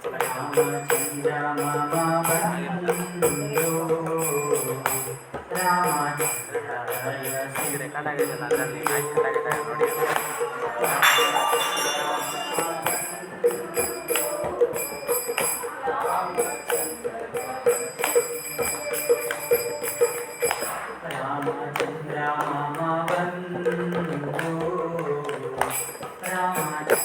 ರಾಮಚಂದ್ರ ಮಮ ಬಂಧು ರಾಮಚಂದ್ರ ರಾಮಚಂದ್ರ ಮಮ ಬಂಧು ರಾಮಚಂದ್ರ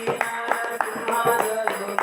ಸಿಂಧು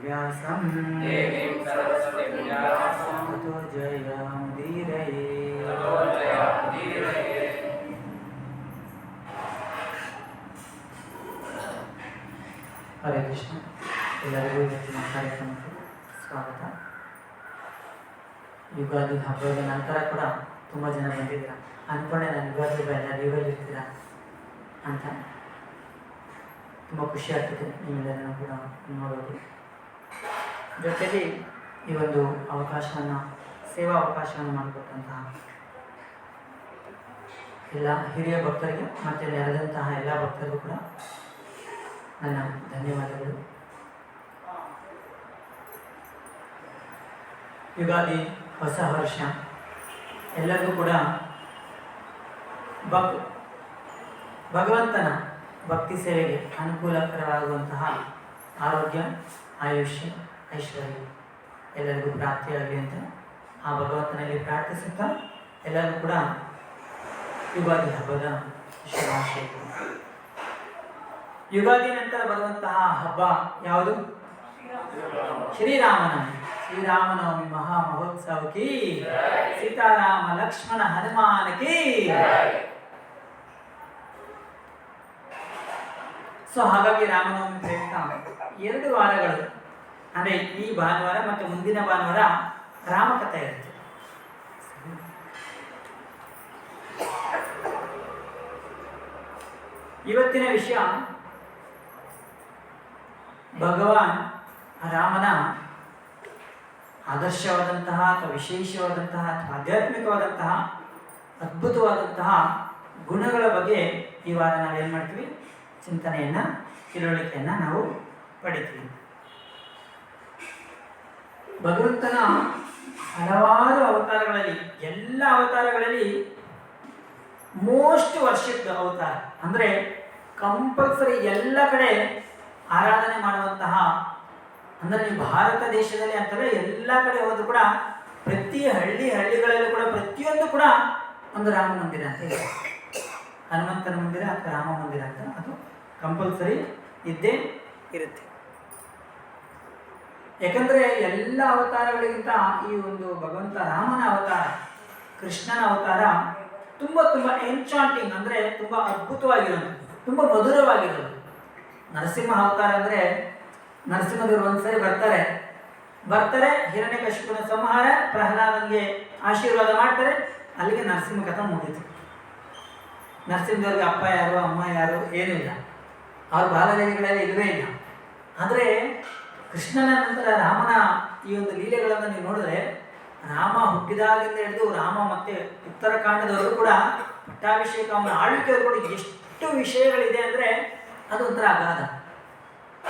ವ್ಯಾಸಂ ತಥೋ ಜಯಮುದೀರಯೇ. ಹರೇ ಕೃಷ್ಣ. ಎಲ್ಲರಿಗೂ ಇವತ್ತಿನ ಕಾರ್ಯಕ್ರಮಕ್ಕೆ ಸ್ವಾಗತ. ಯುಗಾದಿ ಹಬ್ಬದ ನಂತರ ಕೂಡ ತುಂಬ ಜನ ಬಂದಿದ್ದೀರಾ. ಅಂದ್ಕೊಂಡೆ ನಾನು ಯುಗಾದಿ ಹಬ್ಬ ಎಲ್ಲ ಲೀವಲ್ಲಿರ್ತೀರಾ ಅಂತ. ತುಂಬ ಖುಷಿ ಆಗ್ತದೆ ನಿಮ್ಮೆಲ್ಲರನ್ನು ಕೂಡ ನೋಡೋದು. ಜೊತೆಗೆ ಈ ಒಂದು ಅವಕಾಶವನ್ನು, ಸೇವಾ ಅವಕಾಶವನ್ನು ಮಾಡಿಕೊಟ್ಟಂತಹ ಎಲ್ಲ ಹಿರಿಯ ಭಕ್ತರಿಗೆ ಮತ್ತು ನೆರೆದಂತಹ ಎಲ್ಲ ಭಕ್ತರಿಗೂ ಕೂಡ ನನ್ನ ಧನ್ಯವಾದಗಳು. ಯುಗಾದಿ ಹೊಸ ವರ್ಷ ಎಲ್ಲರಿಗೂ ಕೂಡ ಭಗವಂತನ ಭಕ್ತಿ ಸೇವೆಗೆ ಅನುಕೂಲಕರವಾಗುವಂತಹ ಆರೋಗ್ಯ, ಆಯುಷ್ಯ, ಐಶ್ವರ್ಯ ಎಲ್ಲರಿಗೂ ಪ್ರಾಪ್ತಿಯಾಗಲಿ ಅಂತ ಆ ಭಗವಂತನಲ್ಲಿ ಪ್ರಾರ್ಥಿಸುತ್ತಾ ಎಲ್ಲರೂ ಕೂಡ ಯುಗಾದಿ ಹಬ್ಬದ ಶುಭಾಶಯಗಳು. ಯುಗಾದಿ ನಂತರ ಬರುವಂತಹ ಹಬ್ಬ ಯಾವುದು? ಶ್ರೀರಾಮನವಮಿ. ಶ್ರೀರಾಮನವಮಿ ಮಹಾ ಮಹೋತ್ಸವಕ್ಕೆ ಸೀತಾರಾಮ ಲಕ್ಷ್ಮಣ ಹನುಮಾನಕ್ಕೆ. ಸೊ ಹಾಗಾಗಿ ರಾಮನವಮಿ ಪ್ರಯುಕ್ತ 2 ವಾರಗಳು, ಅಂದರೆ ಈ ಭಾನುವಾರ ಮತ್ತು ಮುಂದಿನ ಭಾನುವಾರ ರಾಮಕಥೆ ಇರುತ್ತೆ. ಇವತ್ತಿನ ವಿಷಯ ಭಗವಾನ್ ರಾಮನ ಆದರ್ಶವಾದಂತಹ ಅಥವಾ ವಿಶೇಷವಾದಂತಹ ಅಥವಾ ಆಧ್ಯಾತ್ಮಿಕವಾದಂತಹ ಅದ್ಭುತವಾದಂತಹ ಗುಣಗಳ ಬಗ್ಗೆ ಈ ವಾರ ನಾವೇನು ಮಾಡ್ತೀವಿ? ಚಿಂತನೆಯನ್ನು, ತಿಳುವಳಿಕೆಯನ್ನು ನಾವು ಪಡಿತೀವಿ. ಭಗವಂತನ ಹಲವಾರು ಅವತಾರಗಳಲ್ಲಿ, ಎಲ್ಲ ಅವತಾರಗಳಲ್ಲಿ ಮೋಸ್ಟ್ ವರ್ಷಿಪ್ಡ್ ಅವತಾರ ಅಂದರೆ ಕಂಪಲ್ಸರಿ ಎಲ್ಲ ಕಡೆ ಆರಾಧನೆ ಮಾಡುವಂತಹ, ಅಂದರೆ ಈ ಭಾರತ ದೇಶದಲ್ಲಿ ಅಂತಲೇ ಎಲ್ಲ ಕಡೆ ಹೋದರೂ ಕೂಡ ಪ್ರತಿ ಹಳ್ಳಿಗಳಲ್ಲೂ ಕೂಡ ಪ್ರತಿಯೊಂದು ಕೂಡ ಒಂದು ರಾಮ ಮಂದಿರ ಅಂತ ಇದೆ. ಹನುಮಂತನ ಮಂದಿರ ಅಥವಾ ರಾಮ ಮಂದಿರ ಅಂತ ಅದು ಕಂಪಲ್ಸರಿ ಇದ್ದೇ ಇರುತ್ತೆ. ಯಾಕಂದರೆ ಎಲ್ಲ ಅವತಾರಗಳಿಗಿಂತ ಈ ಒಂದು ಭಗವಂತ ರಾಮನ ಅವತಾರ, ಕೃಷ್ಣನ ಅವತಾರ ತುಂಬ ಎನ್ಚಾಂಟಿಂಗ್, ಅಂದರೆ ತುಂಬ ಅದ್ಭುತವಾಗಿರೋದು, ತುಂಬ ಮಧುರವಾಗಿರೋದು. ನರಸಿಂಹ ಅವತಾರ ಅಂದರೆ ನರಸಿಂಹದೇವರು ಒಂದ್ಸರಿ ಬರ್ತಾರೆ ಹಿರಣ್ಯಕಶಿಪುನ ಸಂಹಾರ, ಪ್ರಹ್ಲಾದನಿಗೆ ಆಶೀರ್ವಾದ ಮಾಡ್ತಾರೆ, ಅಲ್ಲಿಗೆ ನರಸಿಂಹ ಕಥೆ ಮುಗೀತು. ನರಸಿಂಹದೇವರಿಗೆ ಅಪ್ಪ ಯಾರು, ಅಮ್ಮ ಯಾರು ಏನೂ ಇಲ್ಲ, ಅವ್ರ ಬಾಲಲೀಲೆಗಳೆಲ್ಲ ಇಲ್ಲವೇ ಇಲ್ಲ. ಆದರೆ ಕೃಷ್ಣನ ನಂತರ ರಾಮನ ಈ ಒಂದು ಲೀಲೆಗಳನ್ನು ನೀವು ನೋಡಿದ್ರೆ, ರಾಮ ಹುಟ್ಟಿದಾಗಿಂದ ಹಿಡಿದು ರಾಮ ಮತ್ತೆ ಉತ್ತರಕಾಂಡದವರು ಕೂಡ ಪಟ್ಟಾಭಿಷೇಕ, ಅವನ ಆಳ್ವಿಕೆಯವರು ಕೂಡ ಎಷ್ಟು ವಿಷಯಗಳಿದೆ ಅಂದರೆ ಅದು ಒಂಥರ ಅಗಾಧ.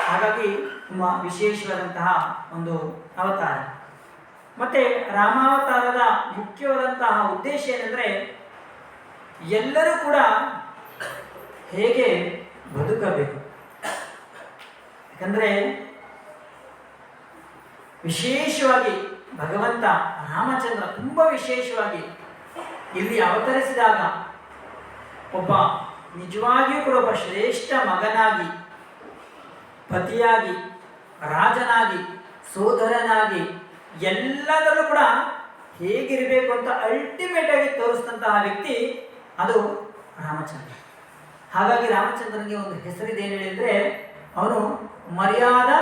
ಹಾಗಾಗಿ ತುಂಬ ವಿಶೇಷವಾದಂತಹ ಒಂದು ಅವತಾರ. ಮತ್ತು ರಾಮಾವತಾರದ ಮುಖ್ಯವಾದಂತಹ ಉದ್ದೇಶ ಏನೆಂದರೆ, ಎಲ್ಲರೂ ಕೂಡ ಹೇಗೆ ಬದುಕಬೇಕು. ಯಾಕಂದರೆ ವಿಶೇಷವಾಗಿ ಭಗವಂತ ರಾಮಚಂದ್ರ ತುಂಬ ವಿಶೇಷವಾಗಿ ಇಲ್ಲಿ ಅವತರಿಸಿದಾಗ ಒಬ್ಬ ನಿಜವಾಗಿಯೂ ಕೂಡ ಒಬ್ಬ ಶ್ರೇಷ್ಠ ಮಗನಾಗಿ, ಪತಿಯಾಗಿ, ರಾಜನಾಗಿ, ಸೋದರನಾಗಿ ಎಲ್ಲದರಲ್ಲೂ ಕೂಡ ಹೇಗಿರಬೇಕು ಅಂತ ಅಲ್ಟಿಮೇಟ್ ಆಗಿ ತೋರಿಸಿದಂತಹ ವ್ಯಕ್ತಿ ಅದು ರಾಮಚಂದ್ರ. ಹಾಗಾಗಿ ರಾಮಚಂದ್ರನಿಗೆ ಒಂದು ಹೆಸರಿದೆ ಏನು ಹೇಳಿದರೆ, ಅವನು ಮರ್ಯಾದಾ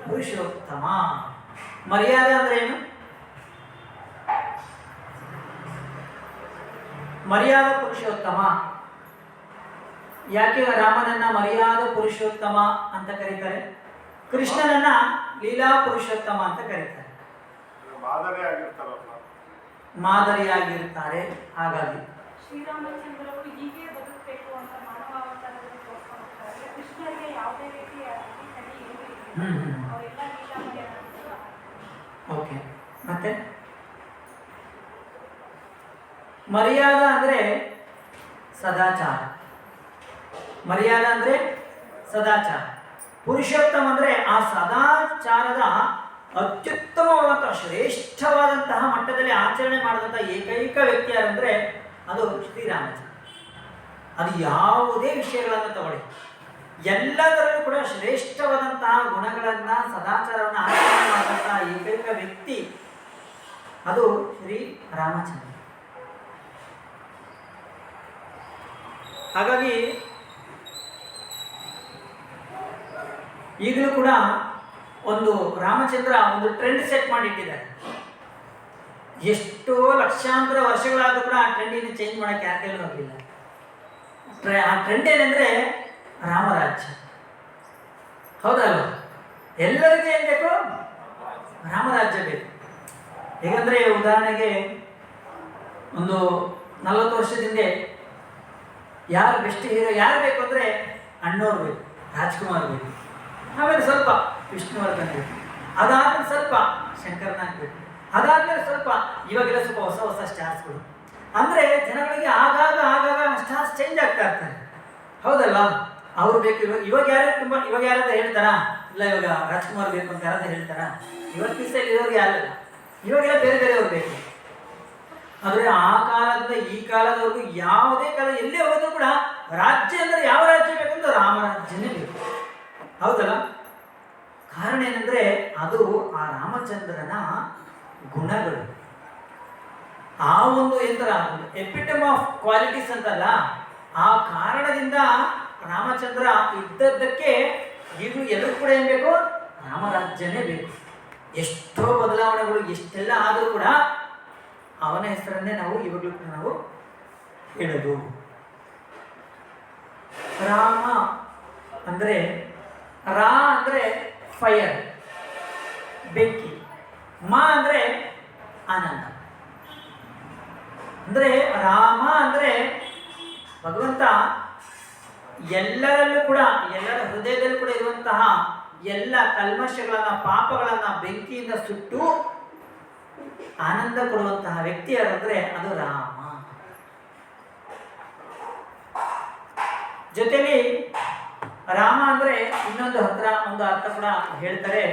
ಪುರುಷೋತ್ತಮ. ಮರ್ಯಾದ ಅಂದ್ರೆ ಏನು? ಮರ್ಯಾದಾ ಪುರುಷೋತ್ತಮ. ಯಾಕೆ ರಾಮನನ್ನ ಮರ್ಯಾದಾ ಪುರುಷೋತ್ತಮ ಅಂತ ಕರೀತಾರೆ? ಕೃಷ್ಣನನ್ನ ಲೀಲಾ ಪುರುಷೋತ್ತಮ ಅಂತ ಕರೀತಾರೆ. ಮಾದರಿಯಾಗಿರ್ತಾರೆ. ಹಾಗಾಗಿ ಶ್ರೀರಾಮಚಂದ್ರರು ಹೀಗೆ ಬದುಕಬೇಕು ಅಂತ ಮಾನವ ಅವತಾರದಲ್ಲಿ ತೋರಿಸ್ತಾರೆ. ಕೃಷ್ಣರಿಗೆ ಯಾವುದೇ ರೀತಿಯ ಅವರೆಲ್ಲ ಲೀಲಾಮಯ. ಓಕೆ, ಮತ್ತೆ ಮರ್ಯಾದ ಅಂದರೆ ಸದಾಚಾರ. ಮರ್ಯಾದ ಅಂದರೆ ಸದಾಚಾರ. ಪುರುಷೋತ್ತಮ ಅಂದರೆ ಆ ಸದಾಚಾರದ ಅತ್ಯುತ್ತಮವಾದಂತಹ ಶ್ರೇಷ್ಠವಾದಂತಹ ಮಟ್ಟದಲ್ಲಿ ಆಚರಣೆ ಮಾಡಿದಂಥ ಏಕೈಕ ವ್ಯಕ್ತಿ ಯಾರಂದರೆ ಅದು ಶ್ರೀರಾಮಚಂದ್ರ. ಅದು ಯಾವುದೇ ವಿಷಯಗಳನ್ನು ತಗೊಳ್ಳಿ, ಎಲ್ಲದರಲ್ಲೂ ಕೂಡ ಶ್ರೇಷ್ಠವಾದಂತಹ ಗುಣಗಳನ್ನ ಸದಾಚಾರವನ್ನು ಆಚರಣೆ ಮಾಡಿದಂತಹ ಏಕೈಕ ವ್ಯಕ್ತಿ ಅದು ಶ್ರೀ ರಾಮಚಂದ್ರ. ಹಾಗಾಗಿ ಈಗಲೂ ಕೂಡ ಒಂದು ರಾಮಚಂದ್ರ ಒಂದು ಟ್ರೆಂಡ್ ಸೆಟ್ ಮಾಡಿಟ್ಟಿದ್ದಾರೆ. ಎಷ್ಟೋ ಲಕ್ಷಾಂತರ ವರ್ಷಗಳಾದ್ರೂ ಕೂಡ ಆ ಟ್ರೆಂಡಿನ ಚೇಂಜ್ ಮಾಡಕ್ಕೆ ಯಾರ ಕೈಲೂ ಆಗಲಿಲ್ಲ. ಆ ಟ್ರೆಂಡ್ ಏನಂದ್ರೆ ರಾಮರಾಜ್ಯ. ಹೌದಲ್ವ? ಎಲ್ಲರಿಗೂ ಏನ್ ಬೇಕು? ರಾಮರಾಜ್ಯ ಬೇಕು. ಹೇಗಂದ್ರೆ ಉದಾಹರಣೆಗೆ ಒಂದು 40 ವರ್ಷದಿಂದ ಯಾರು ಬೆಸ್ಟ್ ಹೀರೋ ಯಾರು ಬೇಕು ಅಂದ್ರೆ ಅಣ್ಣವ್ರು ಬೇಕು, ರಾಜ್ಕುಮಾರ್ ಬೇಕು, ಆಮೇಲೆ ಸ್ವಲ್ಪ ವಿಷ್ಣುವರ್ಧನ್ ಬೇಕು, ಅದಾದ್ಮೇಲೆ ಸ್ವಲ್ಪ ಶಂಕರ್ನಾಗ್ ಬೇಕು, ಅದಾದ್ಮೇಲೆ ಸ್ವಲ್ಪ ಇವಾಗೆಲ್ಲ ಸ್ವಲ್ಪ ಹೊಸ ಹೊಸ ಸ್ಟಾರ್ಸ್ಗಳು. ಅಂದ್ರೆ ಜನಗಳಿಗೆ ಆಗಾಗ ಸ್ಟಾರ್ಸ್ ಚೇಂಜ್ ಆಗ್ತಾ ಇರ್ತಾರೆ. ಹೌದಲ್ವಾ? ಅವ್ರು ಬೇಕು. ಇವಾಗ ಯಾರಾದ್ರೂ ಹೇಳ್ತಾರಾ? ಇಲ್ಲ, ಇವಾಗ ರಾಜ್ಕುಮಾರ್ ಬೇಕು ಅಂತ ಯಾರಾದ್ರೂ ಹೇಳ್ತಾರಾ? ಇವತ್ತು ದಿವಸದಲ್ಲಿ ಇರೋರಿಗೆ ಯಾರಿಲ್ಲ. ಇವಾಗೆಲ್ಲ ಬೇರೆ ಬೇರೆಯವ್ರು ಬೇಕು. ಆದರೆ ಆ ಕಾಲದಿಂದ ಈ ಕಾಲದವರೆಗೂ ಯಾವುದೇ ಕಾಲ ಎಲ್ಲೇ ಹೋದ್ರೂ ಕೂಡ ರಾಜ್ಯ ಅಂದ್ರೆ ಯಾವ ರಾಜ್ಯ ಬೇಕಂದ್ರೆ ರಾಮರಾಜ್ಯನೇ ಬೇಕು. ಹೌದಲ್ಲ? ಕಾರಣ ಏನಂದ್ರೆ ಅದು ಆ ರಾಮಚಂದ್ರನ ಗುಣಗಳು. ಆ ಒಂದು ಎಂತರ ಎಪಿಟಮ್ ಆಫ್ ಕ್ವಾಲಿಟೀಸ್ ಅಂತಲ್ಲ, ಆ ಕಾರಣದಿಂದ ರಾಮಚಂದ್ರ ಇದ್ದದ್ದಕ್ಕೆ ಈಗಲೂ ಎಲ್ಲರೂ ಕೂಡ ಏನ್ ಬೇಕು? ರಾಮರಾಜ್ಯನೇ ಬೇಕು. ಎಷ್ಟೋ ಬದಲಾವಣೆಗಳು ಎಷ್ಟೆಲ್ಲ ಆದರೂ ಕೂಡ ಅವನ ಹೆಸರನ್ನೇ ನಾವು ಇವಾಗಲೂ ಕೂಡ ನಾವು ಹೇಳೋದು. ರಾಮ ಅಂದ್ರೆ ರಾ ಅಂದ್ರೆ ಫೈರ್, ಬೆಂಕಿ. ಮ ಅಂದ್ರೆ ಆನಂದ. ಅಂದ್ರೆ ರಾಮ ಅಂದ್ರೆ ಭಗವಂತ ಎಲ್ಲರಲ್ಲೂ ಕೂಡ, ಎಲ್ಲರ ಹೃದಯದಲ್ಲೂ ಕೂಡ ಇರುವಂತಹ ಎಲ್ಲ ಕಲ್ಮಶಗಳನ್ನ, ಪಾಪಗಳನ್ನ ಬೆಂಕಿಯಿಂದ ಸುಟ್ಟು ಆನಂದ ಕೊಡುವಂತಹ ವ್ಯಕ್ತಿ ಯಾರಂದ್ರೆ ಅದು ರಾಮ. ಜೊತೆಲಿ ರಾಮ ಅಂದ್ರೆ ಇನ್ನೊಂದು ಒಂದು ಅರ್ಥ ಕೂಡ ಹೇಳ್ತಾರೆ.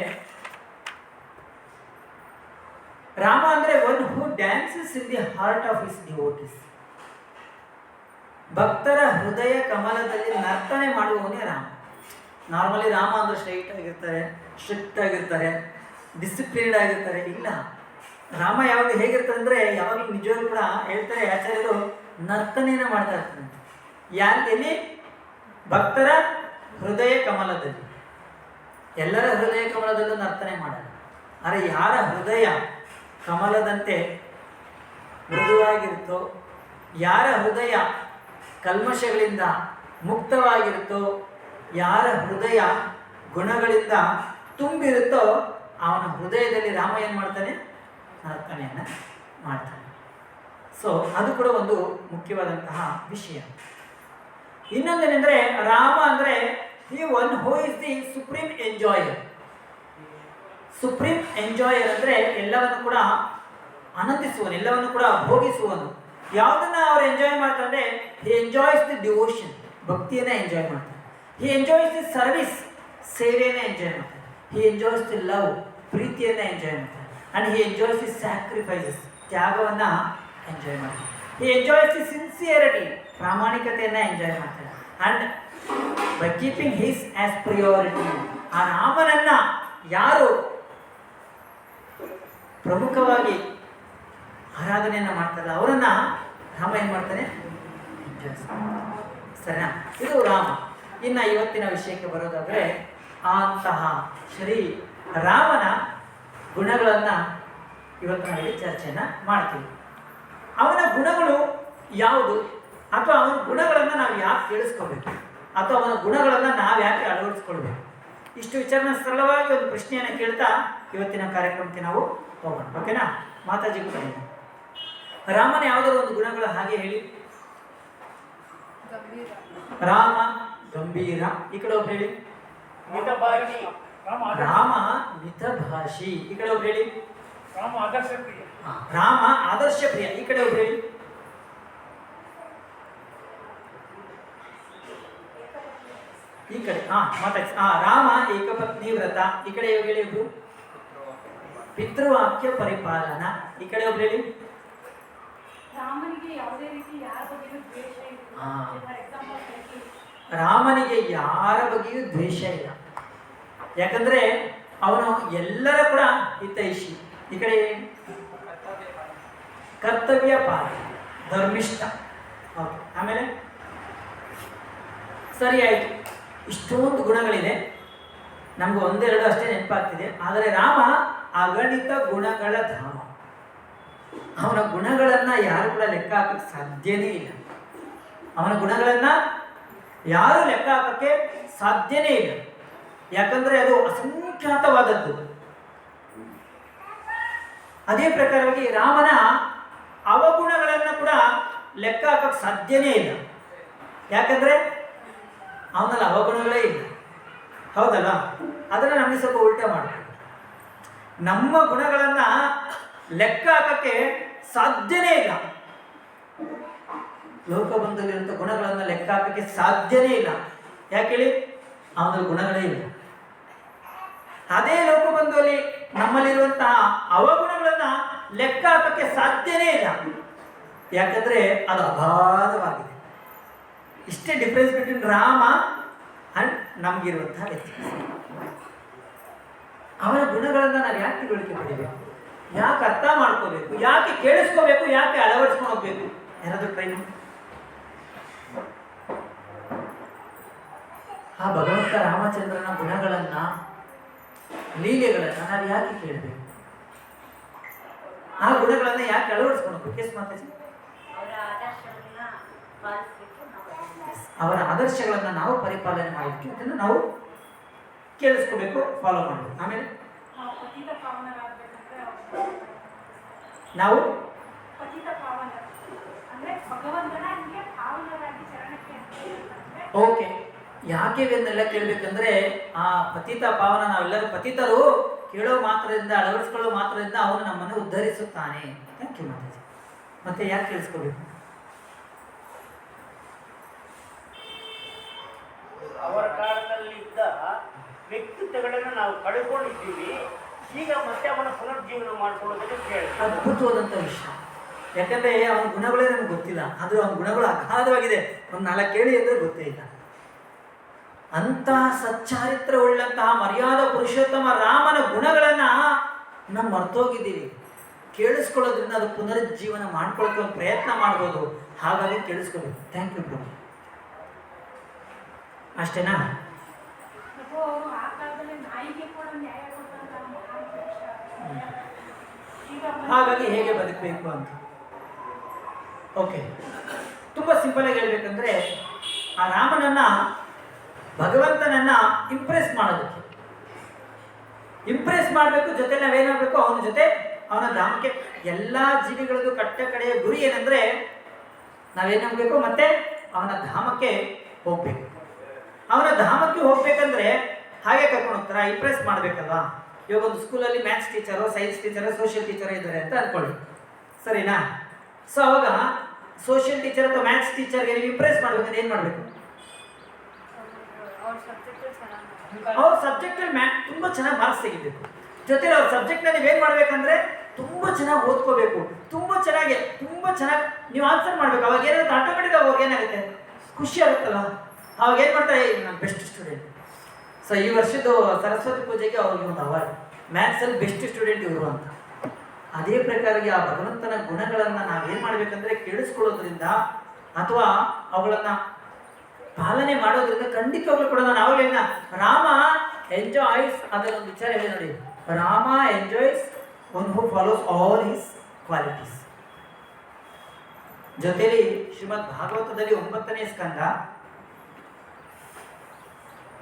ರಾಮ ಅಂದ್ರೆ one who dances in the heart of his devotees. ಭಕ್ತರ ಹೃದಯ ಕಮಲದಲ್ಲಿ ನರ್ತನೆ ಮಾಡುವವನೇ ರಾಮ. ನಾರ್ಮಲಿ ರಾಮ ಅಂದ್ರೆ ಸ್ಟ್ರಿಕ್ಟ್ ಆಗಿರ್ತಾರೆ, ಡಿಸಿಪ್ಲಿನ್ಡ್ ಆಗಿರ್ತಾರೆ. ಇಲ್ಲ, ರಾಮ ಯಾವಾಗ ಹೇಗಿರ್ತಾರೆ ಅಂದ್ರೆ ಯಾವಾಗಲೂ ನಿಜವಾಗ್ಲೂ ಕೂಡ ಹೇಳ್ತಾರೆ ಆಚಾರ್ಯರು, ನರ್ತನೆಯನ್ನ ಮಾಡ್ತಾ ಇರ್ತಾರೆ. ಎಲ್ಲಿ? ಭಕ್ತರ ಹೃದಯ ಕಮಲದಲ್ಲಿ. ಎಲ್ಲರ ಹೃದಯ ಕಮಲದಲ್ಲೂ ನರ್ತನೆ ಮಾಡಲ್ಲ. ಆದರೆ ಯಾರ ಹೃದಯ ಕಮಲದಂತೆ ಮೃದುವಾಗಿರುತ್ತೋ, ಯಾರ ಹೃದಯ ಕಲ್ಮಶಗಳಿಂದ ಮುಕ್ತವಾಗಿರುತ್ತೋ, ಯಾರ ಹೃದಯ ಗುಣಗಳಿಂದ ತುಂಬಿರುತ್ತೋ ಅವನ ಹೃದಯದಲ್ಲಿ ರಾಮ ಏನು ಮಾಡ್ತಾನೆ? ನರ್ತನೆಯನ್ನು ಮಾಡ್ತಾನೆ. ಸೊ ಅದು ಕೂಡ ಒಂದು ಮುಖ್ಯವಾದಂತಹ ವಿಷಯ. ಇನ್ನೊಂದೇನೆಂದ್ರೆ ರಾಮ ಅಂದ್ರೆ ಈ one who is the supreme enjoyer. Supreme enjoyer ಅಂದ್ರೆ ಎಲ್ಲವನ್ನು ಕೂಡ ಆನಂದಿಸುವನು, ಎಲ್ಲವನ್ನು ಕೂಡ ಭೋಗಿಸುವನು. ಯಾವುದನ್ನ ಅವ್ರು ಎಂಜಾಯ್ ಮಾಡ್ತಾರೆ? ಹಿ ಎಂಜಾಯ್ಸ್ ದಿ ಡಿವೋಷನ್, ಭಕ್ತಿಯನ್ನ ಎಂಜಾಯ್ ಮಾಡ್ತಾರೆ. ಹಿ ಎಂಜಾಯ್ಸ್ ದಿ ಸರ್ವಿಸ್, ಸೇವೆಯನ್ನ ಎಂಜಾಯ್ ಮಾಡ್ತಾರೆ. ಹಿ ಎಂಜಾಯ್ಸ್ ದಿ ಲವ್, ಪ್ರೀತಿಯನ್ನ ಎಂಜಾಯ್ ಮಾಡ್ತಾರೆ. And he enjoys the sacrifices, ತ್ಯಾಗವನ್ನ ಎಂಜಾಯ್ ಮಾಡ್ತಾರೆ. ಹಿ ಎಂಜಾಯ್ಸ್ ದಿ ಸಿನ್ಸಿಯರಿಟಿ, ಪ್ರಾಮಾಣಿಕತೆಯನ್ನ ಎಂಜಾಯ್ ಮಾಡ್ತಾರೆ. And by keeping his as priority, ಆ ರಾಮನನ್ನ ಯಾರು ಪ್ರಮುಖವಾಗಿ ಆರಾಧನೆಯನ್ನ ಮಾಡ್ತಾರಲ್ಲ ಅವರನ್ನ ರಾಮ ಏನ್ ಮಾಡ್ತಾನೆ? ಸರಿನಾ? ಇದು ರಾಮ. ಇನ್ನು ಇವತ್ತಿನ ವಿಷಯಕ್ಕೆ ಬರೋದಾದ್ರೆ ಅಂತಹ ಶ್ರೀ ರಾಮನ ಗುಣಗಳನ್ನ ಇವತ್ತು ನಾವಿಲ್ಲಿ ಚರ್ಚೆಯನ್ನ ಮಾಡ್ತೀವಿ. ಅವನ ಗುಣಗಳು ಯಾವುದು, ಅಥವಾ ಅವನ ಗುಣಗಳನ್ನು ನಾವು ಯಾಕೆ ಕೇಳಿಸ್ಕೋಬೇಕು, ಅಥವಾ ಅವನ ಗುಣಗಳನ್ನು ನಾವು ಯಾಕೆ ಅಳವಡಿಸ್ಕೊಳ್ಬೇಕು, ಇಷ್ಟು ವಿಚಾರನ ಸರಳವಾಗಿ ಒಂದು ಪ್ರಶ್ನೆಯನ್ನು ಕೇಳ್ತಾ ಇವತ್ತಿನ ಕಾರ್ಯಕ್ರಮಕ್ಕೆ ನಾವು ಹೋಗೋಣ. ಓಕೆನಾ? ಮಾತಾಜಿ ಕೂಡ ರಾಮನ ಯಾವುದಾದ್ರು ಒಂದು ಗುಣಗಳು ಹಾಗೆ ಹೇಳಿ. ರಾಮ ಗಂಭೀರ. ಈ ಕಡೆ ಒಬ್ರು ಹೇಳಿ. ರಾಮ ಮಿತಭಾಷಿ. ಈ ಕಡೆ ಒಬ್ರು ಹೇಳಿ. ರಾಮ ಆದರ್ಶ ಪ್ರಿಯ. ಈ ಕಡೆ ಒಬ್ರು ಹೇಳಿ. ಈ ಕಡೆ ಮಾತಾಡಿ. ರಾಮ ಏಕಪತ್ನಿ ವ್ರತ. ಈ ಕಡೆ ಹೇಳಿ ಒಬ್ರು. ಪಿತೃವಾಕ್ಯ ಪರಿಪಾಲನ. ಈ ಕಡೆ ಒಬ್ರು ಹೇಳಿ. ರಾಮನಿಗೆ ಯಾವುದೇ ರೀತಿ ಯಾರ ಬಗ್ಗೆಯೂ ದ್ವೇಷ ಇಲ್ಲ. ರಾಮನಿಗೆ ಯಾರ ಬಗ್ಗೆಯೂ ದ್ವೇಷ ಇಲ್ಲ. ಯಾಕಂದ್ರೆ ಅವನು ಎಲ್ಲರ ಕೂಡ ಹಿತೈಷಿ. ಈ ಕಡೆ ಕರ್ತವ್ಯ ಪಾಲ, ಧರ್ಮಿಷ್ಠ. ಓಕೆ, ಆಮೇಲೆ ಸರಿ ಆಯಿತು. ಇಷ್ಟೊಂದು ಗುಣಗಳಿದೆ, ನಮ್ಗೆ ಒಂದೆರಡು ಅಷ್ಟೇ ನೆನಪಾಗ್ತಿದೆ. ಆದರೆ ರಾಮ ಅಗಣಿತ ಗುಣಗಳ ಧಾಮ. ಅವನ ಗುಣಗಳನ್ನ ಯಾರು ಕೂಡ ಲೆಕ್ಕ ಹಾಕಕ್ಕೆ ಸಾಧ್ಯನೇ ಇಲ್ಲ. ಅವನ ಗುಣಗಳನ್ನ ಯಾರು ಲೆಕ್ಕ ಹಾಕಕ್ಕೆ ಸಾಧ್ಯನೇ ಇಲ್ಲ. ಯಾಕಂದ್ರೆ ಅದು ಅಸಂಖ್ಯಾತವಾದದ್ದು. ಅದೇ ಪ್ರಕಾರವಾಗಿ ರಾಮನ ಅವಗುಣಗಳನ್ನ ಕೂಡ ಲೆಕ್ಕ ಹಾಕಕ್ಕೆ ಸಾಧ್ಯನೇ ಇಲ್ಲ. ಯಾಕಂದ್ರೆ ಅವನಲ್ಲಿ ಅವಗುಣಗಳೇ ಇಲ್ಲ. ಹೌದಲ್ಲ? ಅದನ್ನ ನಮಗೆ ಸ್ವಲ್ಪ ಉಲ್ಟಾ ಮಾಡ್ತೀವಿ. ನಮ್ಮ ಗುಣಗಳನ್ನ ಲೆಕ್ಕ ಹಾಕಕ್ಕೆ ಸಾಧ್ಯನೇ ಇಲ್ಲ. ಲೋಕಬಂಧುವಿರುವಂಥ ಗುಣಗಳನ್ನ ಲೆಕ್ಕ ಹಾಕಕ್ಕೆ ಸಾಧ್ಯನೇ ಇಲ್ಲ. ಯಾಕೆ ಹೇಳಿ? ಅವನಲ್ಲಿ ಗುಣಗಳೇ ಇಲ್ಲ. ಅದೇ ಲೋಕಬಂಧುವಲ್ಲಿ ನಮ್ಮಲ್ಲಿರುವಂತಹ ಅವಗುಣಗಳನ್ನ ಲೆಕ್ಕ ಹಾಕಕ್ಕೆ ಸಾಧ್ಯನೇ ಇಲ್ಲ. ಯಾಕಂದ್ರೆ ಅದು ಅಗಾಧವಾಗಿದೆ. ಇಷ್ಟೇ ಡಿಫ್ರೆನ್ಸ್ ಬಿಟ್ವೀನ್ ರಾಮ ಅಂಡ್ ನಮಗಿರುವಂತಹ ವ್ಯತ್ಯಾಸ. ಅವನ ಗುಣಗಳನ್ನ ನಾವು ಯಾಕೆ ತಿಳುವಳಿಕೆ ಪಡಿಬೇಕು, ಯಾಕೆ ಅರ್ಥ ಮಾಡ್ಕೋಬೇಕು, ಯಾಕೆ ಕೇಳಿಸ್ಕೋಬೇಕು, ಯಾಕೆ ಅಳವಡಿಸ್ಕೊಂಡು ಹೋಗ್ಬೇಕು? ಯಾರಾದ್ರೂ ಟ್ರೈ ಮಾಡಿ. ಆ ಭಗವಂತ ರಾಮಚಂದ್ರನ ಗುಣಗಳನ್ನ, ಲೀಲೆಗಳನ್ನ ನಾವು ಯಾಕೆ ಕೇಳಬೇಕು? ಆ ಗುಣಗಳನ್ನ ಯಾಕೆ ಅಳವಡಿಸ್ಕೊಂಡು ಹೋಗ್ಬೇಕು? ಎಸ್ ಮಾತಾಜಿ, ಅವರ ಆದರ್ಶಗಳನ್ನ ನಾವು ಪರಿಪಾಲನೆ ಮಾಡಬೇಕು. ಅದನ್ನು ನಾವು ಕೇಳಿಸ್ಕೋಬೇಕು, ಫಾಲೋ ಮಾಡಬೇಕು. ಆಮೇಲೆ ನಾವು ಓಕೆ, ಯಾಕೆ ಇವನ್ನೆಲ್ಲ ಕೇಳಬೇಕಂದ್ರೆ ಆ ಪತಿತ ಪಾವನ, ನಾವೆಲ್ಲರೂ ಪತಿತರು, ಕೇಳೋ ಮಾತ್ರದಿಂದ, ಅಳವಡಿಸ್ಕೊಳ್ಳೋ ಮಾತ್ರದಿಂದ ಅವನು ನಮ್ಮನ್ನು ಉದ್ಧರಿಸುತ್ತಾನೆ. Thank you Mataji. ಮತ್ತೆ ಯಾಕೆ ಕೇಳಿಸ್ಕೋಬೇಕು? ಅವರ ಕಾಲದಲ್ಲಿ ಇದ್ದ ವ್ಯಕ್ತಿತ್ವಗಳನ್ನು ನಾವು ಕಳ್ಕೊಂಡಿದ್ದೀವಿ. ಈಗ ಮತ್ತೆ ಅವನ ಪುನರ್ಜೀವನ ಮಾಡ್ಕೊಳ್ಳೋದಕ್ಕೆ ಕೇಳಿ ಅದ್ಭುತವಾದಂಥ ವಿಷಯ. ಯಾಕಂದ್ರೆ ಅವನ ಗುಣಗಳೇ ನಮ್ಗೆ ಗೊತ್ತಿಲ್ಲ. ಅದು ಅವನ ಗುಣಗಳು ಅಗಾಧವಾಗಿದೆ. ಒಂದು 4 ಕೇಳಿ ಅಂದ್ರೆ ಗೊತ್ತೇ ಇಲ್ಲ. ಅಂತಹ ಸಚ್ಚಾರಿತ್ರ ಉಳ್ಳಂತಹ ಮರ್ಯಾದ ಪುರುಷೋತ್ತಮ ರಾಮನ ಗುಣಗಳನ್ನ ನಾವು ಮರ್ತೋಗಿದ್ದೀವಿ. ಕೇಳಿಸ್ಕೊಳ್ಳೋದ್ರಿಂದ ಅದು ಪುನರುಜ್ಜೀವನ ಮಾಡ್ಕೊಳ್ಳೋಕೆ ಒಂದು ಪ್ರಯತ್ನ ಮಾಡ್ಬೋದು. ಹಾಗಾಗಿ ಕೇಳಿಸ್ಕೋಬೇಕು. Thank you. ಅಷ್ಟೇನಾ? ಹಾಗಾಗಿ ಹೇಗೆ ಬದುಕಬೇಕು ಅಂತ. ಓಕೆ, ತುಂಬ ಸಿಂಪಲ್ ಆಗಿ ಹೇಳ್ಬೇಕಂದ್ರೆ ಆ ರಾಮನನ್ನ, ಭಗವಂತನನ್ನ ಇಂಪ್ರೆಸ್ ಮಾಡೋದಕ್ಕೆ, ಇಂಪ್ರೆಸ್ ಮಾಡಬೇಕು. ಜೊತೆ ನಾವೇನಾಗಬೇಕು, ಅವನ ಜೊತೆ, ಅವನ ಧಾಮಕ್ಕೆ. ಎಲ್ಲ ಜೀವಿಗಳದ್ದು ಕಟ್ಟ ಕಡೆಯ ಗುರಿ ಏನಂದ್ರೆ ನಾವೇನಾಗಬೇಕು, ಮತ್ತೆ ಅವನ ಧಾಮಕ್ಕೆ ಹೋಗ್ಬೇಕು. ಅವನ ಧಾಮಕ್ಕೆ ಹೋಗ್ಬೇಕಂದ್ರೆ ಹಾಗೆ ಕರ್ಕೊಂಡು ಹೋಗ್ತಾರ, ಇಂಪ್ರೆಸ್ ಮಾಡ್ಬೇಕಲ್ವಾ? ಇವಾಗ ಒಂದು ಸ್ಕೂಲಲ್ಲಿ maths teacher, science teacher, social teacher ಇದ್ದಾರೆ ಅಂತ ಅನ್ಕೊಳ್ಳಿ, ಸರಿನಾ? ಸೊ ಅವಾಗ ಸೋಷಿಯಲ್ ಟೀಚರ್ ಅಥವಾ ಮ್ಯಾಥ್ಸ್ ಟೀಚರ್ಗೆ ನೀವು ಇಂಪ್ರೆಸ್ ಮಾಡ್ಬೇಕಂದ್ರೆ ಏನು ಮಾಡಬೇಕು? ಅವ್ರ ಸಬ್ಜೆಕ್ಟಲ್ಲಿ ತುಂಬ ಚೆನ್ನಾಗಿ ಮಾರ್ಕ್ಸ್ ತೆಗಿಬೇಕು. ಜೊತೆಲಿ ಅವ್ರ ಸಬ್ಜೆಕ್ಟ್ನ ನೀವೇನು ಮಾಡಬೇಕಂದ್ರೆ ತುಂಬ ಚೆನ್ನಾಗಿ ಓದ್ಕೋಬೇಕು. ತುಂಬ ಚೆನ್ನಾಗಿ ನೀವು ಆನ್ಸರ್ ಮಾಡಬೇಕು. ಅವಾಗ ಏನಾಗುತ್ತೆ, ಆಟೋಮೆಟಿಕ್ ಅವಾಗ ಏನಾಗುತ್ತೆ, ಖುಷಿ ಆಗುತ್ತಲ್ಲ. ಅವಾಗ ಏನು ಮಾಡ್ತಾರೆ, ನಾನು ಬೆಸ್ಟ್ ಸ್ಟೂಡೆಂಟ್. ಸೊ ಈ ವರ್ಷದ ಸರಸ್ವತಿ ಪೂಜೆಗೆ ಅವ್ರಿಗೆ ಒಂದು ಅವಾರ್ಡ್, ಮ್ಯಾಥ್ಸಲ್ಲಿ ಬೆಸ್ಟ್ ಸ್ಟೂಡೆಂಟ್ ಇವರು ಅಂತ. ಅದೇ ಪ್ರಕಾರವಾಗಿ ಆ ಭಗವಂತನ ಗುಣಗಳನ್ನು ನಾವೇನು ಮಾಡಬೇಕಂದ್ರೆ ಕೇಳಿಸ್ಕೊಳ್ಳೋದ್ರಿಂದ ಅಥವಾ ಅವುಗಳನ್ನು ಪಾಲನೆ ಮಾಡೋದ್ರಿಂದ ಖಂಡಿತವಾಗ್ಲೂ ಕೂಡ ನಾನು ಅವಾಗಲೇ ರಾಮ ಎಂಜಾಯ್ಸ್, ಅದನ್ನೊಂದು ವಿಚಾರ ಹೇಳಿ ನೋಡಿ. Rama enjoys one who follows all his qualities. ಜೊತೆಲಿ ಶ್ರೀಮದ್ ಭಾಗವತದಲ್ಲಿ 9ನೇ ಸ್ಕಂದ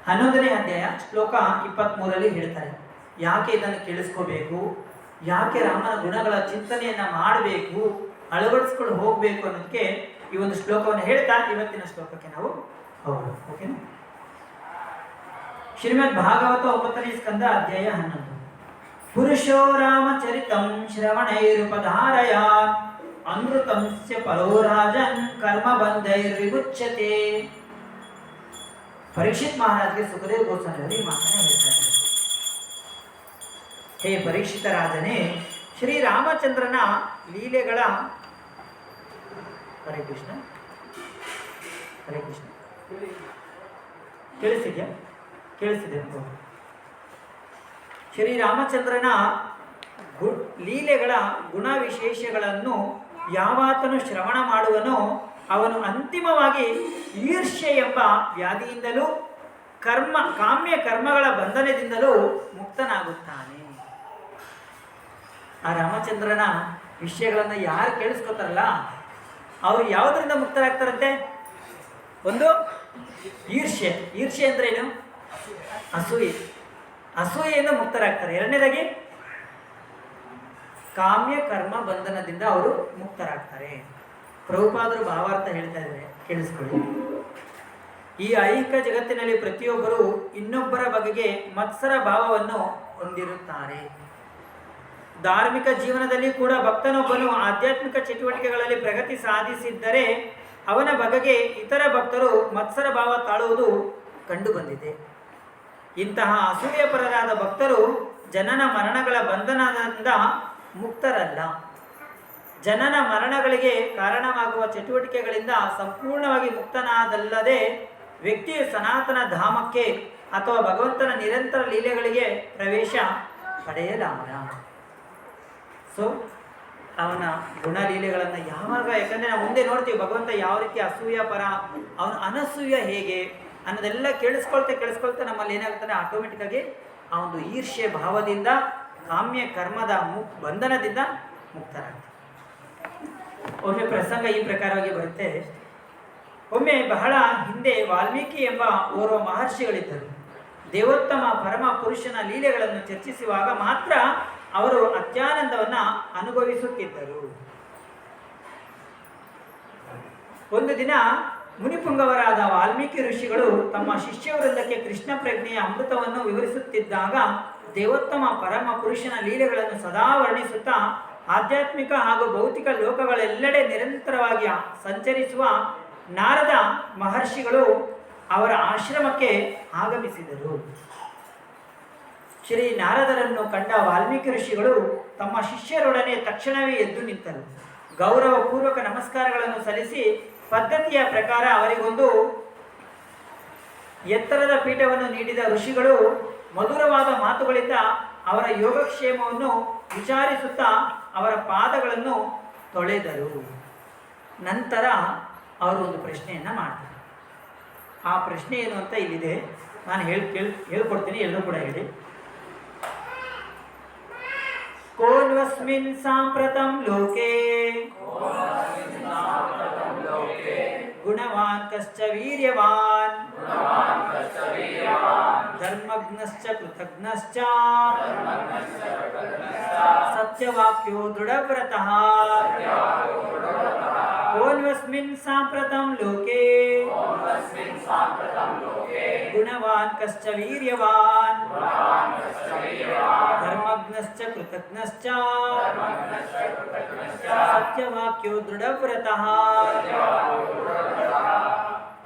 11ನೇ ಅಧ್ಯಾಯ ಶ್ಲೋಕ 23ರಲ್ಲಿ ಹೇಳ್ತಾರೆ, ಯಾಕೆ ಇದನ್ನು ಕೇಳಿಸ್ಕೋಬೇಕು, ಯಾಕೆ ರಾಮನ ಗುಣಗಳ ಚಿಂತನೆಯನ್ನ ಮಾಡಬೇಕು, ಅಳವಡಿಸ್ಕೊಂಡು ಹೋಗಬೇಕು ಅನ್ನೋದಕ್ಕೆ ಈ ಒಂದು ಶ್ಲೋಕವನ್ನು ಹೇಳ್ತಾ ಇವತ್ತಿನ ಶ್ಲೋಕಕ್ಕೆ ನಾವು ಹೋಗೋಣ. ಓಕೆನಾ? ಶ್ರೀಮದ್ ಭಾಗವತ 9ನೇ ಸ್ಕಂದ ಅಧ್ಯಾಯ 11. ಪುರುಷೋ ರಾಮಚರಿತಂ ಶ್ರವಣೈರುಪಧಾರಯ ಅಮೃತಂಸ್ಯ ಪರೋ ರಾಜನ್ ಕರ್ಮಬಂಧೈರ್ವಿಮುಚ್ಯತೆ. ಪರೀಕ್ಷಿತ್ ಮಹಾರಾಜ್ಗೆ ಸುಖದೇವ್ ಗೋಸ್ವಾಮಿ ಈ ಮಾತನ್ನ ಹೇಳ್ತಾರೆ. ಹೇ ಪರೀಕ್ಷಿತ ರಾಜನೇ, ಶ್ರೀರಾಮಚಂದ್ರನ ಲೀಲೆಗಳ, ಹರೇ ಕೃಷ್ಣ ಹರೇ ಕೃಷ್ಣ, ಕೇಳಿಸಿದ್ಯಾ? ಕೇಳಿಸಿದೆ. ಶ್ರೀರಾಮಚಂದ್ರನ ಲೀಲೆಗಳ ಗುಣವಿಶೇಷಗಳನ್ನು ಯಾವಾತನು ಶ್ರವಣ ಮಾಡುವನೋ ಅವನು ಅಂತಿಮವಾಗಿ ಈರ್ಷ್ಯೆ ಎಂಬ ವ್ಯಾಧಿಯಿಂದಲೂ ಕಾಮ್ಯ ಕರ್ಮಗಳ ಬಂಧನದಿಂದಲೂ ಮುಕ್ತನಾಗುತ್ತಾನೆ. ಆ ರಾಮಚಂದ್ರನ ವಿಷಯಗಳನ್ನು ಯಾರು ಕೇಳಿಸ್ಕೊತಾರಲ್ಲ ಅವರು ಯಾವುದರಿಂದ ಮುಕ್ತರಾಗ್ತಾರಂತೆ? ಒಂದು ಈರ್ಷ್ಯೆ. ಈರ್ಷ್ಯೆ ಅಂದ್ರೆ ಏನು? ಅಸೂಯೆ. ಅಸೂಯೆಯಿಂದ ಮುಕ್ತರಾಗ್ತಾರೆ. ಎರಡನೇದಾಗಿ ಕಾಮ್ಯ ಕರ್ಮ ಬಂಧನದಿಂದ ಅವರು ಮುಕ್ತರಾಗ್ತಾರೆ. ಪ್ರಭುಪಾದರು ಭಾವಾರ್ಥ ಹೇಳ್ತಾ ಇದ್ದಾರೆ, ಕೇಳಿಸ್ಕೊಳ್ಳಿ. ಈ ಐಹಿಕ ಜಗತ್ತಿನಲ್ಲಿ ಪ್ರತಿಯೊಬ್ಬರು ಇನ್ನೊಬ್ಬರ ಬಗೆಗೆ ಮತ್ಸರ ಭಾವವನ್ನು ಹೊಂದಿರುತ್ತಾರೆ. ಧಾರ್ಮಿಕ ಜೀವನದಲ್ಲಿ ಕೂಡ ಭಕ್ತನೊಬ್ಬನು ಆಧ್ಯಾತ್ಮಿಕ ಚಟುವಟಿಕೆಗಳಲ್ಲಿ ಪ್ರಗತಿ ಸಾಧಿಸಿದ್ದರೆ ಅವನ ಬಗೆಗೆ ಇತರ ಭಕ್ತರು ಮತ್ಸರ ಭಾವ ತಾಳುವುದು ಕಂಡುಬಂದಿದೆ. ಇಂತಹ ಅಸೂಯೆಪರರಾದ ಭಕ್ತರು ಜನನ ಮರಣಗಳ ಬಂಧನದಿಂದ ಮುಕ್ತರಲ್ಲ. ಜನನ ಮರಣಗಳಿಗೆ ಕಾರಣವಾಗುವ ಚಟುವಟಿಕೆಗಳಿಂದ ಸಂಪೂರ್ಣವಾಗಿ ಮುಕ್ತನಾದಲ್ಲದೆ ವ್ಯಕ್ತಿಯು ಸನಾತನ ಧಾಮಕ್ಕೆ ಅಥವಾ ಭಗವಂತನ ನಿರಂತರ ಲೀಲೆಗಳಿಗೆ ಪ್ರವೇಶ ಪಡೆಯಲಾರ. ಸೊ ಅವನ ಗುಣಲೀಲೆಗಳನ್ನು ಯಾವಾಗ, ಯಾಕಂದರೆ ನಾವು ಮುಂದೆ ನೋಡ್ತೀವಿ ಭಗವಂತ ಯಾವ ರೀತಿ ಅಸೂಯ ಪರ, ಅವನ ಅನಸೂಯ ಹೇಗೆ ಅನ್ನೋದೆಲ್ಲ ಕೇಳಿಸ್ಕೊಳ್ತಾ ನಮ್ಮಲ್ಲಿ ಏನಾಗ್ತಾನೆ, ಆಟೋಮೆಟಿಕ್ಕಾಗಿ ಆ ಒಂದು ಈರ್ಷ್ಯೆ ಭಾವದಿಂದ ಕಾಮ್ಯ ಕರ್ಮದ ಬಂಧನದಿಂದ ಮುಕ್ತರಾಗ್ತದೆ. ಒಮ್ಮೆ ಪ್ರಸಂಗ ಈ ಪ್ರಕಾರವಾಗಿ ಬರುತ್ತೆ. ಒಮ್ಮೆ ಬಹಳ ಹಿಂದೆ ವಾಲ್ಮೀಕಿ ಎಂಬ ಓರ್ವ ಮಹರ್ಷಿಗಳಿದ್ದರು. ದೇವೋತ್ತಮ ಪರಮ ಪುರುಷನ ಲೀಲೆಗಳನ್ನು ಚರ್ಚಿಸುವಾಗ ಮಾತ್ರ ಅವರು ಅತ್ಯಾನಂದವನ್ನು ಅನುಭವಿಸುತ್ತಿದ್ದರು. ಒಂದು ದಿನ ಮುನಿಪುಂಗವರಾದ ವಾಲ್ಮೀಕಿ ಋಷಿಗಳು ತಮ್ಮ ಶಿಷ್ಯವೃಂದಕ್ಕೆ ಕೃಷ್ಣ ಪ್ರಜ್ಞೆಯ ಅಮೃತವನ್ನು ವಿವರಿಸುತ್ತಿದ್ದಾಗ ದೇವೋತ್ತಮ ಪರಮ ಪುರುಷನ ಲೀಲೆಗಳನ್ನು ಸದಾ ವರ್ಣಿಸುತ್ತಾ ಆಧ್ಯಾತ್ಮಿಕ ಹಾಗೂ ಭೌತಿಕ ಲೋಕಗಳೆಲ್ಲೆಡೆ ನಿರಂತರವಾಗಿ ಸಂಚರಿಸುವ ನಾರದ ಮಹರ್ಷಿಗಳು ಅವರ ಆಶ್ರಮಕ್ಕೆ ಆಗಮಿಸಿದರು. ಶ್ರೀ ನಾರದರನ್ನು ಕಂಡ ವಾಲ್ಮೀಕಿ ಋಷಿಗಳು ತಮ್ಮ ಶಿಷ್ಯರೊಡನೆ ತಕ್ಷಣವೇ ಎದ್ದು ನಿಂತರು. ಗೌರವಪೂರ್ವಕ ನಮಸ್ಕಾರಗಳನ್ನು ಸಲ್ಲಿಸಿ ಪದ್ಧತಿಯ ಪ್ರಕಾರ ಅವರಿಗೊಂದು ಎತ್ತರದ ಪೀಠವನ್ನು ನೀಡಿದ ಋಷಿಗಳು ಮಧುರವಾದ ಮಾತುಗಳಿಂದ ಅವರ ಯೋಗಕ್ಷೇಮವನ್ನು ವಿಚಾರಿಸುತ್ತಾ ಅವರ ಪಾದಗಳನ್ನು ತೊಳೆದರು. ನಂತರ ಅವರು ಒಂದು ಪ್ರಶ್ನೆಯನ್ನು ಮಾಡ್ತಾರೆ. ಆ ಪ್ರಶ್ನೆ ಏನು ಅಂತ ಇಲ್ಲಿದೆ, ನಾನು ಹೇಳ್ಕೊಡ್ತೀನಿ, ಎಲ್ಲರೂ ಕೂಡ ಹೇಳಿ. ಕೋನ್ವಸ್ಮಿನ್ ಸಾಂಪ್ರತಂ ಲೋಕೆ ಗುಣವಾನ್ ಕಶ್ಚ ವೀರ್ಯವಾನ್ ಧರ್ಮಜ್ಞಶ್ಚ ಕೃತಜ್ಞಶ್ಚ ಸತ್ಯವಾಕ್ಯೋ ದೃಢವ್ರತಃ. ಕೋನ್ವಸ್ಮಿನ್ ಸಾಂಪ್ರತಂ ಲೋಕೆ ಗುಣವಾನ್ ಕಶ್ಚ ವೀರ್ಯವಾನ್ ಧರ್ಮಜ್ಞಶ್ಚ ಕೃತಜ್ಞಶ್ಚ ಸತ್ಯವಾಕ್ಯೋ ದೃಢವ್ರತಃ.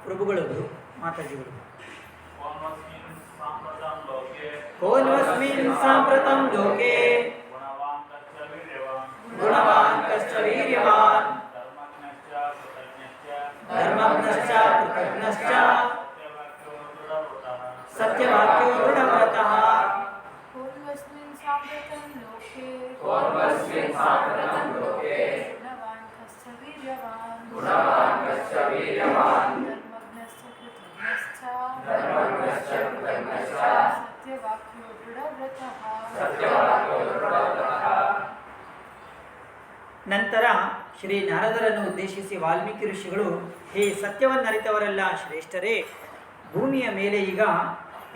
ಪ್ರಭುಗಳು, ಮಾತಾಜಿಗಳು, ಕೋನ್ವಸ್ಮಿನ್ ಸಾಂಪ್ರತಂ ಲೋಕೆ ಗುಣವಾನ್ ಕಶ್ಚ ವೀರ್ಯವಾನ್ ಧರ್ಮಜ್ಞಶ್ಚ ಕೃತಜ್ಞಶ್ಚ ಸತ್ಯವಾಕ್ಯೋ ದೃಢವ್ರತಃ. ಕೋನ್ವಸ್ಮಿನ್ ಸಾಂಪ್ರತಂ ಲೋಕೆ ಗುಣವಾನ್ ಕಶ್ಚ ವೀರ್ಯವಾನ್ ಧರ್ಮಜ್ಞಶ್ಚ ಕೃತಜ್ಞಶ್ಚ ಸತ್ಯವಾಕ್ಯೋ ದೃಢವ್ರತಃ. ನಂತರ ಶ್ರೀ ನಾರದರನ್ನು ಉದ್ದೇಶಿಸಿ ವಾಲ್ಮೀಕಿ ಋಷಿಗಳು, ಹೇ ಸತ್ಯವನ್ನರಿತವರೆಲ್ಲ ಶ್ರೇಷ್ಠರೇ, ಭೂಮಿಯ ಮೇಲೆ ಈಗ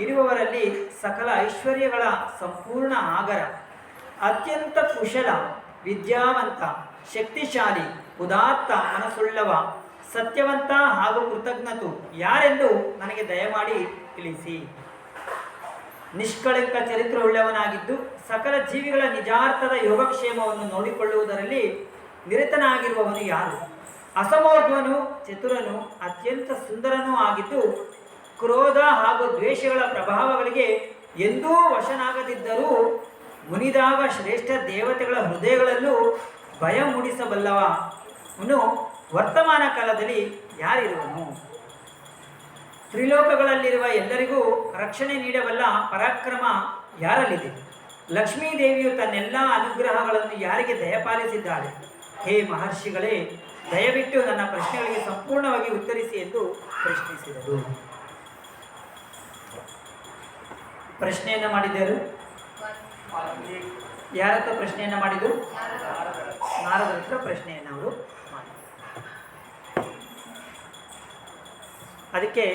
ಇರುವವರಲ್ಲಿ ಸಕಲ ಐಶ್ವರ್ಯಗಳ ಸಂಪೂರ್ಣ ಆಗರ, ಅತ್ಯಂತ ಕುಶಲ, ವಿದ್ಯಾವಂತ, ಶಕ್ತಿಶಾಲಿ, ಉದಾತ್ತ ಮನಸ್ಸುಳ್ಳವ, ಸತ್ಯವಂತ ಹಾಗೂ ಕೃತಜ್ಞತು ಯಾರೆಂದು ನನಗೆ ದಯಮಾಡಿ ತಿಳಿಸಿ. ನಿಷ್ಕಳಂಕ ಚರಿತ್ರೆಯುಳ್ಳವನಾಗಿದ್ದು ಸಕಲ ಜೀವಿಗಳ ನಿಜಾರ್ಥದ ಯೋಗಕ್ಷೇಮವನ್ನು ನೋಡಿಕೊಳ್ಳುವುದರಲ್ಲಿ ನಿರತನಾಗಿರುವವನು ಯಾರು? ಅಸಮೋರ್ಧ್ವನು, ಚತುರನು, ಅತ್ಯಂತ ಸುಂದರನೂ ಆಗಿದ್ದು ಕ್ರೋಧ ಹಾಗೂ ದ್ವೇಷಗಳ ಪ್ರಭಾವಗಳಿಗೆ ಎಂದೂ ವಶನಾಗದಿದ್ದರೂ ಮುನಿದಾಗ ಶ್ರೇಷ್ಠ ದೇವತೆಗಳ ಹೃದಯಗಳಲ್ಲೂ ಭಯ ಮೂಡಿಸಬಲ್ಲವನು ವರ್ತಮಾನ ಕಾಲದಲ್ಲಿ ಯಾರಿರುವನು? ತ್ರಿಲೋಕಗಳಲ್ಲಿರುವ ಎಲ್ಲರಿಗೂ ರಕ್ಷಣೆ ನೀಡಬಲ್ಲ ಪರಾಕ್ರಮ ಯಾರಲ್ಲಿದೆ? ಲಕ್ಷ್ಮೀದೇವಿಯು ತನ್ನೆಲ್ಲ ಅನುಗ್ರಹಗಳನ್ನು ಯಾರಿಗೆ ದಯಪಾಲಿಸಿದ್ದಾಳೆ? ಹೇ ಮಹರ್ಷಿಗಳೇ, ದಯವಿಟ್ಟು ನನ್ನ ಪ್ರಶ್ನೆಗಳಿಗೆ ಸಂಪೂರ್ಣವಾಗಿ ಉತ್ತರಿಸಿ ಎಂದು ಪ್ರಶ್ನಿಸಿದರು. ಪ್ರಶ್ನೆಯನ್ನು ಮಾಡಿದ್ದರು. ಯಾರ ಹತ್ರ ಪ್ರಶ್ನೆಯನ್ನು ಮಾಡಿದರು? ನಾರದರ ಹತ್ರ ಪ್ರಶ್ನೆಯನ್ನು ಅವರು ಮಾಡಿದರು. ಅದಕ್ಕೆ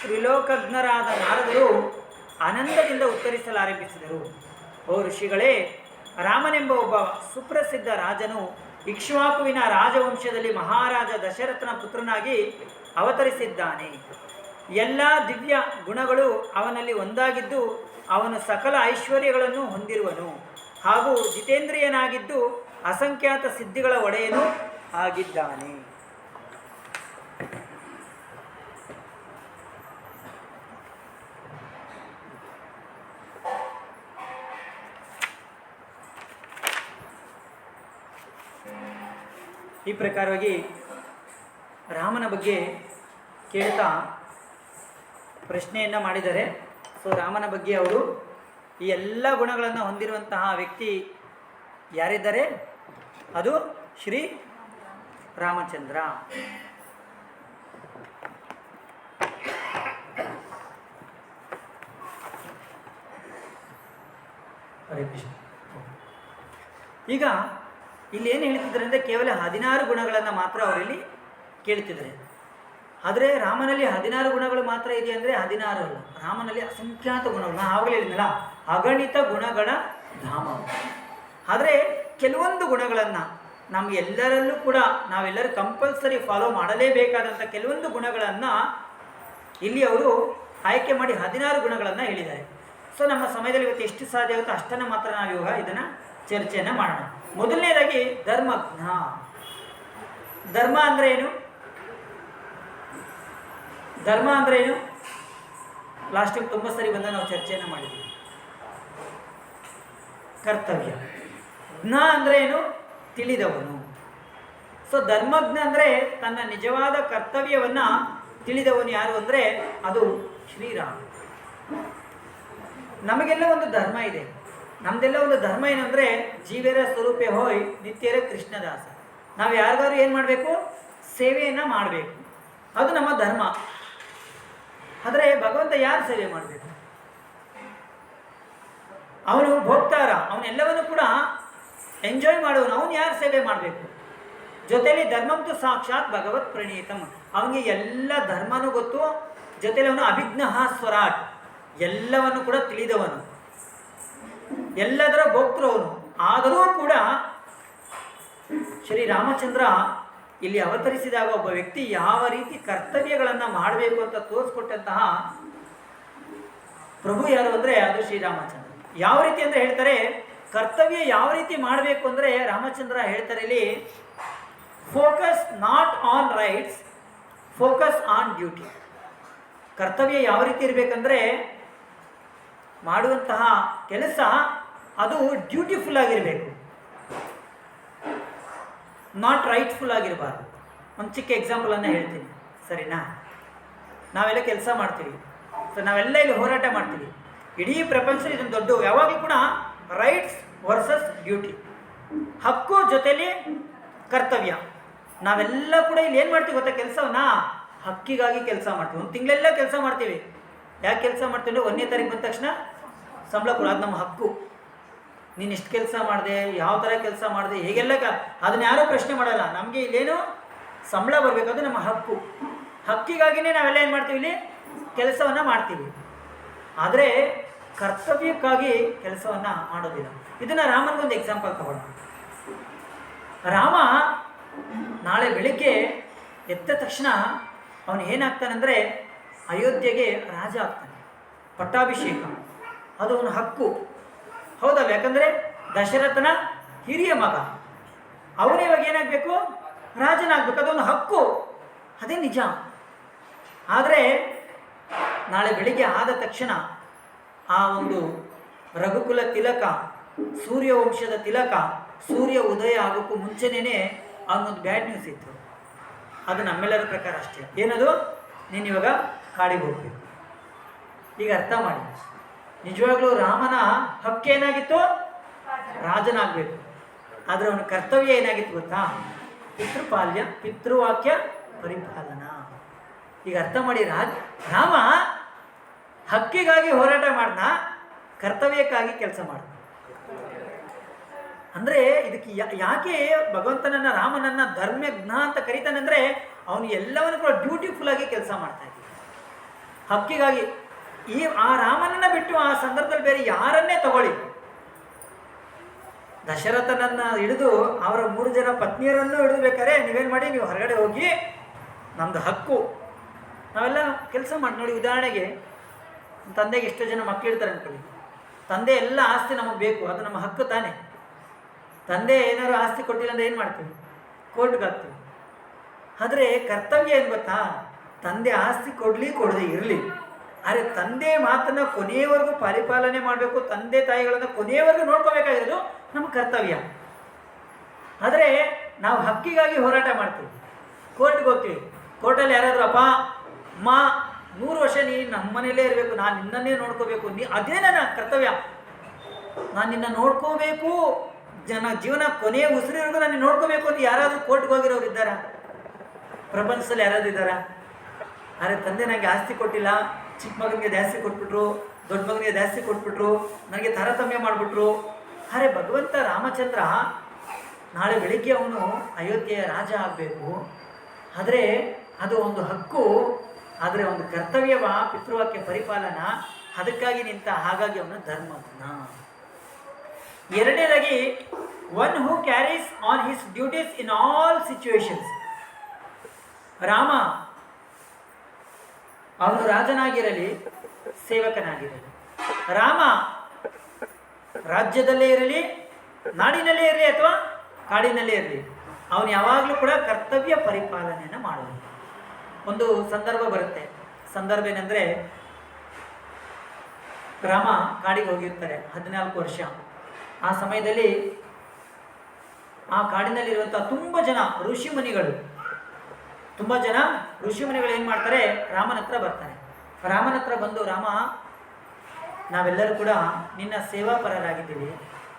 ತ್ರಿಲೋಕಜ್ಞರಾದ ನಾರದರು ಆನಂದದಿಂದ ಉತ್ತರಿಸಲಾರಂಭಿಸಿದರು. ಓ ಋಷಿಗಳೇ, ರಾಮನೆಂಬ ಒಬ್ಬ ಸುಪ್ರಸಿದ್ಧ ರಾಜನು ಇಕ್ಷ್ವಾಕುವಿನ ರಾಜವಂಶದಲ್ಲಿ ಮಹಾರಾಜ ದಶರಥನ ಪುತ್ರನಾಗಿ ಅವತರಿಸಿದ್ದಾನೆ. ಎಲ್ಲ ದಿವ್ಯ ಗುಣಗಳು ಅವನಲ್ಲಿ ಒಂದಾಗಿದ್ದು ಅವನು ಸಕಲ ಐಶ್ವರ್ಯಗಳನ್ನು ಹೊಂದಿರುವನು ಹಾಗೂ ಜಿತೇಂದ್ರಿಯನಾಗಿದ್ದು ಅಸಂಖ್ಯಾತ ಸಿದ್ಧಿಗಳ ಒಡೆಯನು ಆಗಿದ್ದಾನೆ. ಈ ಪ್ರಕಾರವಾಗಿ ರಾಮನ ಬಗ್ಗೆ ಕೇಳ್ತಾ ಪ್ರಶ್ನೆಯನ್ನು ಮಾಡಿದ್ದಾರೆ. ಸೊ ರಾಮನ ಬಗ್ಗೆ ಅವರು ಈ ಎಲ್ಲ ಗುಣಗಳನ್ನು ಹೊಂದಿರುವಂತಹ ವ್ಯಕ್ತಿ ಯಾರಿದ್ದಾರೆ? ಅದು ಶ್ರೀ ರಾಮಚಂದ್ರ. ಹರೇ ಕೃಷ್ಣ. ಈಗ ಇಲ್ಲಿ ಏನು ಹೇಳ್ತಿದ್ದಾರೆ ಅಂದರೆ ಕೇವಲ 16 ಗುಣಗಳನ್ನು ಮಾತ್ರ ಅವರಲ್ಲಿ ಕೇಳ್ತಿದ್ದಾರೆ. ಆದರೆ ರಾಮನಲ್ಲಿ 16 ಗುಣಗಳು ಮಾತ್ರ ಇದೆ ಅಂದರೆ 16 ಅಲ್ಲ, ರಾಮನಲ್ಲಿ ಅಸಂಖ್ಯಾತ ಗುಣಗಳು. ನಾನು ಆವಾಗಲೇ ಹೇಳಿದ್ನಲ್ಲ, ಅಗಣಿತ ಗುಣಗಳ ಧಾಮ. ಆದರೆ ಕೆಲವೊಂದು ಗುಣಗಳನ್ನು ನಮಗೆಲ್ಲರಲ್ಲೂ ಕೂಡ ನಾವೆಲ್ಲರೂ ಕಂಪಲ್ಸರಿ ಫಾಲೋ ಮಾಡಲೇಬೇಕಾದಂಥ ಕೆಲವೊಂದು ಗುಣಗಳನ್ನು ಇಲ್ಲಿ ಅವರು ಆಯ್ಕೆ ಮಾಡಿ 16 ಗುಣಗಳನ್ನು ಹೇಳಿದ್ದಾರೆ. ಸೊ ನಮ್ಮ ಸಮಯದಲ್ಲಿ ಇವತ್ತು ಎಷ್ಟು ಸಾಧ್ಯ ಆಗುತ್ತೋ ಅಷ್ಟನ್ನು ಮಾತ್ರ ನಾವು ಇವಾಗ ಇದನ್ನು ಚರ್ಚೆಯನ್ನು ಮಾಡೋಣ. ಮೊದಲನೇದಾಗಿ ಧರ್ಮಜ್ಞ. ಧರ್ಮ ಅಂದರೆ ಏನು? ಧರ್ಮ ಅಂದರೆ ಏನು? ಲಾಸ್ಟಿಗೆ ತುಂಬ ಸರಿ ಬಂದ ನಾವು ಚರ್ಚೆಯನ್ನು ಮಾಡಿದ್ವಿ. ಕರ್ತವ್ಯ. ಜ್ಞ ಅಂದರೆ ಏನು? ತಿಳಿದವನು. ಸೊ ಧರ್ಮಜ್ಞ ಅಂದರೆ ತನ್ನ ನಿಜವಾದ ಕರ್ತವ್ಯವನ್ನು ತಿಳಿದವನು ಯಾರು ಅಂದರೆ ಅದು ಶ್ರೀರಾಮ. ನಮಗೆಲ್ಲ ಒಂದು ಧರ್ಮ ಇದೆ. ನಮ್ಮದೆಲ್ಲ ಒಂದು ಧರ್ಮ ಏನಂದರೆ ಜೀವೇರ ಸ್ವರೂಪೇ ಹೋಯ್ ನಿತ್ಯರ ಕೃಷ್ಣದಾಸ. ನಾವು ಯಾರಿಗಾದ್ರು ಏನು ಮಾಡಬೇಕು? ಸೇವೆಯನ್ನು ಮಾಡಬೇಕು. ಅದು ನಮ್ಮ ಧರ್ಮ. ಆದರೆ ಭಗವಂತ ಯಾರು ಸೇವೆ ಮಾಡಬೇಕು? ಅವನು ಭೋಕ್ತಾರ, ಅವನೆಲ್ಲವನ್ನು ಕೂಡ ಎಂಜಾಯ್ ಮಾಡುವನು. ಅವನು ಯಾರು ಸೇವೆ ಮಾಡಬೇಕು? ಜೊತೆಯಲ್ಲಿ ಧರ್ಮಂತು ಸಾಕ್ಷಾತ್ ಭಗವತ್ ಪ್ರಣೀತಂ. ಅವನಿಗೆ ಎಲ್ಲ ಧರ್ಮನೂ ಗೊತ್ತು, ಜೊತೆಯಲ್ಲಿ ಅವನು ಅಭಿಜ್ಞ ಸ್ವರಾಟ್, ಎಲ್ಲವನ್ನು ಕೂಡ ತಿಳಿದವನು, ಎಲ್ಲದರ ಭೋಕ್ತೃ ಅವನು. ಆದರೂ ಕೂಡ ಶ್ರೀರಾಮಚಂದ್ರ ಇಲ್ಲಿ ಅವತರಿಸಿದಾಗ ಒಬ್ಬ ವ್ಯಕ್ತಿ ಯಾವ ರೀತಿ ಕರ್ತವ್ಯಗಳನ್ನು ಮಾಡಬೇಕು ಅಂತ ತೋರಿಸ್ಕೊಟ್ಟಂತಹ ಪ್ರಭು ಯಾರು ಅಂದರೆ ಅದು ಶ್ರೀರಾಮಚಂದ್ರ. ಯಾವ ರೀತಿ ಅಂದರೆ ಹೇಳ್ತಾರೆ, ಕರ್ತವ್ಯ ಯಾವ ರೀತಿ ಮಾಡಬೇಕು ಅಂದರೆ ರಾಮಚಂದ್ರ ಹೇಳ್ತಾರೆ ಇಲ್ಲಿ, focus not on rights, focus on duty. ಕರ್ತವ್ಯ ಯಾವ ರೀತಿ ಇರಬೇಕಂದ್ರೆ ಮಾಡುವಂತಹ ಕೆಲಸ ಅದು ಡ್ಯೂಟಿಫುಲ್ ಆಗಿರಬೇಕು, ನಾಟ್ ರೈಟ್ಫುಲ್ ಆಗಿರಬಾರ್ದು. ಒಂದು ಚಿಕ್ಕ ಎಕ್ಸಾಂಪಲನ್ನು ಹೇಳ್ತೀನಿ, ಸರಿನಾ? ನಾವೆಲ್ಲ ಕೆಲಸ ಮಾಡ್ತೀವಿ, ಸೊ ನಾವೆಲ್ಲ ಇಲ್ಲಿ ಹೋರಾಟ ಮಾಡ್ತೀವಿ. ಇಡೀ ಪ್ರಪಂಚದಲ್ಲಿ ಇದೊಂದು ದೊಡ್ಡ, ಯಾವಾಗಲೂ ಕೂಡ ರೈಟ್ಸ್ ವರ್ಸಸ್ ಡ್ಯೂಟಿ, ಹಕ್ಕು ಜೊತೆಲಿ ಕರ್ತವ್ಯ. ನಾವೆಲ್ಲ ಕೂಡ ಇಲ್ಲಿ ಏನು ಮಾಡ್ತೀವಿ ಗೊತ್ತಾ? ಕೆಲಸವನ್ನ ಹಕ್ಕಿಗಾಗಿ ಕೆಲಸ ಮಾಡ್ತೀವಿ. ಒಂದು ತಿಂಗಳೆಲ್ಲ ಕೆಲಸ ಮಾಡ್ತೀವಿ. ಯಾಕೆ ಕೆಲಸ ಮಾಡ್ತೀವಿ ಅಂದರೆ 1ನೇ ತಾರೀಕು ಬಂದ ತಕ್ಷಣ ಸಂಬಳ ಕೊಡು, ಅದು ನಮ್ಮ ಹಕ್ಕು. ನೀನು ಎಷ್ಟು ಕೆಲಸ ಮಾಡಿದೆ, ಯಾವ ಥರ ಕೆಲಸ ಮಾಡಿದೆ, ಹೇಗೆಲ್ಲ ಅದನ್ನ ಯಾರೂ ಪ್ರಶ್ನೆ ಮಾಡಲ್ಲ. ನಮಗೆ ಇಲ್ಲೇನು ಸಂಬಳ ಬರಬೇಕು, ಅದು ನಮ್ಮ ಹಕ್ಕು. ಹಕ್ಕಿಗಾಗಿಯೇ ನಾವೆಲ್ಲ ಏನು ಮಾಡ್ತೀವಿ? ಇಲ್ಲಿ ಕೆಲಸವನ್ನು ಮಾಡ್ತೀವಿ. ಆದರೆ ಕರ್ತವ್ಯಕ್ಕಾಗಿ ಕೆಲಸವನ್ನು ಮಾಡೋದಿಲ್ಲ. ಇದನ್ನು ರಾಮನಿಗೊಂದು ಎಕ್ಸಾಂಪಲ್ ತಗೊಳ್ಳೋಣ. ರಾಮ ನಾಳೆ ಬೆಳಿಗ್ಗೆ ಎದ್ದ ತಕ್ಷಣ ಅವನು ಏನಾಗ್ತಾನಂದರೆ ಅಯೋಧ್ಯೆಗೆ ರಾಜ ಆಗ್ತಾನೆ, ಪಟ್ಟಾಭಿಷೇಕ. ಅದು ಅವನ ಹಕ್ಕು, ಹೌದಲ್ಲ? ಯಾಕಂದರೆ ದಶರಥನ ಹಿರಿಯ ಮಗ, ಅವನು ಇವಾಗ ಏನಾಗಬೇಕು? ರಾಜನಾಗಬೇಕು. ಅದೊಂದು ಹಕ್ಕು, ಅದೇ ನಿಜ. ಆದರೆ ನಾಳೆ ಬೆಳಿಗ್ಗೆ ಆದ ತಕ್ಷಣ ಆ ಒಂದು ರಘುಕುಲ ತಿಲಕ, ಸೂರ್ಯವಂಶದ ತಿಲಕ, ಸೂರ್ಯ ಉದಯ ಆಗೋಕ್ಕೂ ಮುಂಚೆನೇ ಅವನೊಂದು ಬ್ಯಾಡ್ ನ್ಯೂಸ್ ಇತ್ತು. ಅದು ನಮ್ಮೆಲ್ಲರ ಪ್ರಕಾರ ಅಷ್ಟೇ. ಏನದು? ನೀನು ಇವಾಗ ಕಾಡಿಗೆ ಹೋಗ್ಬೇಕು. ಈಗ ಅರ್ಥ ಮಾಡಿ, ನಿಜವಾಗ್ಲೂ ರಾಮನ ಹಕ್ಕೇನಾಗಿತ್ತು? ರಾಜನಾಗಬೇಕು. ಆದರೆ ಅವನ ಕರ್ತವ್ಯ ಏನಾಗಿತ್ತು ಗೊತ್ತಾ? ಪಿತೃಪಾಲ್ಯ, ಪಿತೃವಾಕ್ಯ ಪರಿಪಾಲನಾ. ಈಗ ಅರ್ಥ ಮಾಡಿ, ರಾಮ ಹಕ್ಕಿಗಾಗಿ ಹೋರಾಟ ಮಾಡ್ದ, ಕರ್ತವ್ಯಕ್ಕಾಗಿ ಕೆಲಸ ಮಾಡ್ದ. ಅಂದರೆ ಇದಕ್ಕೆ ಯಾಕೆ ಭಗವಂತನನ್ನ ರಾಮನನ್ನ ಧರ್ಮಜ್ಞ ಅಂತ ಕರೀತಾನಂದ್ರೆ ಅವನು ಎಲ್ಲವನ್ನು ಕೂಡ ಬ್ಯೂಟಿಫುಲ್ ಆಗಿ ಕೆಲಸ ಮಾಡ್ತಾ ಇದ್ದ ಹಕ್ಕಿಗಾಗಿ. ಆ ರಾಮನನ್ನ ಬಿಟ್ಟು ಆ ಸಂದರ್ಭದಲ್ಲಿ ಬೇರೆ ಯಾರನ್ನೇ ತಗೊಳ್ಳಿ, ದಶರಥನನ್ನ ಹಿಡಿದು ಅವರ 3 ಜನ ಪತ್ನಿಯರನ್ನು ಹಿಡಿದ್ಬೇಕಾದ್ರೆ ನೀವೇನು ಮಾಡಿ, ನೀವು ಹೊರಗಡೆ ಹೋಗಿ ನಮ್ಮದು ಹಕ್ಕು ನಾವೆಲ್ಲ ಕೆಲಸ ಮಾಡಿ ನೋಡಿ. ಉದಾಹರಣೆಗೆ ತಂದೆಗೆ ಎಷ್ಟೋ ಜನ ಮಕ್ಕಳು ಇರ್ತಾರೆ ಅನ್ಕೊಳ್ಳಿ, ತಂದೆ ಎಲ್ಲ ಆಸ್ತಿ ನಮಗೆ ಬೇಕು, ಅದು ನಮ್ಮ ಹಕ್ಕು ತಾನೇ. ತಂದೆ ಏನಾದ್ರು ಆಸ್ತಿ ಕೊಟ್ಟಿಲ್ಲ ಅಂದರೆ ಏನು ಮಾಡ್ತೀವಿ? ಕೋರ್ಟ್ಗೆ ಹಾಕ್ತೀವಿ. ಆದರೆ ಕರ್ತವ್ಯ ಏನು ಗೊತ್ತಾ? ತಂದೆ ಆಸ್ತಿ ಕೊಡಲಿ ಕೊಡದೆ ಇರಲಿ, ಆದರೆ ತಂದೆ ಮಾತನ್ನು ಕೊನೆಯವರೆಗೂ ಪರಿಪಾಲನೆ ಮಾಡಬೇಕು, ತಂದೆ ತಾಯಿಗಳನ್ನು ಕೊನೆಯವರೆಗೂ ನೋಡ್ಕೋಬೇಕಾಗಿರೋದು ನಮ್ಮ ಕರ್ತವ್ಯ. ಆದರೆ ನಾವು ಹಕ್ಕಿಗಾಗಿ ಹೋರಾಟ ಮಾಡ್ತೀವಿ, ಕೋರ್ಟ್ಗೆ ಹೋಗ್ತೀವಿ. ಕೋರ್ಟಲ್ಲಿ ಯಾರಾದರೂ ಅಪ್ಪ ಅಮ್ಮ 100 ವರ್ಷ ನೀನು ನಮ್ಮ ಮನೆಯಲ್ಲೇ ಇರಬೇಕು, ನಾನು ನಿನ್ನನ್ನೇ ನೋಡ್ಕೋಬೇಕು, ಅದೇ ನನ್ನ ಕರ್ತವ್ಯ, ನಾನು ನಿನ್ನ ನೋಡ್ಕೋಬೇಕು, ಜೀವನ ಕೊನೆಯ ಉಸಿರಿವರೆಗೂ ನಾನು ನೋಡ್ಕೋಬೇಕು ಅಂತ ಯಾರಾದರೂ ಕೋರ್ಟ್ಗೆ ಹೋಗಿರೋರು ಇದ್ದಾರಾ? ಪ್ರಪಂಚದಲ್ಲಿ ಯಾರಾದರೂ ಇದ್ದಾರಾ? ಆದರೆ ತಂದೆ ನನಗೆ ಆಸ್ತಿ ಕೊಟ್ಟಿಲ್ಲ, ಚಿಕ್ಕ ಮಗನಿಗೆ ಜಾಸ್ತಿ ಕೊಟ್ಬಿಟ್ರು, ದೊಡ್ಡ ಮಗನಿಗೆ ಜಾಸ್ತಿ ಕೊಟ್ಬಿಟ್ರು, ನನಗೆ ತಾರತಮ್ಯ ಮಾಡಿಬಿಟ್ರು. ಆದರೆ ಭಗವಂತ ರಾಮಚಂದ್ರ ನಾಳೆ ಬೆಳಿಗ್ಗೆ ಅವನು ಅಯೋಧ್ಯೆಯ ರಾಜ ಆಗಬೇಕು, ಆದರೆ ಅದು ಒಂದು ಹಕ್ಕು, ಆದರೆ ಒಂದು ಕರ್ತವ್ಯವ ಪಿತೃವಾಕ್ಯ ಪರಿಪಾಲನಾ, ಅದಕ್ಕಾಗಿ ನಿಂತ. ಹಾಗಾಗಿ ಅವನು ಧರ್ಮಜ್ಞ. ಎರಡನೇದಾಗಿ, one who carries on his duties in all situations. Rama ಅವನು ರಾಜನಾಗಿರಲಿ, ಸೇವಕನಾಗಿರಲಿ, ರಾಮ ರಾಜ್ಯದಲ್ಲೇ ಇರಲಿ, ನಾಡಿನಲ್ಲೇ ಇರಲಿ ಅಥವಾ ಕಾಡಿನಲ್ಲೇ ಇರಲಿ, ಅವನು ಯಾವಾಗಲೂ ಕೂಡ ಕರ್ತವ್ಯ ಪರಿಪಾಲನೆಯನ್ನು ಮಾಡುವುದು. ಒಂದು ಸಂದರ್ಭ ಬರುತ್ತೆ. ಸಂದರ್ಭ ಏನಂದರೆ, ರಾಮ ಕಾಡಿಗೆ ಹೋಗಿರ್ತಾರೆ 14 ವರ್ಷ. ಆ ಸಮಯದಲ್ಲಿ ಆ ಕಾಡಿನಲ್ಲಿರುವಂಥ ತುಂಬ ಜನ ಋಷಿಮುನಿಗಳು ಏನು ಮಾಡ್ತಾರೆ? ರಾಮನ ಹತ್ರ ಬರ್ತಾರೆ. ರಾಮನ ಹತ್ರ ಬಂದು, ರಾಮ, ನಾವೆಲ್ಲರೂ ಕೂಡ ನಿನ್ನ ಸೇವಾಪರರಾಗಿದ್ದೀವಿ,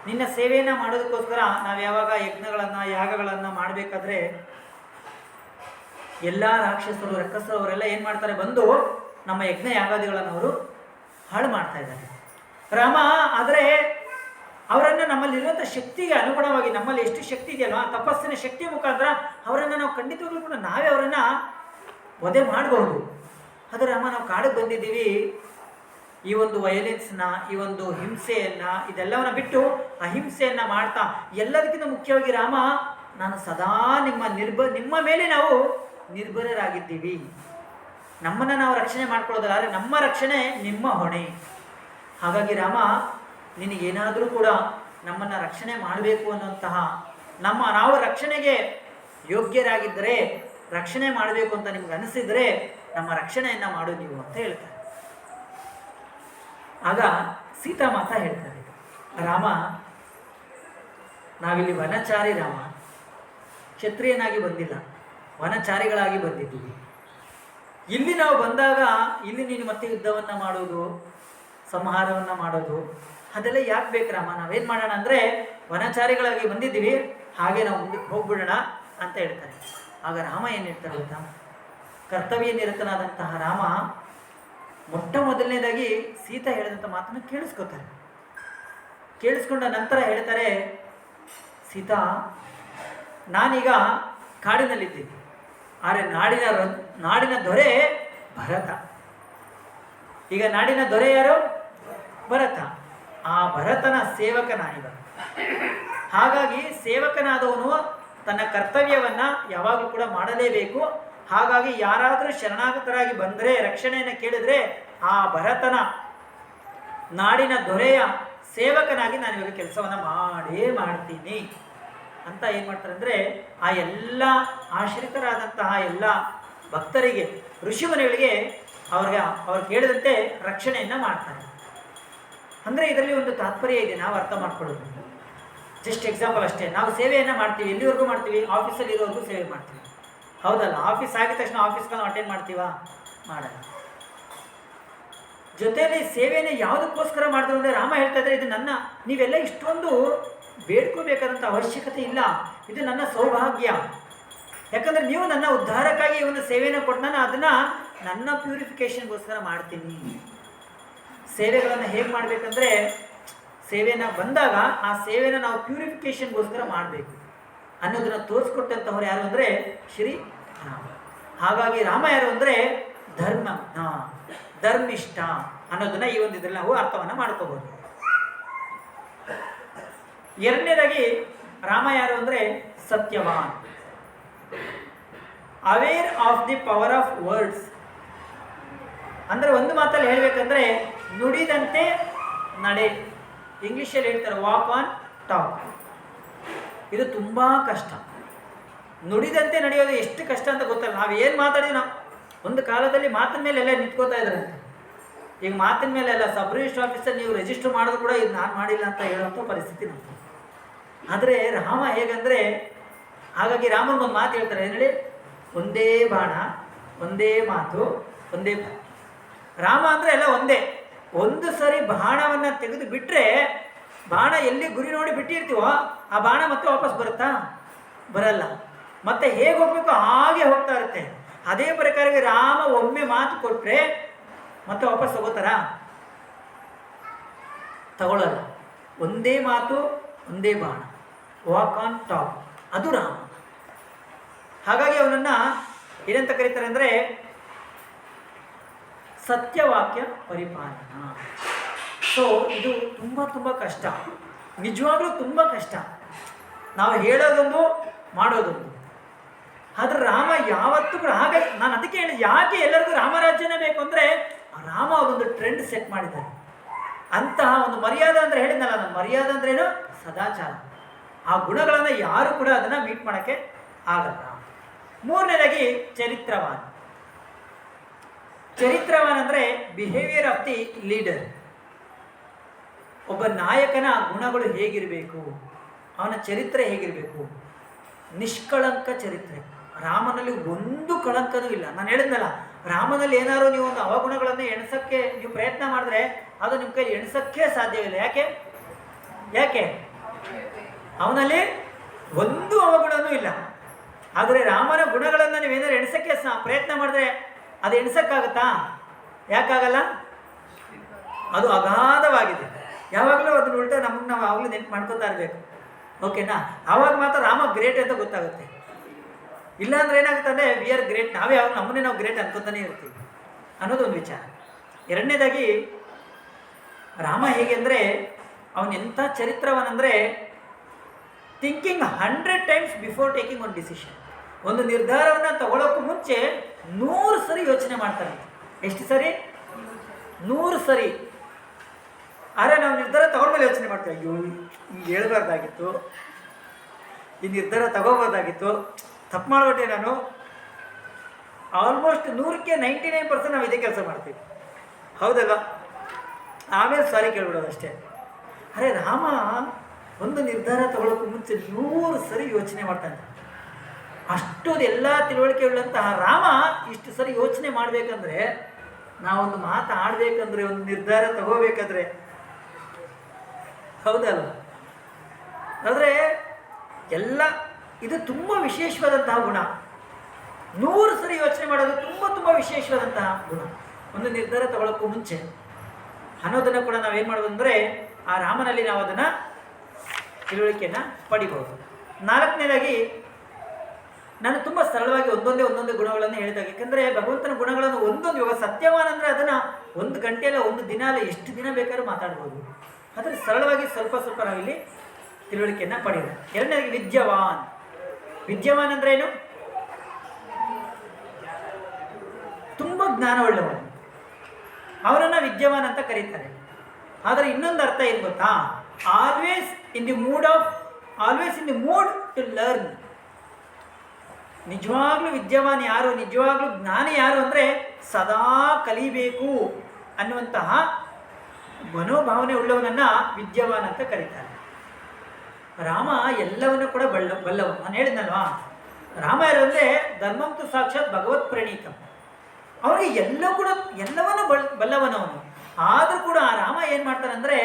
ನಿನ್ನ ಸೇವೆಯನ್ನು ಮಾಡೋದಕ್ಕೋಸ್ಕರ ನಾವು ಯಾವಾಗ ಯಜ್ಞಗಳನ್ನು ಯಾಗಗಳನ್ನು ಮಾಡಬೇಕಾದ್ರೆ ಎಲ್ಲ ರಾಕ್ಷಸರು ರಕ್ಕಸರು ಅವರೆಲ್ಲ ಏನು ಮಾಡ್ತಾರೆ? ಬಂದು ನಮ್ಮ ಯಜ್ಞ ಯಾಗಾದಿಗಳನ್ನು ಅವರು ಹಾಳು ಮಾಡ್ತಾ ಇದ್ದಾರೆ. ರಾಮ, ಆದರೆ ಅವರನ್ನು ನಮ್ಮಲ್ಲಿರುವಂಥ ಶಕ್ತಿಗೆ ಅನುಗುಣವಾಗಿ, ನಮ್ಮಲ್ಲಿ ಎಷ್ಟು ಶಕ್ತಿ ಇದೆಯಲ್ವ, ತಪಸ್ಸಿನ ಶಕ್ತಿ ಮುಖಾಂತರ ಅವರನ್ನು ನಾವು ಖಂಡಿತವಾಗ್ಲೂ ಕೂಡ ನಾವೇ ಅವರನ್ನು ವಧೆ ಮಾಡಬಹುದು. ಆದರೆ ರಾಮ, ನಾವು ಕಾಡಿಗೆ ಬಂದಿದ್ದೀವಿ, ಈ ಒಂದು ವೈಲೆನ್ಸ್ನ, ಈ ಒಂದು ಹಿಂಸೆಯನ್ನು, ಇದೆಲ್ಲವನ್ನ ಬಿಟ್ಟು ಅಹಿಂಸೆಯನ್ನು ಮಾಡ್ತಾ, ಎಲ್ಲದಕ್ಕಿಂತ ಮುಖ್ಯವಾಗಿ ರಾಮ, ನಾನು ಸದಾ ನಿಮ್ಮ ಮೇಲೆ ನಾವು ನಿರ್ಭರರಾಗಿದ್ದೀವಿ, ನಮ್ಮನ್ನು ನಾವು ರಕ್ಷಣೆ ಮಾಡ್ಕೊಳ್ಳೋದಲ್ಲ, ಆದರೆ ನಮ್ಮ ರಕ್ಷಣೆ ನಿಮ್ಮ ಹೊಣೆ. ಹಾಗಾಗಿ ರಾಮ, ನಿನಗೇನಾದರೂ ಕೂಡ ನಮ್ಮನ್ನು ರಕ್ಷಣೆ ಮಾಡಬೇಕು ಅನ್ನುವಂತಹ ನಾವು ರಕ್ಷಣೆಗೆ ಯೋಗ್ಯರಾಗಿದ್ದರೆ, ರಕ್ಷಣೆ ಮಾಡಬೇಕು ಅಂತ ನಿಮ್ಗೆ ಅನಿಸಿದರೆ ನಮ್ಮ ರಕ್ಷಣೆಯನ್ನು ಮಾಡು ನೀವು ಅಂತ ಹೇಳ್ತಾರೆ. ಆಗ ಸೀತಾಮಾತಾ ಹೇಳ್ತಾರೆ, ರಾಮ, ನಾವಿಲ್ಲಿ ವನಚಾರಿ ರಾಮ, ಕ್ಷತ್ರಿಯನಾಗಿ ಬಂದಿಲ್ಲ, ವನಚಾರಿಗಳಾಗಿ ಬಂದಿದ್ದೀವಿ. ಇಲ್ಲಿ ನಾವು ಬಂದಾಗ ಇಲ್ಲಿ ನೀನು ಮತ್ತೆ ಯುದ್ಧವನ್ನು ಮಾಡೋದು, ಸಂಹಾರವನ್ನು ಮಾಡೋದು, ಅದೆಲ್ಲ ಯಾಕೆ ಬೇಕು ರಾಮ? ನಾವೇನು ಮಾಡೋಣ ಅಂದರೆ ವನಚಾರಿಗಳಾಗಿ ಬಂದಿದ್ದೀವಿ, ಹಾಗೆ ನಾವು ಮುಂದಕ್ಕೆ ಹೋಗ್ಬಿಡೋಣ ಅಂತ ಹೇಳ್ತಾರೆ. ಆಗ ರಾಮ ಏನು ಹೇಳ್ತಾರೆ ಗೊತ್ತಾ? ಕರ್ತವ್ಯ ನಿರತನಾದಂತಹ ರಾಮ ಮೊಟ್ಟ ಮೊದಲನೇದಾಗಿ ಸೀತಾ ಹೇಳಿದಂಥ ಮಾತನ್ನು ಕೇಳಿಸ್ಕೊತಾರೆ. ಕೇಳಿಸ್ಕೊಂಡ ನಂತರ ಹೇಳ್ತಾರೆ, ಸೀತಾ, ನಾನೀಗ ಕಾಡಿನಲ್ಲಿದ್ದೀನಿ, ಆದರೆ ನಾಡಿನ ದೊರೆ ಭರತ. ಈಗ ನಾಡಿನ ದೊರೆ ಯಾರು? ಭರತ. ಆ ಭರತನ ಸೇವಕ ನಾನೀಗ. ಹಾಗಾಗಿ ಸೇವಕನಾದವನು ತನ್ನ ಕರ್ತವ್ಯವನ್ನು ಯಾವಾಗಲೂ ಕೂಡ ಮಾಡಲೇಬೇಕು. ಹಾಗಾಗಿ ಯಾರಾದರೂ ಶರಣಾಗತರಾಗಿ ಬಂದರೆ, ರಕ್ಷಣೆಯನ್ನು ಕೇಳಿದರೆ, ಆ ಭರತನ ನಾಡಿನ ದೊರೆಯ ಸೇವಕನಾಗಿ ನಾನು ಇವಾಗ ಕೆಲಸವನ್ನು ಮಾಡೇ ಮಾಡ್ತೀನಿ ಅಂತ ಏನು ಮಾಡ್ತಾರೆ ಅಂದರೆ, ಆ ಎಲ್ಲ ಆಶ್ರಿತರಾದಂತಹ ಎಲ್ಲ ಭಕ್ತರಿಗೆ, ಋಷಿಮುನಿಗಳಿಗೆ ಅವ್ರು ಕೇಳಿದಂತೆ ರಕ್ಷಣೆಯನ್ನು ಮಾಡ್ತಾರೆ. ಅಂದರೆ ಇದರಲ್ಲಿ ಒಂದು ತಾತ್ಪರ್ಯ ಇದೆ, ನಾವು ಅರ್ಥ ಮಾಡ್ಕೊಳ್ಳೋದು. ಜಸ್ಟ್ ಎಕ್ಸಾಂಪಲ್ ಅಷ್ಟೇ. ನಾವು ಸೇವೆಯನ್ನು ಮಾಡ್ತೀವಿ, ಎಲ್ಲಿವರೆಗೂ ಮಾಡ್ತೀವಿ? ಆಫೀಸಲ್ಲಿ ಇರೋವರೆಗೂ ಸೇವೆ ಮಾಡ್ತೀವಿ. ಹೌದಲ್ಲ? ಆಫೀಸ್ ಆಗಿದ ತಕ್ಷಣ ಆಫೀಸ್ಗಳನ್ನ ಅಟೆಂಡ್ ಮಾಡ್ತೀವಾ? ಮಾಡಲ್ಲ. ಜೊತೆಯಲ್ಲಿ ಸೇವೆಯನ್ನು ಯಾವುದಕ್ಕೋಸ್ಕರ ಮಾಡಿದ್ರು ಅಂದರೆ ರಾಮ ಹೇಳ್ತಾ ಇದ್ದಾರೆ, ಇದು ನನ್ನ, ನೀವೆಲ್ಲ ಇಷ್ಟೊಂದು ಬೇಡ್ಕೋಬೇಕಾದಂಥ ಅವಶ್ಯಕತೆ ಇಲ್ಲ, ಇದು ನನ್ನ ಸೌಭಾಗ್ಯ. ಯಾಕಂದರೆ ನೀವು ನನ್ನ ಉದ್ಧಾರಕ್ಕಾಗಿ ಈ ಒಂದು ಸೇವೆಯನ್ನು ಕೊಟ್ಟು ನಾನು ಅದನ್ನು ನನ್ನ ಪ್ಯೂರಿಫಿಕೇಷನ್ಗೋಸ್ಕರ ಮಾಡ್ತೀನಿ. ಸೇವೆಗಳನ್ನು ಹೇಗೆ ಮಾಡಬೇಕಂದ್ರೆ, ಸೇವೆಯನ್ನು ಬಂದಾಗ ಆ ಸೇವೆನ ನಾವು ಪ್ಯೂರಿಫಿಕೇಷನ್ಗೋಸ್ಕರ ಮಾಡಬೇಕು ಅನ್ನೋದನ್ನು ತೋರಿಸ್ಕೊಟ್ಟಂಥವ್ರು ಯಾರು ಅಂದರೆ ಶ್ರೀ ರಾಮ. ಹಾಗಾಗಿ ರಾಮ ಯಾರು ಅಂದರೆ ಧರ್ಮಿಷ್ಠ ಅನ್ನೋದನ್ನ ಈ ಒಂದು ಇದರಲ್ಲಿ ನಾವು ಅರ್ಥವನ್ನು ಮಾಡ್ಕೋಬಹುದು. ಎರಡನೇದಾಗಿ ರಾಮ ಯಾರು ಅಂದರೆ Satyavan, aware of the power of words. ಅಂದರೆ ಒಂದು ಮಾತಲ್ಲಿ ಹೇಳಬೇಕಂದ್ರೆ ನುಡಿದಂತೆ ನಡೆ. ಇಂಗ್ಲೀಷಲ್ಲಿ ಹೇಳ್ತಾರೆ ವಾಕ್ ಆನ್ ಟಾಕ್. ಇದು ತುಂಬ ಕಷ್ಟ. ನುಡಿದಂತೆ ನಡೆಯೋದು ಎಷ್ಟು ಕಷ್ಟ ಅಂತ ಗೊತ್ತಲ್ಲ. ನಾವು ಏನು ಮಾತಾಡಿದ್ವಿ, ನಾವು ಒಂದು ಕಾಲದಲ್ಲಿ ಮಾತಿನ ಮೇಲೆ ಎಲ್ಲ ನಿಂತ್ಕೋತಾ ಇದ್ರಂತೆ. ಈಗ ಮಾತಿನ ಮೇಲೆ ಎಲ್ಲ ಸಬ್ ರಿಜಿಸ್ಟರ್ ಆಫೀಸಲ್ಲಿ ನೀವು ರಿಜಿಸ್ಟರ್ ಮಾಡೋದು ಕೂಡ ಇದು ನಾನು ಮಾಡಿಲ್ಲ ಅಂತ ಹೇಳುವಂಥ ಪರಿಸ್ಥಿತಿ ನಮ್ಮದು. ಆದರೆ ರಾಮ ಹೇಗಂದರೆ, ಹಾಗಾಗಿ ರಾಮನಿಗೊಂದು ಮಾತು ಹೇಳ್ತಾರೆ, ಏನು ಹೇಳಿ, ಒಂದೇ ಬಾಣ, ಒಂದೇ ಮಾತು, ಒಂದೇ ರಾಮ ಅಂದರೆ ಎಲ್ಲ ಒಂದೇ. ಒಂದು ಸರಿ ಬಾಣವನ್ನು ತೆಗೆದು ಬಿಟ್ಟರೆ, ಬಾಣ ಎಲ್ಲಿ ಗುರಿ ನೋಡಿ ಬಿಟ್ಟಿರ್ತೀವೋ ಆ ಬಾಣ ಮತ್ತೆ ವಾಪಸ್ ಬರುತ್ತಾ? ಬರಲ್ಲ. ಮತ್ತೆ ಹೇಗೆ ಹೋಗ್ಬೇಕು ಹಾಗೆ ಹೋಗ್ತಾ ಇರುತ್ತೆ. ಅದೇ ಪ್ರಕಾರವಾಗಿ ರಾಮ ಒಮ್ಮೆ ಮಾತು ಕೊಟ್ಟರೆ ಮತ್ತೆ ವಾಪಸ್ ತಗೋತಾರಾ? ತಗೊಳ್ಳಲ್ಲ. ಒಂದೇ ಮಾತು, ಒಂದೇ ಬಾಣ, ವಾಕ್ ಆನ್ ಟಾಪ್, ಅದು ರಾಮ. ಹಾಗಾಗಿ ಅವನನ್ನು ಏನಂತ ಕರೀತಾರೆ ಅಂದರೆ ಸತ್ಯವಾಕ್ಯ ಪರಿಪಾಲನ. ಸೊ ಇದು ತುಂಬ ತುಂಬ ಕಷ್ಟ, ನಿಜವಾಗ್ಲೂ ತುಂಬ ಕಷ್ಟ. ನಾವು ಹೇಳೋದೊಂದು, ಮಾಡೋದೊಂದು. ಆದ್ರೆ ರಾಮ ಯಾವತ್ತೂ ಕೂಡ ಹಾಗೆ, ನಾನು ಅದಕ್ಕೆ ಹೇಳಿ, ಯಾಕೆ ಎಲ್ಲರಿಗೂ ರಾಮರಾಜ್ಯನೇ ಬೇಕು ಅಂದರೆ ರಾಮ ಅದೊಂದು ಟ್ರೆಂಡ್ ಸೆಟ್ ಮಾಡಿದ್ದಾರೆ. ಅಂತಹ ಒಂದು ಮರ್ಯಾದೆ ಅಂದರೆ ಹೇಳಿದ್ನಲ್ಲ ನಾನು, ಮರ್ಯಾದೆ ಅಂದ್ರೇನು? ಸದಾಚಾರ. ಆ ಗುಣಗಳನ್ನು ಯಾರು ಕೂಡ ಅದನ್ನು ಮೀಟ್ ಮಾಡೋಕ್ಕೆ ಆಗಲ್ಲ. ಮೂರನೇದಾಗಿ ಚರಿತ್ರವಾನ್. ಚರಿತ್ರವಾನ್ ಅಂದರೆ ಬಿಹೇವಿಯರ್ ಆಫ್ ದಿ ಲೀಡರ್. ಒಬ್ಬ ನಾಯಕನ ಗುಣಗಳು ಹೇಗಿರಬೇಕು, ಅವನ ಚರಿತ್ರೆ ಹೇಗಿರಬೇಕು? ನಿಷ್ಕಳಂಕ ಚರಿತ್ರೆ. ರಾಮನಲ್ಲಿ ಒಂದು ಕಳಂಕನೂ ಇಲ್ಲ. ನಾನು ಹೇಳಿದ್ನಲ್ಲ, ರಾಮನಲ್ಲಿ ಏನಾದ್ರು ನೀವು ಒಂದು ಅವಗುಣಗಳನ್ನು ಎಣಿಸೋಕ್ಕೆ ನೀವು ಪ್ರಯತ್ನ ಮಾಡಿದ್ರೆ ಅದು ನಿಮ್ಮ ಕೈಲಿ ಎಣಿಸೋಕ್ಕೆ ಸಾಧ್ಯವಿಲ್ಲ. ಯಾಕೆ? ಯಾಕೆ? ಅವನಲ್ಲಿ ಒಂದು ಅವಗುಣನೂ ಇಲ್ಲ. ಆದರೆ ರಾಮನ ಗುಣಗಳನ್ನು ನೀವೇನಾದ್ರು ಎಣಿಸೋಕ್ಕೆ ಪ್ರಯತ್ನ ಮಾಡಿದ್ರೆ ಅದು ಎಣಿಸೋಕ್ಕಾಗತ್ತಾ? ಯಾಕಾಗಲ್ಲ? ಅದು ಅಗಾಧವಾಗಿದೆ. ಯಾವಾಗಲೂ ಅದನ್ನ ಉಲ್ಟಾ ನಮಗೆ ನಾವು ಯಾವಾಗಲೂ ನೆನ್ಪು ಮಾಡ್ಕೊತಾ ಇರಬೇಕು. ಓಕೆನಾ? ಆವಾಗ ಮಾತ್ರ ರಾಮ ಗ್ರೇಟ್ ಅಂತ ಗೊತ್ತಾಗುತ್ತೆ. ಇಲ್ಲಾಂದ್ರೆ ಏನಾಗುತ್ತೆ ಅಂದರೆ ವಿ ಆರ್ ಗ್ರೇಟ್, ನಾವೇ ಯಾವಾಗ ನಮ್ಮನ್ನೇ ನಾವು ಗ್ರೇಟ್ ಅನ್ಕೋತಾನೆ ಇರ್ತೀವಿ ಅನ್ನೋದೊಂದು ವಿಚಾರ. ಎರಡನೇದಾಗಿ ರಾಮ ಹೇಗೆ ಅಂದರೆ ಅವನು ಎಂಥ ಚರಿತ್ರವನಂದರೆ thinking 100 times before taking one decision. ಒಂದು ನಿರ್ಧಾರವನ್ನು ತಗೊಳ್ಳೋಕ್ಕೂ ಮುಂಚೆ 100 ಸರಿ ಯೋಚನೆ ಮಾಡ್ತಾರೆ. ಎಷ್ಟು ಸರಿ? 100 ಸರಿ. ಆದರೆ ನಾವು ನಿರ್ಧಾರ ತಗೊಂಡ್ಮೇಲೆ ಯೋಚನೆ ಮಾಡ್ತೀವಿ, ಅಯ್ಯೋ ಹಿಂಗೆ ಹೇಳ್ಬಾರ್ದಾಗಿತ್ತು, ಈ ನಿರ್ಧಾರ ತಗೋಬೋದಾಗಿತ್ತು, ತಪ್ಪು ಮಾಡ್ಬಿಟ್ಟೆ ನಾನು. ಆಲ್ಮೋಸ್ಟ್ 100ಕ್ಕೆ 99% ನಾವು ಇದೇ ಕೆಲಸ ಮಾಡ್ತೀವಿ, ಹೌದಲ್ಲ? ಆಮೇಲೆ ಸಾರಿ ಕೇಳ್ಬಿಡೋದು ಅಷ್ಟೇ. ಅರೆ ರಾಮ ಒಂದು ನಿರ್ಧಾರ ತಗೊಳ್ಳೋಕ್ಕೂ ಮುಂಚೆ 100 ಸರಿ ಯೋಚನೆ ಮಾಡ್ತಾನೆ. ಅಷ್ಟು ಎಲ್ಲ ತಿಳುವಳಿಕೆ ಉಳ್ಳಂತಹ ರಾಮ ಇಷ್ಟು ಸರಿ ಯೋಚನೆ ಮಾಡಬೇಕಂದ್ರೆ, ನಾವೊಂದು ಮಾತು ಆಡಬೇಕಂದ್ರೆ, ಒಂದು ನಿರ್ಧಾರ ತಗೋಬೇಕಾದ್ರೆ, ಹೌದಲ್ಲ? ಆದರೆ ಎಲ್ಲ ಇದು ತುಂಬ ವಿಶೇಷವಾದಂತಹ ಗುಣ. 100 ಸರಿ ಯೋಚನೆ ಮಾಡೋದು ತುಂಬ ತುಂಬ ವಿಶೇಷವಾದಂತಹ ಗುಣ ಒಂದು ನಿರ್ಧಾರ ತಗೊಳ್ಳೋಕ್ಕೂ ಮುಂಚೆ ಅನ್ನೋದನ್ನು ಕೂಡ ನಾವೇನು ಮಾಡ್ಬೋದು ಅಂದರೆ ಆ ರಾಮನಲ್ಲಿ ನಾವು ಅದನ್ನು ತಿಳುವಳಿಕೆಯನ್ನು ಪಡಿಬೋದು. ನಾಲ್ಕನೇದಾಗಿ ನಾನು ತುಂಬ ಸರಳವಾಗಿ ಒಂದೊಂದೇ ಗುಣಗಳನ್ನು ಹೇಳಿದಾಗ, ಯಾಕೆಂದರೆ ಭಗವಂತನ ಗುಣಗಳನ್ನು ಒಂದೊಂದು, ಇವಾಗ ಸತ್ಯವಾನ್ ಅಂದರೆ ಅದನ್ನು 1 ಗಂಟೆ ಅಲ್ಲ, 1 ದಿನ ಅಲ್ಲ, ಎಷ್ಟು ದಿನ ಬೇಕಾದ್ರೂ ಮಾತಾಡ್ಬೋದು. ಆದರೆ ಸರಳವಾಗಿ ಸ್ವಲ್ಪ ನಾವಿಲ್ಲಿ ತಿಳುವಳಿಕೆಯನ್ನು ಪಡೆಯೋದು. ಎರಡನೇದಾಗಿ ವಿದ್ಯಾವಾನ್. ವಿದ್ಯಾವಾನ್ ಅಂದರೆ ಏನು? ತುಂಬ ಜ್ಞಾನವುಳ್ಳವನು, ಅವರನ್ನು ವಿದ್ಯಾವಾನ್ ಅಂತ ಕರೀತಾರೆ. ಆದರೆ ಇನ್ನೊಂದು ಅರ್ಥ ಏನು ಗೊತ್ತಾ? Always in the mood to learn. ನಿಜವಾಗ್ಲೂ ವಿದ್ಯಾವಾನ್ ಯಾರು, ನಿಜವಾಗ್ಲೂ ಜ್ಞಾನಿ ಯಾರು ಅಂದರೆ ಸದಾ ಕಲಿಬೇಕು ಅನ್ನುವಂತಹ ಮನೋಭಾವನೆ ಉಳ್ಳವನನ್ನು ವಿದ್ಯಾವಾನ್ ಅಂತ ಕರೀತಾರೆ. ರಾಮ ಎಲ್ಲವನ್ನು ಕೂಡ ಬಲ್ಲವ. ನಾನು ಹೇಳಿದ್ನಲ್ವಾ, ರಾಮ ಯಾರು ಅಂದರೆ ಧರ್ಮಂತು ಸಾಕ್ಷಾತ್ ಭಗವತ್ ಪ್ರಣೀತ. ಅವನಿಗೆ ಎಲ್ಲವನ್ನು ಬಲ್ಲವನವನು. ಆದರೂ ಕೂಡ ಆ ರಾಮ ಏನು ಮಾಡ್ತಾನೆ ಅಂದರೆ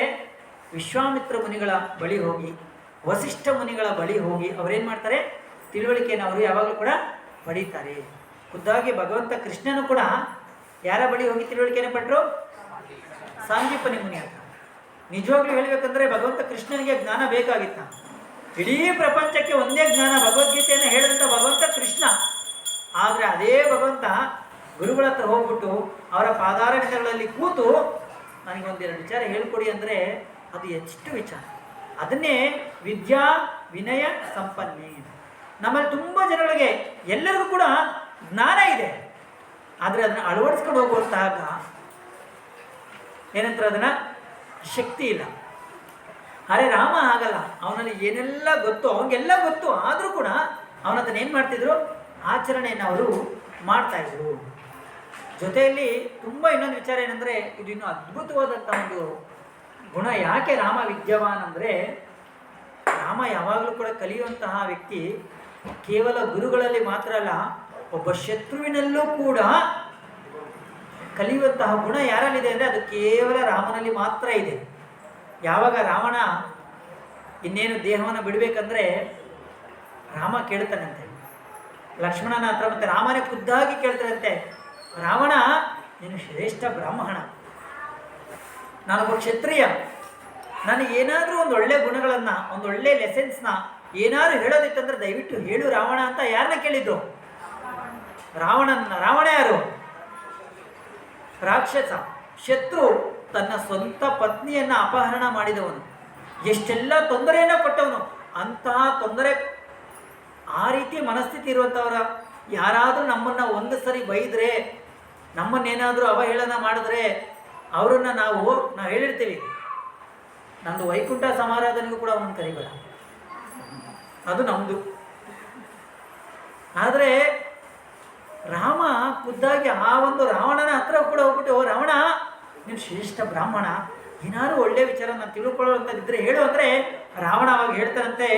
ವಿಶ್ವಾಮಿತ್ರ ಮುನಿಗಳ ಬಳಿ ಹೋಗಿ, ವಸಿಷ್ಠ ಮುನಿಗಳ ಬಳಿ ಹೋಗಿ ಅವರೇನು ಮಾಡ್ತಾರೆ, ತಿಳುವಳಿಕೆಯನ್ನು ಅವರು ಯಾವಾಗಲೂ ಕೂಡ ಪಡೀತಾರೆ. ಖುದ್ದಾಗಿ ಭಗವಂತ ಕೃಷ್ಣನು ಕೂಡ ಯಾರ ಬಳಿ ಹೋಗಿ ತಿಳುವಳಿಕೆಯನ್ನು ಪಟ್ಟರು? ಸಾಂದೀಪನಿ ಮುನಿ ಅಂತ. ನಿಜವಾಗ್ಲೂ ಹೇಳಬೇಕಂದ್ರೆ ಭಗವಂತ ಕೃಷ್ಣನಿಗೆ ಜ್ಞಾನ ಬೇಕಾಗಿತ್ತ? ಇಡೀ ಪ್ರಪಂಚಕ್ಕೆ ಒಂದೇ ಜ್ಞಾನ, ಭಗವದ್ಗೀತೆಯನ್ನು ಹೇಳಿದಂಥ ಭಗವಂತ ಕೃಷ್ಣ. ಆದರೆ ಅದೇ ಭಗವಂತ ಗುರುಗಳ ಹತ್ರ ಹೋಗ್ಬಿಟ್ಟು ಅವರ ಪಾದಾರವಿಂದಗಳಲ್ಲಿ ಕೂತು ನನಗೊಂದೆರಡು ವಿಚಾರ ಹೇಳ್ಕೊಡಿ ಅಂದರೆ ಅದು ಎಷ್ಟು ವಿಚಾರ. ಅದನ್ನೇ ವಿದ್ಯಾ ವಿನಯ ಸಂಪನ್ನೆ. ನಮ್ಮಲ್ಲಿ ತುಂಬ ಜನಗಳಿಗೆ ಎಲ್ಲರಿಗೂ ಕೂಡ ಜ್ಞಾನ ಇದೆ, ಆದರೆ ಅದನ್ನು ಅಳವಡಿಸ್ಕೊಂಡು ಹೋಗುವಂತಾಗ ಏನಂತಾರೆ, ಅದನ್ನು ಶಕ್ತಿ ಇಲ್ಲ. ಅರೆ ರಾಮ ಆಗಲ್ಲ, ಅವನಲ್ಲಿ ಏನೆಲ್ಲ ಗೊತ್ತು, ಅವನಿಗೆಲ್ಲ ಗೊತ್ತು, ಆದರೂ ಕೂಡ ಅವನದನ್ನು ಏನು ಮಾಡ್ತಿದ್ರು, ಆಚರಣೆಯನ್ನು ಅವರು ಮಾಡ್ತಾಯಿದ್ರು. ಜೊತೆಯಲ್ಲಿ ತುಂಬ ಇನ್ನೊಂದು ವಿಚಾರ ಏನಂದರೆ, ಇದು ಇನ್ನೂ ಅದ್ಭುತವಾದಂಥ ಒಂದು ಗುಣ. ಯಾಕೆ ರಾಮ ವಿದ್ಯಾವಾನ್ ಅಂದರೆ, ರಾಮ ಯಾವಾಗಲೂ ಕೂಡ ಕಲಿಯುವಂತಹ ವ್ಯಕ್ತಿ ಕೇವಲ ಗುರುಗಳಲ್ಲಿ ಮಾತ್ರ ಅಲ್ಲ, ಒಬ್ಬ ಶತ್ರುವಿನಲ್ಲೂ ಕೂಡ ಕಲಿಯುವಂತಹ ಗುಣ ಯಾರಲ್ಲಿದೆ ಅಂದರೆ ಅದು ಕೇವಲ ರಾಮನಲ್ಲಿ ಮಾತ್ರ ಇದೆ. ಯಾವಾಗ ರಾವಣ ಇನ್ನೇನು ದೇಹವನ್ನು ಬಿಡಬೇಕಂದ್ರೆ ರಾಮ ಕೇಳ್ತಾನಂತೆ ಲಕ್ಷ್ಮಣನ ಹತ್ರ, ಮತ್ತು ರಾಮನೇ ಖುದ್ದಾಗಿ ಕೇಳ್ತಾನಂತೆ, ರಾವಣ ನೀನು ಶ್ರೇಷ್ಠ ಬ್ರಾಹ್ಮಣ, ನಾನೊಬ್ಬ ಕ್ಷತ್ರಿಯ, ನನಗೇನಾದರೂ ಒಂದು ಒಳ್ಳೆ ಗುಣಗಳನ್ನು, ಒಂದು ಒಳ್ಳೆ ಲೆಸನ್ಸ್ನ ಏನಾದ್ರು ಹೇಳೋದಿತ್ತಂದ್ರೆ ದಯವಿಟ್ಟು ಹೇಳು ರಾವಣ ಅಂತ ಯಾರನ್ನ ಕೇಳಿದ್ದು? ರಾವಣನ. ರಾವಣ ಯಾರು? ರಾಕ್ಷಸ, ಶತ್ರು, ತನ್ನ ಸ್ವಂತ ಪತ್ನಿಯನ್ನು ಅಪಹರಣ ಮಾಡಿದವನು, ಎಷ್ಟೆಲ್ಲ ತೊಂದರೆಯನ್ನು ಕೊಟ್ಟವನು. ಅಂತಹ ತೊಂದರೆ, ಆ ರೀತಿ ಮನಸ್ಥಿತಿ ಇರುವಂಥವರ ಯಾರಾದರೂ ನಮ್ಮನ್ನು ಒಂದು ಸರಿ ಬೈದರೆ, ನಮ್ಮನ್ನೇನಾದರೂ ಅವಹೇಳನ ಮಾಡಿದ್ರೆ ಅವರನ್ನು ನಾವು ಹೇಳಿರ್ತೀವಿ, ನಂದು ವೈಕುಂಠ ಸಮಾರಾಧನೆಗೂ ಕೂಡ ಅವನು ಕರಿಬೇಡ, ಅದು ನಮ್ಮದು. ಆದರೆ ರಾಮ ಖುದ್ದಾಗಿ ಆ ಒಂದು ರಾವಣನ ಹತ್ರ ಕೂಡ ಹೋಗ್ಬಿಟ್ಟು, ರಾವಣ ನೀನು ಶ್ರೇಷ್ಠ ಬ್ರಾಹ್ಮಣ, ಏನಾದ್ರು ಒಳ್ಳೆ ವಿಚಾರ ನಾನು ತಿಳ್ಕೊಳ್ಳೋಂಥದ್ದಿದ್ರೆ ಹೇಳು ಅಂದರೆ ರಾವಣ ಅವಾಗ ಹೇಳ್ತಾರಂತೆ,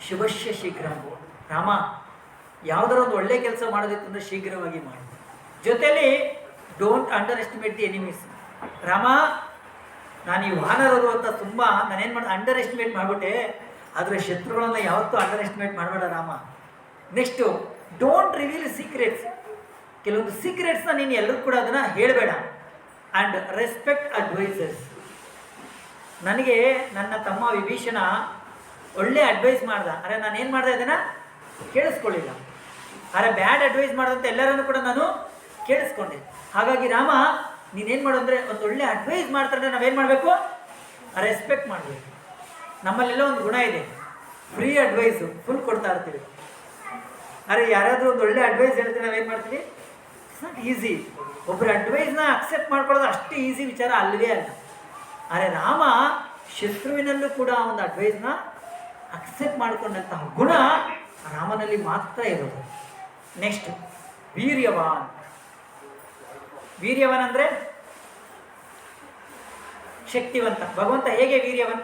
ಶುಭಶ್ಯ ಶೀಘ್ರ. ರಾಮ, ಯಾವುದರ ಒಂದು ಒಳ್ಳೆ ಕೆಲಸ ಮಾಡೋದಿತ್ತಂದರೆ ಶೀಘ್ರವಾಗಿ ಮಾಡಿ. ಜೊತೆಯಲ್ಲಿ don't under estimate the enemies. Rama, ನಾನು ಈ ವಾನರರು ಅಂತ ತುಂಬ ನಾನೇನು ಮಾಡಿ ಅಂಡರ್ ಎಸ್ಟಿಮೇಟ್ ಮಾಡಿಬಿಟ್ಟೆ, ಆದರೆ ಶತ್ರುಗಳನ್ನು ಯಾವತ್ತೂ ಅಂಡರ್ ಎಸ್ಟಿಮೇಟ್ ಮಾಡಬೇಡ Rama. Next, don't reveal secrets. ಕೆಲವೊಂದು ಸೀಕ್ರೆಟ್ಸ್ನ ನೀನು ಎಲ್ಲರೂ ಕೂಡ ಅದನ್ನು ಹೇಳಬೇಡ. And respect advisors. ನನಗೆ ನನ್ನ ತಮ್ಮ ವಿಭೀಷಣ ಒಳ್ಳೆ ಅಡ್ವೈಸ್ ಮಾಡ್ದ, ಅರೆ ನಾನೇನು ಮಾಡಿದೆ ಅದನ್ನು ಕೇಳಿಸ್ಕೊಳ್ಳಿಲ್ಲ. ಅರೆ ಬ್ಯಾಡ್ ಅಡ್ವೈಸ್ ಮಾಡೋದಂತ ಎಲ್ಲರನ್ನೂ ಕೂಡ ನಾನು ಕೇಳಿಸ್ಕೊಂಡೆ. ಹಾಗಾಗಿ ರಾಮ ನೀನೇನು ಮಾಡು ಅಂದರೆ, ಒಂದು ಒಳ್ಳೆ ಅಡ್ವೈಸ್ ಮಾಡ್ತಾರೆ ನಾವೇನು ಮಾಡಬೇಕು? ರೆಸ್ಪೆಕ್ಟ್ ಮಾಡಬೇಕು. ನಮ್ಮಲ್ಲೆಲ್ಲ ಒಂದು ಗುಣ ಇದೆ, ಫ್ರೀ ಅಡ್ವೈಸು ಫುಲ್ ಕೊಡ್ತಾ ಇರ್ತೀವಿ. ಅರೆ ಯಾರಾದರೂ ಒಂದು ಒಳ್ಳೆ ಅಡ್ವೈಸ್ ಹೇಳ್ತೀವಿ, ನಾವೇನು ಮಾಡ್ತೀವಿ? It's not easy. ಒಬ್ಬರ ಅಡ್ವೈಸ್ನ ಅಕ್ಸೆಪ್ಟ್ ಮಾಡ್ಕೊಳ್ಳೋದು ಅಷ್ಟು ಈಸಿ ವಿಚಾರ ಅಲ್ಲವೇ ಅಲ್ಲ. ಅರೆ ರಾಮ ಶತ್ರುವಿನಲ್ಲೂ ಕೂಡ ಒಂದು ಅಡ್ವೈಸ್ನ ಅಕ್ಸೆಪ್ಟ್ ಮಾಡಿಕೊಂಡಂತಹ ಗುಣ ರಾಮನಲ್ಲಿ ಮಾತ್ರ ಇರೋದು. ನೆಕ್ಸ್ಟ್, ವೀರ್ಯವಾನ್. ವೀರ್ಯವಾನ್ ಅಂದರೆ ಶಕ್ತಿವಂತ. ಭಗವಂತ ಹೇಗೆ ವೀರ್ಯವಾನ್,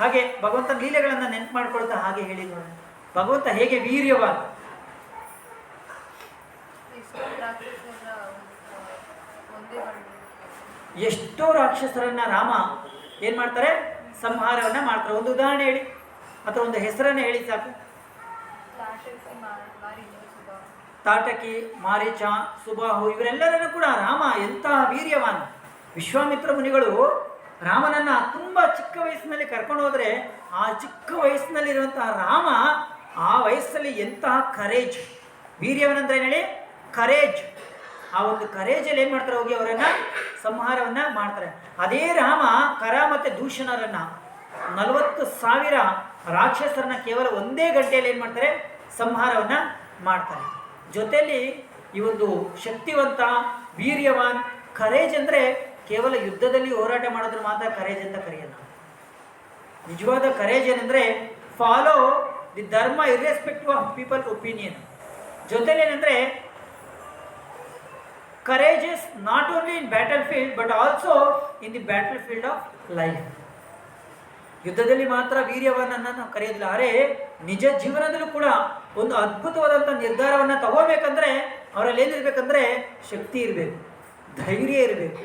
ಹಾಗೆ ಭಗವಂತನ ಲೀಲೆಗಳನ್ನು ನೆನಪು ಮಾಡ್ಕೊಳ್ತಾ ಹಾಗೆ ಹೇಳಿ ನೋಡೋಣ. ಭಗವಂತ ಹೇಗೆ ವೀರ್ಯವಾನ್. ಎಷ್ಟೋ ರಾಕ್ಷಸರನ್ನ ರಾಮ ಏನು ಮಾಡ್ತಾರೆ? ಸಂಹಾರವನ್ನು ಮಾಡ್ತಾರೆ. ಒಂದು ಉದಾಹರಣೆ ಹೇಳಿ ಅಥವಾ ಒಂದು ಹೆಸರನ್ನು ಹೇಳಿ ಸಾಕು. ತಾಟಕಿ, ಮಾರೀಚ, ಸುಬಾಹು, ಇವರೆಲ್ಲರನ್ನು ಕೂಡ ರಾಮ ಎಂತಹ ವೀರ್ಯವಾನ್. ವಿಶ್ವಾಮಿತ್ರ ಮುನಿಗಳು ರಾಮನನ್ನು ತುಂಬ ಚಿಕ್ಕ ವಯಸ್ಸಿನಲ್ಲಿ ಕರ್ಕೊಂಡು ಹೋದರೆ, ಆ ಚಿಕ್ಕ ವಯಸ್ಸಿನಲ್ಲಿರುವಂತಹ ರಾಮ ಆ ವಯಸ್ಸಲ್ಲಿ ಎಂತಹ ಕರೇಜ್. ವೀರ್ಯವನಂದ್ರೆ ಏನು ಹೇಳಿ? ಕರೇಜ್. ಆ ಒಂದು ಕರೇಜಲ್ಲಿ ಏನು ಮಾಡ್ತಾರೆ? ಹೋಗಿ ಅವರನ್ನು ಸಂಹಾರವನ್ನು ಮಾಡ್ತಾರೆ. ಅದೇ ರಾಮ ಕರ ಮತ್ತು ದೂಷಣರನ್ನು 40,000 ರಾಕ್ಷಸರನ್ನ ಕೇವಲ ಒಂದೇ ಗಂಟೆಯಲ್ಲಿ ಏನು ಮಾಡ್ತಾರೆ? ಸಂಹಾರವನ್ನು ಮಾಡ್ತಾರೆ. ಜೊತೆಯಲ್ಲಿ ಈ ಒಂದು ಶಕ್ತಿವಂತ, ವೀರ್ಯವಾನ್, ಕರೇಜ್ ಅಂದರೆ ಕೇವಲ ಯುದ್ಧದಲ್ಲಿ ಹೋರಾಟ ಮಾಡಿದ್ರೆ ಮಾತ್ರ ಕರೇಜ್ ಅಂತ ಕರೆಯಲ್ಲ. ನಿಜವಾದ ಕರೇಜ್ ಏನಂದರೆ ಫಾಲೋ ದಿ ಧರ್ಮ ಇರ್ರೆಸ್ಪೆಕ್ಟಿವ್ ಆಫ್ ಪೀಪಲ್ ಒಪಿನಿಯನ್. ಜೊತೆಲಿ ಏನಂದರೆ courageous not only in battle field but also in the battle field of life. ಯುದ್ಧದಲ್ಲಿ ಮಾತ್ರ ವೀರ್ಯವನ್ನನ್ನು ನಾವು ಕರೆಯೋದಿಲ್ಲ. ಅರೆ ನಿಜ ಜೀವನದಲ್ಲೂ ಕೂಡ ಒಂದು ಅದ್ಭುತವಾದಂಥ ನಿರ್ಧಾರವನ್ನು ತಗೋಬೇಕಂದ್ರೆ ಅವರಲ್ಲಿ ಏನಿರ್ಬೇಕಂದ್ರೆ ಶಕ್ತಿ ಇರಬೇಕು, ಧೈರ್ಯ ಇರಬೇಕು.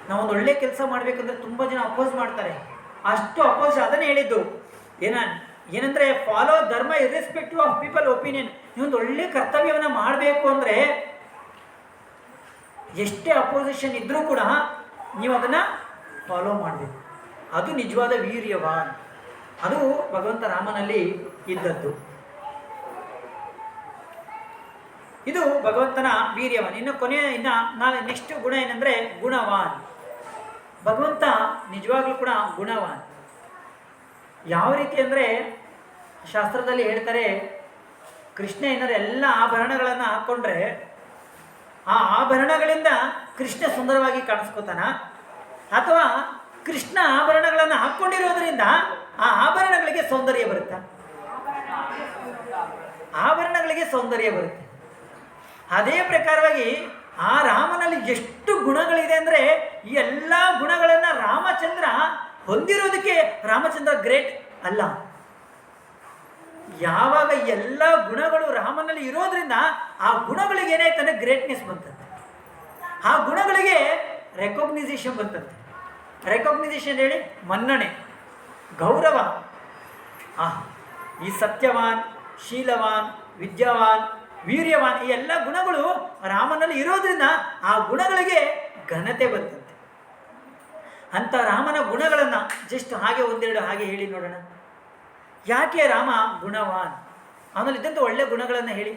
ನಾವೊಂದು ಒಳ್ಳೆ ಕೆಲಸ ಮಾಡಬೇಕಂದ್ರೆ ತುಂಬ ಜನ ಅಪೋಸ್ ಮಾಡ್ತಾರೆ. ಅಷ್ಟು ಅಪೋಸ್ ಅದನ್ನೇ ಹೇಳಿದ್ದು ಏನಂದರೆ ಫಾಲೋ ಧರ್ಮ ಇರ್ರೆಸ್ಪೆಕ್ಟಿವ್ ಆಫ್ ಪೀಪಲ್ ಒಪಿನಿಯನ್. ನೀವೊಂದು ಒಳ್ಳೆ ಕರ್ತವ್ಯವನ್ನು ಮಾಡಬೇಕು ಅಂದರೆ ಎಷ್ಟೇ ಅಪೋಸಿಷನ್ ಇದ್ದರೂ ಕೂಡ ನೀವು ಅದನ್ನು ಫಾಲೋ ಮಾಡಬೇಕು. ಅದು ನಿಜವಾದ ವೀರ್ಯವಾನ್. ಅದು ಭಗವಂತ ರಾಮನಲ್ಲಿ ಇದ್ದದ್ದು. ಇದು ಭಗವಂತನ ವೀರ್ಯವಾನ್. ಇನ್ನು ನೆಕ್ಸ್ಟ್ ಗುಣ ಏನಂದರೆ ಗುಣವಾನ್. ಭಗವಂತ ನಿಜವಾಗ್ಲೂ ಕೂಡ ಗುಣವಾನ್. ಯಾವ ರೀತಿ ಅಂದರೆ ಶಾಸ್ತ್ರದಲ್ಲಿ ಹೇಳ್ತಾರೆ, ಕೃಷ್ಣ ಏನಾದ್ರು ಎಲ್ಲ ಆಭರಣಗಳನ್ನು ಹಾಕ್ಕೊಂಡ್ರೆ ಆ ಆಭರಣಗಳಿಂದ ಕೃಷ್ಣ ಸುಂದರವಾಗಿ ಕಾಣಿಸ್ಕೋತಾನ, ಅಥವಾ ಕೃಷ್ಣ ಆಭರಣಗಳನ್ನು ಹಾಕ್ಕೊಂಡಿರೋದ್ರಿಂದ ಆ ಆಭರಣಗಳಿಗೆ ಸೌಂದರ್ಯ ಬರುತ್ತಾ? ಆಭರಣಗಳಿಗೆ ಸೌಂದರ್ಯ ಬರುತ್ತೆ. ಅದೇ ಪ್ರಕಾರವಾಗಿ ಆ ರಾಮನಲ್ಲಿ ಎಷ್ಟು ಗುಣಗಳಿದೆ ಅಂದರೆ ಈ ಎಲ್ಲ ಗುಣಗಳನ್ನು ರಾಮಚಂದ್ರ ಹೊಂದಿರೋದಕ್ಕೆ ರಾಮಚಂದ್ರ ಗ್ರೇಟ್ ಅಲ್ಲ. ಯಾವಾಗ ಎಲ್ಲ ಗುಣಗಳು ರಾಮನಲ್ಲಿ ಇರೋದ್ರಿಂದ ಆ ಗುಣಗಳಿಗೆ ಏನಾಯ್ತಂದ್ರೆ ಗ್ರೇಟ್ನೆಸ್ ಬಂತಂತೆ. ಆ ಗುಣಗಳಿಗೆ ರೆಕಾಗ್ನೈಸೇಷನ್ ಬಂತಂತೆ. ರೆಕಾಗ್ನೈಸೇಷನ್ ಹೇಳಿ ಮನ್ನಣೆ, ಗೌರವ. ಈ ಸತ್ಯವಾನ್, ಶೀಲವಾನ್, ವಿದ್ಯಾವಾನ್, ವೀರ್ಯವಾನ್, ಈ ಎಲ್ಲ ಗುಣಗಳು ರಾಮನಲ್ಲಿ ಇರೋದ್ರಿಂದ ಆ ಗುಣಗಳಿಗೆ ಘನತೆ ಬಂತಂತೆ. ಅಂಥ ರಾಮನ ಗುಣಗಳನ್ನು ಜಸ್ಟ್ ಹಾಗೆ ಒಂದೆರಡು ಹಾಗೆ ಹೇಳಿ ನೋಡೋಣ. ಯಾಕೆ ರಾಮ ಗುಣವಾನ್? ಅವನಲ್ಲಿದ್ದಂಥ ಒಳ್ಳೆ ಗುಣಗಳನ್ನು ಹೇಳಿ.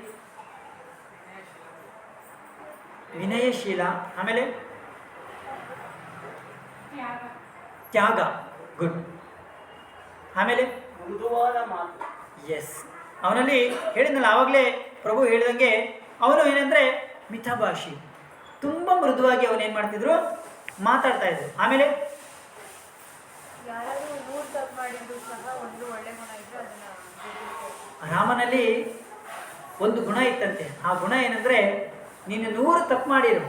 ವಿನಯಶೀಲ, ಆಮೇಲೆ ತ್ಯಾಗ, ಗುಡ್. ಆಮೇಲೆ ಮೃದುವಾದ ಮಾತು, ಎಸ್. ಅವನಲ್ಲಿ ಹೇಳಿದ್ನಲ್ಲ ಆವಾಗಲೇ ಪ್ರಭು ಹೇಳಿದಂಗೆ, ಅವನು ಏನಂದರೆ ಮಿತಭಾಷಿ, ತುಂಬ ಮೃದುವಾಗಿ ಅವನೇನು ಮಾಡ್ತಿದ್ರು, ಮಾತಾಡ್ತಾ ಇದ್ರು. ಆಮೇಲೆ ರಾಮನಲ್ಲಿ ಒಂದು ಗುಣ ಇತ್ತಂತೆ. ಆ ಗುಣ ಏನಂದರೆ, ನೀನು 100 ತಪ್ಪು ಮಾಡಿರು,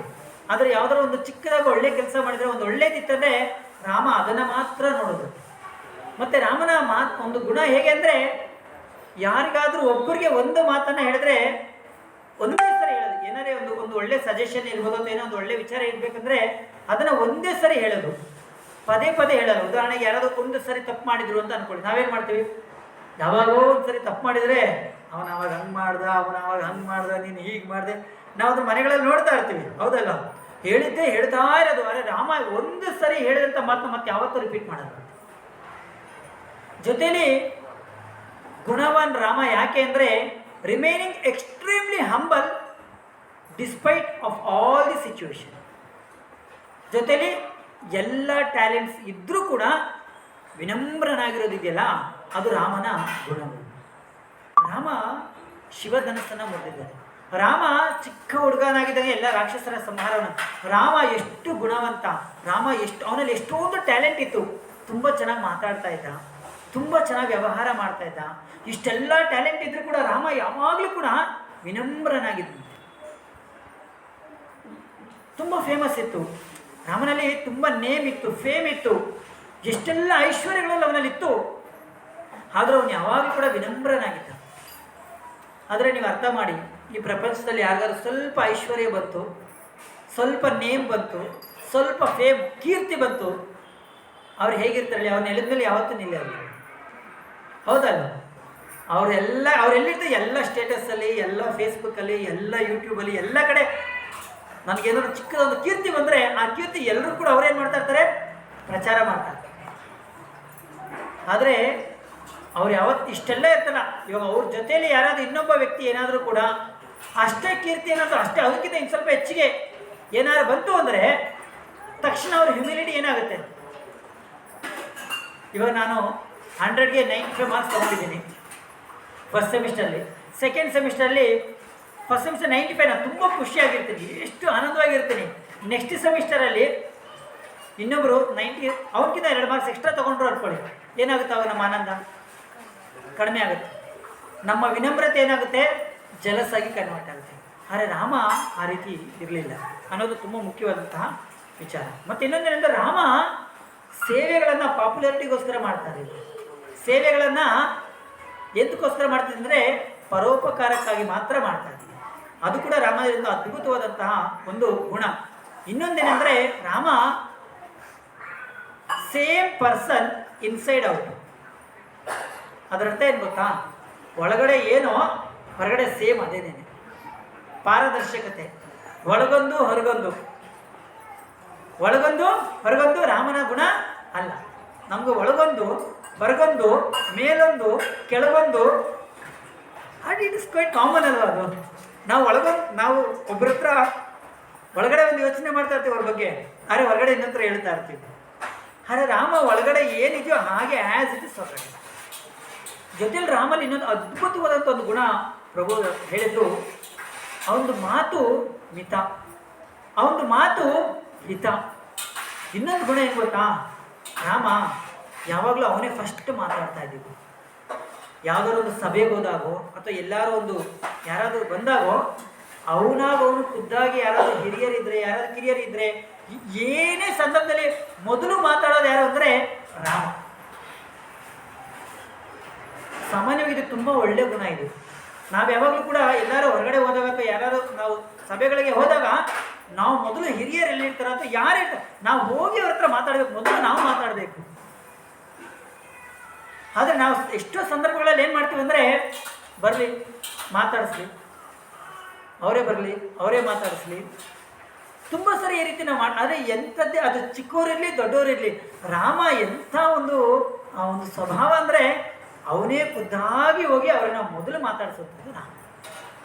ಆದರೆ ಯಾವುದಾದ್ರು ಒಂದು ಚಿಕ್ಕದಾಗಿ ಒಳ್ಳೆ ಕೆಲಸ ಮಾಡಿದರೆ ಒಂದು ಒಳ್ಳೇದಿತ್ತಂದರೆ ರಾಮ ಅದನ್ನು ಮಾತ್ರ ನೋಡೋದು. ಮತ್ತು ರಾಮನ ಒಂದು ಗುಣ ಹೇಗೆ ಅಂದರೆ, ಯಾರಿಗಾದರೂ ಒಬ್ಬರಿಗೆ ಒಂದು ಮಾತನ್ನು ಹೇಳಿದ್ರೆ ಒಂದೇ ಸರಿ ಹೇಳೋದು. ಏನಾರೇ ಒಂದು ಒಳ್ಳೆ ಸಜೆಷನ್ ಇರ್ಬೋದು, ಅಂತ ಏನೋ ಒಂದು ಒಳ್ಳೆ ವಿಚಾರ ಇರಬೇಕಂದ್ರೆ ಅದನ್ನು ಒಂದೇ ಸರಿ ಹೇಳೋದು, ಪದೇ ಪದೇ ಹೇಳೋದು. ಉದಾಹರಣೆಗೆ ಯಾರಾದರೂ ಒಂದು ಸರಿ ತಪ್ಪು ಮಾಡಿದ್ರು ಅಂತ ಅಂದ್ಕೊಳ್ಳಿ, ನಾವೇನು ಮಾಡ್ತೀವಿ? ಯಾವಾಗೋ ಒಂದು ಸರಿ ತಪ್ಪು ಮಾಡಿದರೆ ಅವನು ಅವಾಗ ಹಂಗೆ ಮಾಡ್ದ, ಅವನು ಅವಾಗ ಹಂಗೆ ಮಾಡ್ದ, ನೀನು ಹೀಗೆ ಮಾಡಿದೆ, ನಾವು ಅದ್ರ ಮನೆಗಳಲ್ಲಿ ನೋಡ್ತಾ ಇರ್ತೀವಿ, ಹೌದಲ್ಲ? ಹೇಳಿದ್ದೇ ಹೇಳ್ತಾ ಇರೋದು. ಅರೆ ರಾಮ ಒಂದು ಸರಿ ಹೇಳಿದಂಥ ಮಾತನ್ನ ಮತ್ತೆ ಯಾವತ್ತೂ ರಿಪೀಟ್ ಮಾಡೋದು. ಜೊತೆಯಲ್ಲಿ ಗುಣವಾನ್ ರಾಮ ಯಾಕೆ ಅಂದರೆ, remaining extremely humble despite of all the situation. ಜೊತೆಯಲ್ಲಿ ಎಲ್ಲ ಟ್ಯಾಲೆಂಟ್ಸ್ ಇದ್ದರೂ ಕೂಡ ವಿನಮ್ರನಾಗಿರೋದಿದೆಯಲ್ಲ, ಅದು ರಾಮನ ಗುಣಗಳು. ರಾಮ ಶಿವಧನಸ್ಸನ್ನು ಮುರಿದಿದ್ದಾನೆ. ರಾಮ ಚಿಕ್ಕ ಹುಡುಗನಾಗಿದ್ದಾಗ ಎಲ್ಲ ರಾಕ್ಷಸರ ಸಂಹಾರವನ್ನು. ರಾಮ ಎಷ್ಟು ಗುಣವಂತ, ರಾಮ ಅವನಲ್ಲಿ ಎಷ್ಟೊಂದು ಟ್ಯಾಲೆಂಟ್ ಇತ್ತು. ತುಂಬ ಚೆನ್ನಾಗಿ ಮಾತಾಡ್ತಾ ಇದ್ದ, ತುಂಬ ಚೆನ್ನಾಗಿ ವ್ಯವಹಾರ ಮಾಡ್ತಾ ಇದ್ದ. ಇಷ್ಟೆಲ್ಲ ಟ್ಯಾಲೆಂಟ್ ಇದ್ರೂ ಕೂಡ ರಾಮ ಯಾವಾಗಲೂ ಕೂಡ ವಿನಮ್ರನಾಗಿದ್ದ. ತುಂಬ ಫೇಮಸ್ ಇತ್ತು ರಾಮನಲ್ಲಿ, ತುಂಬ ನೇಮ್ ಇತ್ತು, ಫೇಮ್ ಇತ್ತು, ಎಷ್ಟೆಲ್ಲ ಐಶ್ವರ್ಯಗಳೆಲ್ಲ ಅವನಲ್ಲಿತ್ತು. ಆದರೂ ಅವನು ಯಾವಾಗಲೂ ಕೂಡ ವಿನಮ್ರನಾಗಿದ್ದ. ಆದರೆ ನೀವು ಅರ್ಥ ಮಾಡಿ, ಈ ಪ್ರಪಂಚದಲ್ಲಿ ಯಾರಿಗಾದ್ರೂ ಸ್ವಲ್ಪ ಐಶ್ವರ್ಯ ಬಂತು, ಸ್ವಲ್ಪ ನೇಮ್ ಬಂತು, ಸ್ವಲ್ಪ ಫೇಮ್, ಕೀರ್ತಿ ಬಂತು, ಅವ್ರು ಹೇಗಿರ್ತಾರಲ್ಲ, ಅವ್ರ ನೆಲದ ಮೇಲೆ ಯಾವತ್ತೂ ನಿಲ್ಲಲ್ಲ, ಹೌದಲ್ಲ? ಅವರೆಲ್ಲಿರ್ತಾರೆ, ಎಲ್ಲ ಸ್ಟೇಟಸಲ್ಲಿ, ಎಲ್ಲ ಫೇಸ್ಬುಕ್ಕಲ್ಲಿ, ಎಲ್ಲ ಯೂಟ್ಯೂಬಲ್ಲಿ, ಎಲ್ಲ ಕಡೆ ನನಗೇನಾದ್ರು ಚಿಕ್ಕದೊಂದು ಕೀರ್ತಿ ಬಂದರೆ ಆ ಕೀರ್ತಿ ಎಲ್ಲರೂ ಕೂಡ ಅವ್ರೇನು ಮಾಡ್ತಾ ಇರ್ತಾರೆ, ಪ್ರಚಾರ ಮಾಡ್ತಾರೆ. ಆದರೆ ಅವ್ರು ಯಾವತ್ತು ಇಷ್ಟೆಲ್ಲ ಇರ್ತಲ್ಲ, ಇವಾಗ ಅವ್ರ ಜೊತೆಯಲ್ಲಿ ಯಾರಾದರೂ ಇನ್ನೊಬ್ಬ ವ್ಯಕ್ತಿ ಏನಾದರೂ ಕೂಡ ಅಷ್ಟೇ ಕೀರ್ತಿ ಏನಾದರೂ ಅಷ್ಟೇ ಅದಕ್ಕಿಂತ ಇನ್ನು ಸ್ವಲ್ಪ ಹೆಚ್ಚಿಗೆ ಏನಾದ್ರು ಬಂತು ಅಂದರೆ ತಕ್ಷಣ ಅವ್ರ ಹ್ಯುಮಿಲಿಟಿ ಏನಾಗುತ್ತೆ. ಇವಾಗ ನಾನು 100ಗೆ 95 ಮಾರ್ಕ್ಸ್ ತೊಗೊಂಡಿದ್ದೀನಿ ಫಸ್ಟ್ ಸೆಮಿಸ್ಟರಲ್ಲಿ. ಸೆಕೆಂಡ್ ಸೆಮಿಸ್ಟರಲ್ಲಿ ಫಸ್ಟ್ ಸೆಮಿಸ್ಟರ್ 95, ನಾನು ತುಂಬ ಖುಷಿಯಾಗಿರ್ತೀನಿ, ಎಷ್ಟು ಆನಂದವಾಗಿರ್ತೀನಿ. ನೆಕ್ಸ್ಟ್ ಸೆಮಿಸ್ಟರಲ್ಲಿ ಇನ್ನೊಬ್ಬರು 90, ಅವ್ರಿಗಿಂತ 2 ಮಾರ್ಕ್ಸ್ ಎಕ್ಸ್ಟ್ರಾ ತೊಗೊಂಡ್ರು ಅಂದ್ಕೊಳ್ಳಿ, ಏನಾಗುತ್ತೆ ಅವಾಗ ನಮ್ಮ ಆನಂದ ಕಡಿಮೆ ಆಗುತ್ತೆ, ನಮ್ಮ ವಿನಮ್ರತೆ ಏನಾಗುತ್ತೆ, ಜಲಸಾಗಿ ಕನ್ವರ್ಟ್ ಆಗುತ್ತೆ. ಆದರೆ ರಾಮ ಆ ರೀತಿ ಇರಲಿಲ್ಲ ಅನ್ನೋದು ತುಂಬ ಮುಖ್ಯವಾದಂತಹ ವಿಚಾರ. ಮತ್ತು ಇನ್ನೊಂದೇನೆಂದರೆ, ರಾಮ ಸೇವೆಗಳನ್ನು ಪಾಪ್ಯುಲಾರಿಟಿಗೋಸ್ಕರ ಮಾಡ್ತಾರೆ. ಸೇವೆಗಳನ್ನು ಎಂದಕ್ಕೋಸ್ಕರ ಮಾಡ್ತಿದ್ದೆ ಅಂದರೆ ಪರೋಪಕಾರಕ್ಕಾಗಿ ಮಾತ್ರ ಮಾಡ್ತಾ ಇದ್ದೀವಿ. ಅದು ಕೂಡ ರಾಮನಿಂದ ಅದ್ಭುತವಾದಂತಹ ಒಂದು ಗುಣ. ಇನ್ನೊಂದೇನೆಂದರೆ Rama same person inside out. ಅದರರ್ಥ ಏನು ಗೊತ್ತಾ? ಒಳಗಡೆ ಏನೋ ಹೊರಗಡೆ ಸೇಮ್ ಅದೇನೇನೆ. ಪಾರದರ್ಶಕತೆ, ಒಳಗೊಂದು ಹೊರಗೊಂದು, ಒಳಗೊಂದು ಹೊರಗೊಂದು ರಾಮನ ಗುಣ ಅಲ್ಲ. ನಮ್ಗೆ ಒಳಗೊಂದು ಹೊರಗೊಂದು, ಮೇಲೊಂದು ಕೆಳಗೊಂದು, ಅದು ಇಟ್ ಇಸ್ ಕ್ವೈಟ್ ಕಾಮನ್ ಅಲ್ವಾ? ಅದು ನಾವು ಒಬ್ಬರ ಹತ್ರ ಒಳಗಡೆ ಒಂದು ಯೋಚನೆ ಮಾಡ್ತಾ ಇರ್ತೀವಿ ಅವ್ರ ಬಗ್ಗೆ, ಆದರೆ ಹೊರಗಡೆ ಇನ್ನೊಂದ್ರ ಹೇಳ್ತಾ ಇರ್ತೀವಿ. ಆದರೆ ರಾಮ ಒಳಗಡೆ ಏನಿದೆಯೋ ಹಾಗೆ ಆ್ಯಸ್ ಇಟ್ ಇಸ್ ಹೊರಗಡೆ. ಜೊತೆಲಿ ರಾಮಲ್ಲಿ ಇನ್ನೊಂದು ಅದ್ಭುತವಾದಂಥ ಒಂದು ಗುಣ ಪ್ರಭು ಹೇಳಿದ್ರು, ಅವನದು ಮಾತು ಮಿತ, ಅವನದು ಮಾತು ಹಿತ. ಇನ್ನೊಂದು ಗುಣ ಏನು ಗೊತ್ತಾ? ರಾಮ ಯಾವಾಗಲೂ ಅವನೇ ಫಸ್ಟ್ ಮಾತಾಡ್ತಾ ಇದ್ದೀವಿ. ಯಾವುದಾದ್ರು ಒಂದು ಸಭೆಗೆ ಹೋದಾಗೋ ಅಥವಾ ಎಲ್ಲರೂ ಒಂದು ಯಾರಾದರೂ ಬಂದಾಗೋ ಅವನು ಖುದ್ದಾಗಿ ಯಾರಾದರೂ ಹಿರಿಯರಿದ್ದರೆ, ಯಾರಾದರೂ ಕಿರಿಯರಿದ್ದರೆ, ಏನೇ ಸಂದರ್ಭದಲ್ಲಿ ಮೊದಲು ಮಾತಾಡೋದು ಯಾರು ಅಂದರೆ ರಾಮ. ಸಾಮಾನ್ಯವಾಗಿ ಇದು ತುಂಬ ಒಳ್ಳೆಯ ಗುಣ ಇದು. ನಾವು ಯಾವಾಗಲೂ ಕೂಡ ಎಲ್ಲರೂ ಹೊರಗಡೆ ಹೋದಾಗ ಅಥವಾ ಯಾರು ನಾವು ಸಭೆಗಳಿಗೆ ಹೋದಾಗ ನಾವು ಮೊದಲು ಹಿರಿಯರು ಎಲ್ಲಿರ್ತಾರೆ ಅಥವಾ ಯಾರಿರ್ತಾರೆ ನಾವು ಹೋಗಿ ಅವ್ರ ಹತ್ರ ಮಾತಾಡಬೇಕು, ಮೊದಲು ನಾವು ಮಾತಾಡಬೇಕು. ಆದರೆ ನಾವು ಎಷ್ಟೋ ಸಂದರ್ಭಗಳಲ್ಲಿ ಏನು ಮಾಡ್ತೀವಿ ಅಂದರೆ, ಬರಲಿ ಮಾತಾಡಿಸ್ಲಿ, ಅವರೇ ಬರಲಿ, ಅವರೇ ಮಾತಾಡಿಸ್ಲಿ, ತುಂಬ ಸರಿ ಈ ರೀತಿ ನಾವು ಆದರೆ ಎಂಥದ್ದೇ ಅದು ಚಿಕ್ಕವರಿರಲಿ ದೊಡ್ಡವರಿರಲಿ, ರಾಮ ಎಂಥ ಒಂದು ಸ್ವಭಾವ ಅಂದರೆ ಅವನೇ ಖುದ್ದಾಗಿ ಹೋಗಿ ಅವರನ್ನ ಮೊದಲು ಮಾತಾಡಿಸುತ್ತದೆ ರಾಮ.